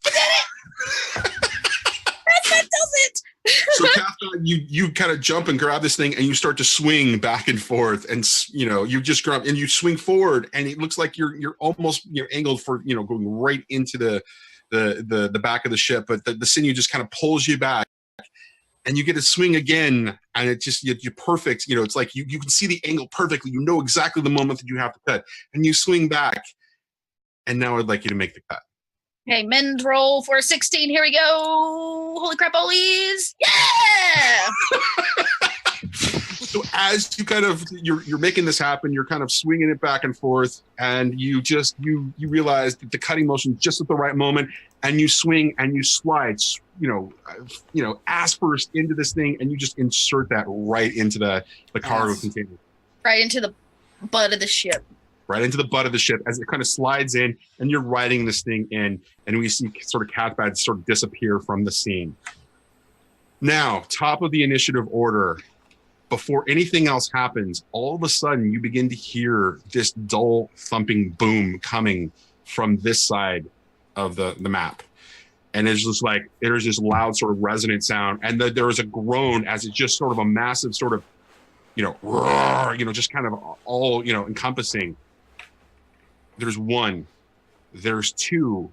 I did it. That does it. So Catherine, you kind of jump and grab this thing and you start to swing back and forth, and you just grab and you swing forward, and it looks like you're almost angled for going right into the back of the ship, but the sinew just kind of pulls you back, and you get to swing again, and it just you're perfect. It's like you can see the angle perfectly. You know exactly the moment that you have to cut, and you swing back, and now I'd like you to make the cut. Okay, men's roll for 16. Here we go. Holy crap, olies. Yeah! So as you kind of you're making this happen, you're kind of swinging it back and forth, and you realize that the cutting motion is just at the right moment, and you swing and you slide, ass first into this thing, and you just insert that right into the cargo container. Right into the butt of the ship. Right into the butt of the ship as it kind of slides in, and you're riding this thing in, and we see sort of Catbad sort of disappear from the scene. Now, top of the initiative order, before anything else happens, all of a sudden you begin to hear this dull thumping boom coming from this side of the map. And it's just like, there's this loud sort of resonant sound, and there is a groan as it's just sort of a massive sort of, roar, just kind of all, encompassing. There's 1, there's 2,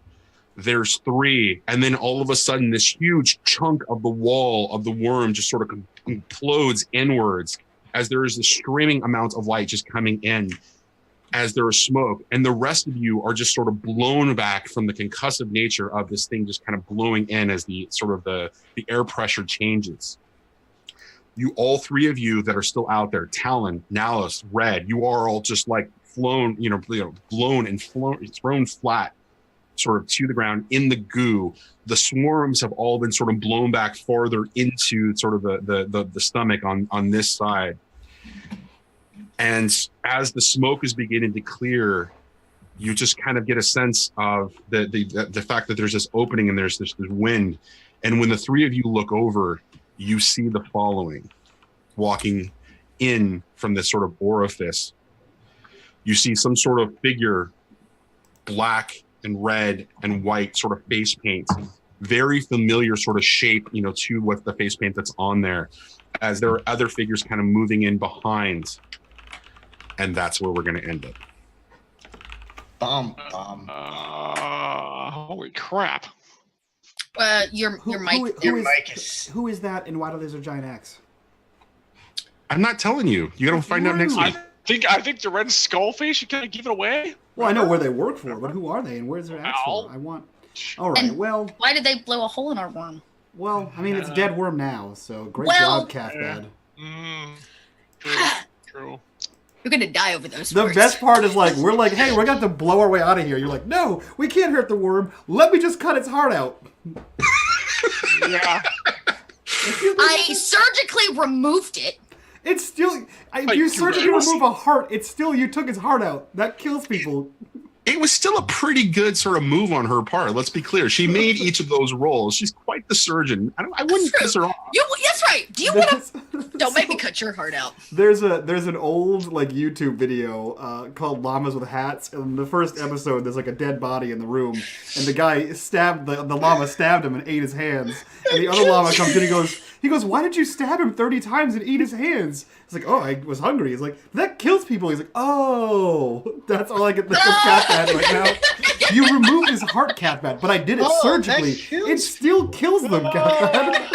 there's 3, and then all of a sudden this huge chunk of the wall of the worm just sort of implodes inwards as there is this streaming amount of light just coming in as there is smoke, and the rest of you are just sort of blown back from the concussive nature of this thing just kind of blowing in as the sort of the air pressure changes. You, all 3 of you that are still out there, Talon, Nalus, Red, you are all just like blown and thrown flat sort of to the ground in the goo. The swarms have all been sort of blown back farther into sort of the stomach on this side. And as the smoke is beginning to clear, you just kind of get a sense of the fact that there's this opening and there's this wind. And when the 3 of you look over, you see the following walking in from this sort of orifice. You see some sort of figure, black and red and white sort of face paint, very familiar sort of shape, to what the face paint that's on there, as there are other figures kind of moving in behind. And that's where we're going to end it. Holy crap. Your mic. Who is that, and why there's a giant axe? I'm not telling you. You got to find out next week. I think the red skull face, you kind of give it away. Well, I know where they work for, but who are they, and where's their axe for? I want. All right. And why did they blow a hole in our worm? Well, I mean, it's a dead worm now, so great job, Catbad. True. You're gonna die over those. The words. best part is like we're like, hey, we're gonna have to blow our way out of here. You're like, no, we can't hurt the worm. Let me just cut its heart out. Yeah. I surgically removed it. It's still, if you surgically remove a heart, it's still, you took its heart out. That kills people. It was still a pretty good sort of move on her part. Let's be clear. She made each of those rolls. She's quite the surgeon. I wouldn't piss her off. That's right. Do you want to? Don't make me cut your heart out. There's an old like YouTube video called Llamas with Hats, and in the first episode there's like a dead body in the room, and the guy stabbed the llama stabbed him and ate his hands, and the other llama comes in and he goes, why did you stab him 30 times and eat his hands? He's like, oh, I was hungry. He's like, that kills people. He's like, oh, that's all I can think of Catbad right now. You removed his heart, Catbad, but I did it surgically. It still kills them, Catbad.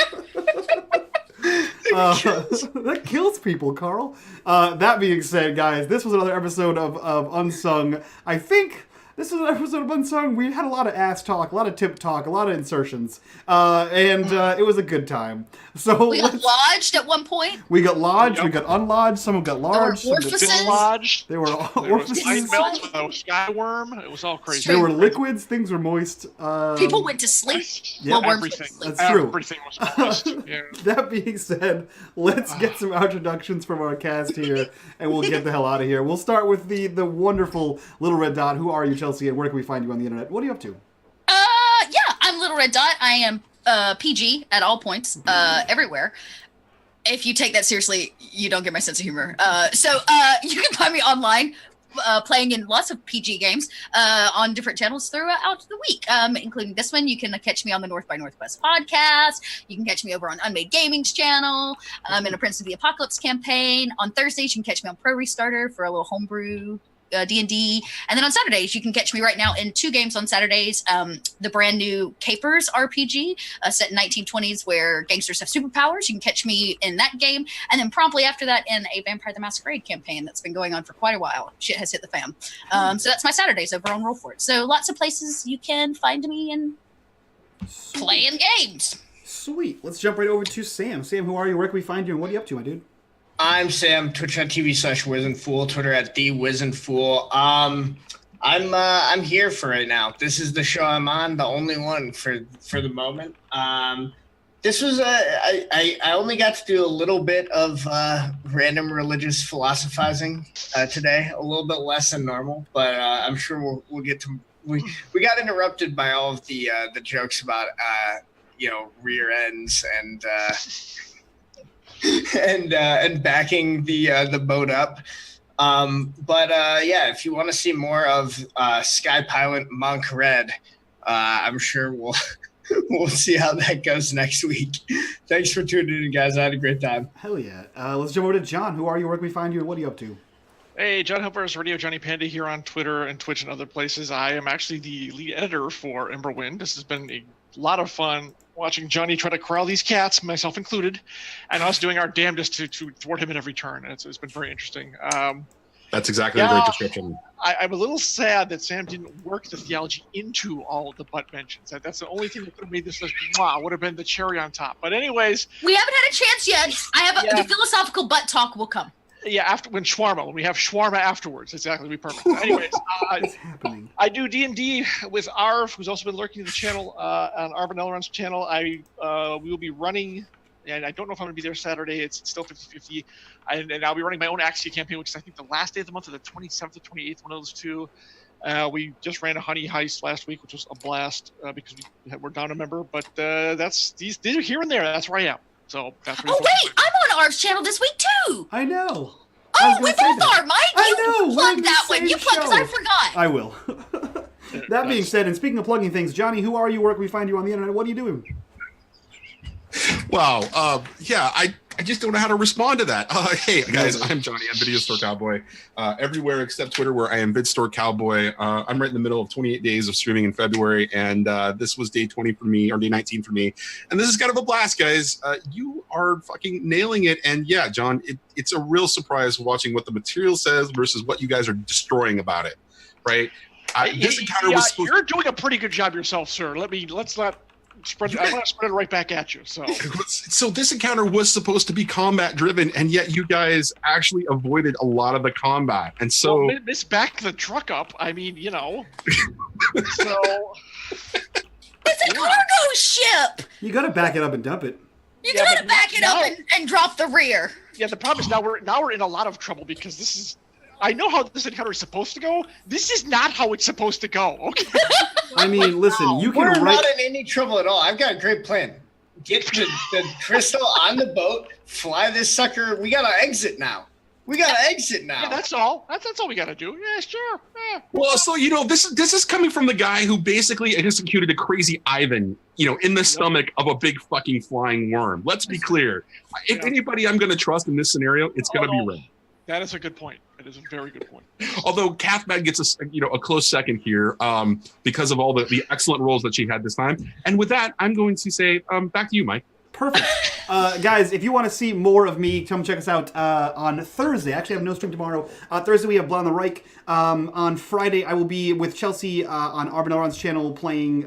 That kills people, Carl. That being said, guys, this was another episode of Unsung. I think This is an episode of Unsung. We had a lot of ass talk, a lot of tip talk, a lot of insertions, and it was a good time. So We got lodged at one point. we got lodged, we got unlodged, some got large, some got orifices. Still lodged. they were all There was orifices. ice melt, there was skyworm. It was all crazy. They were liquids, things were moist. People went to sleep. Yeah, while worms everything. went to sleep. That's true. Everything was moist. Yeah. That being said, let's get some introductions from our cast here, and we'll get the hell out of here. We'll start with the wonderful Little Red Dot. Who are you, Chelsea, and where can we find you on the internet? What are you up to? Yeah, I'm Little Red Dot. I am PG at all points, everywhere. If you take that seriously, you don't get my sense of humor. So you can find me online, playing in lots of PG games on different channels throughout the week, including this one. You can catch me on the North by Northwest podcast. You can catch me over on unMadeGaming's channel in a Prince of the Apocalypse campaign. On Thursdays, you can catch me on Pro Restarter for a little homebrew D&D. And then on Saturdays, you can catch me right now in 2 games on Saturdays. The brand new Capers RPG set in 1920s where gangsters have superpowers. You can catch me in that game. And then promptly after that in a Vampire the Masquerade campaign that's been going on for quite a while. Shit has hit the fan. So that's my Saturdays over on Roll For It. So lots of places you can find me and playing games. Sweet. Let's jump right over to Sam. Sam, who are you? Where can we find you? And what are you up to, my dude? I'm Sam, twitch.tv/WizenFool, Twitter at @TheWizenFool. I'm here for right now. This is the show I'm on, the only one for the moment. This was I only got to do a little bit of random religious philosophizing today, a little bit less than normal, but I'm sure we'll get to. We got interrupted by all of the jokes about rear ends and. And backing the boat up. Yeah, if you want to see more of Sky Pilot Monk Red, I'm sure we'll see how that goes next week. Thanks for tuning in, guys. I had a great time. Hell yeah. Let's jump over to John. Who are you? Where can we find you? And what are you up to? Hey, John Helper's Radio Johnny Panda here on Twitter and Twitch and other places. I am actually the lead editor for Emberwind. This has been a lot of fun watching Johnny try to corral these cats, myself included, and us doing our damnedest to thwart him at every turn. It's been very interesting. That's exactly a great description. I'm a little sad that Sam didn't work the theology into all of the butt mentions. That's the only thing that could have made this would have been the cherry on top. But anyways, We haven't had a chance yet. The philosophical butt talk will come. yeah, when we have shawarma afterwards, exactly, be perfect. Anyways, What's happening? I do D&D with Arv, who's also been lurking in the channel on Arv and Elrond's channel. We will be running, and I don't know if I'm going to be there Saturday. It's still 50-50. And I'll be running my own Axia campaign, which is I think the last day of the month, or the 27th or 28th, one of those two. We just ran a honey heist last week, which was a blast because we're down a member. But these are here and there. That's where I am. So that's where Oh wait, I'm on Arv's channel this week too. I know. Oh, we both are, Mike. I You know, plug we're in the that one. same You plug because I show. forgot. I will. That being said, and speaking of plugging things, Johnny, who are you? Where can we find you on the internet? What are you doing? Wow. Yeah, I just don't know how to respond to that. Hey, guys, I'm Johnny. I'm Video Store Cowboy. Everywhere except Twitter, where I am Vid Store Cowboy. I'm right in the middle of 28 days of streaming in February, and this was day 20 for me, or day 19 for me. And this is kind of a blast, guys. You are fucking nailing it. And yeah, John, it's a real surprise watching what the material says versus what you guys are destroying about it, right? This encounter was supposed You're doing a pretty good job yourself, sir. Let's not spread. I want to spread it right back at you. So this encounter was supposed to be combat driven, and yet you guys actually avoided a lot of the combat. And so Miss backed the truck up. I mean, so It's a cargo ship. You gotta back it up and dump it. You Yeah, gotta but back it up now- and drop the rear. yeah. The problem is now we're in a lot of trouble because this is. I know how this encounter is supposed to go. This is not how it's supposed to go. Okay. I mean, listen, you We're can write. not in any trouble at all. I've got a great plan. Get the crystal on the boat, fly this sucker. We gotta exit now. Yeah, that's all. That's all we got to do. Yeah, sure. Yeah. Well, so this is coming from the guy who basically executed a crazy Ivan, in the stomach of a big fucking flying worm. Let's be clear. If anybody I'm going to trust in this scenario, it's going to be Red. That is a good point. That is a very good point. Although Cathbad gets a close second here because of all the excellent roles that she had this time. And with that, I'm going to say back to you, Mike. Perfect. Guys, if you want to see more of me, come check us out on Thursday. Actually, I have no stream tomorrow. Thursday, we have Blonde the Reich. On Friday, I will be with Chelsea on Arbinaron's channel playing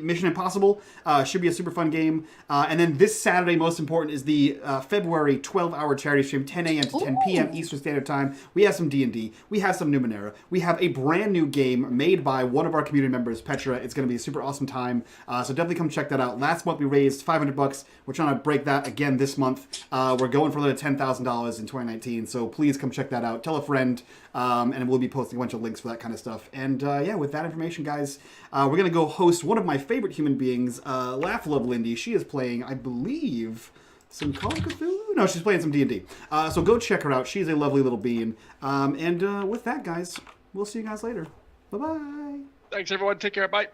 Mission Impossible. Should be a super fun game. And then this Saturday, most important, is the February 12-hour charity stream, 10 a.m. to 10 p.m. Eastern Standard Time. We have some D&D. We have some Numenera. We have a brand new game made by one of our community members, Petra. It's going to be a super awesome time. So definitely come check that out. Last month, we raised $500. We're trying to break that again this month. We're going for another $10,000 in 2019. So please come check that out. Tell a friend. And we'll be posting a bunch of links for that kind of stuff. And yeah, with that information, guys, we're going to go host one of my favorite human beings, Laugh Love Lindy. She is playing, I believe, some Call of Cthulhu? No, she's playing some D&D. So go check her out. She's a lovely little bean. And with that, guys, we'll see you guys later. Bye-bye. Thanks, everyone. Take care. Bye.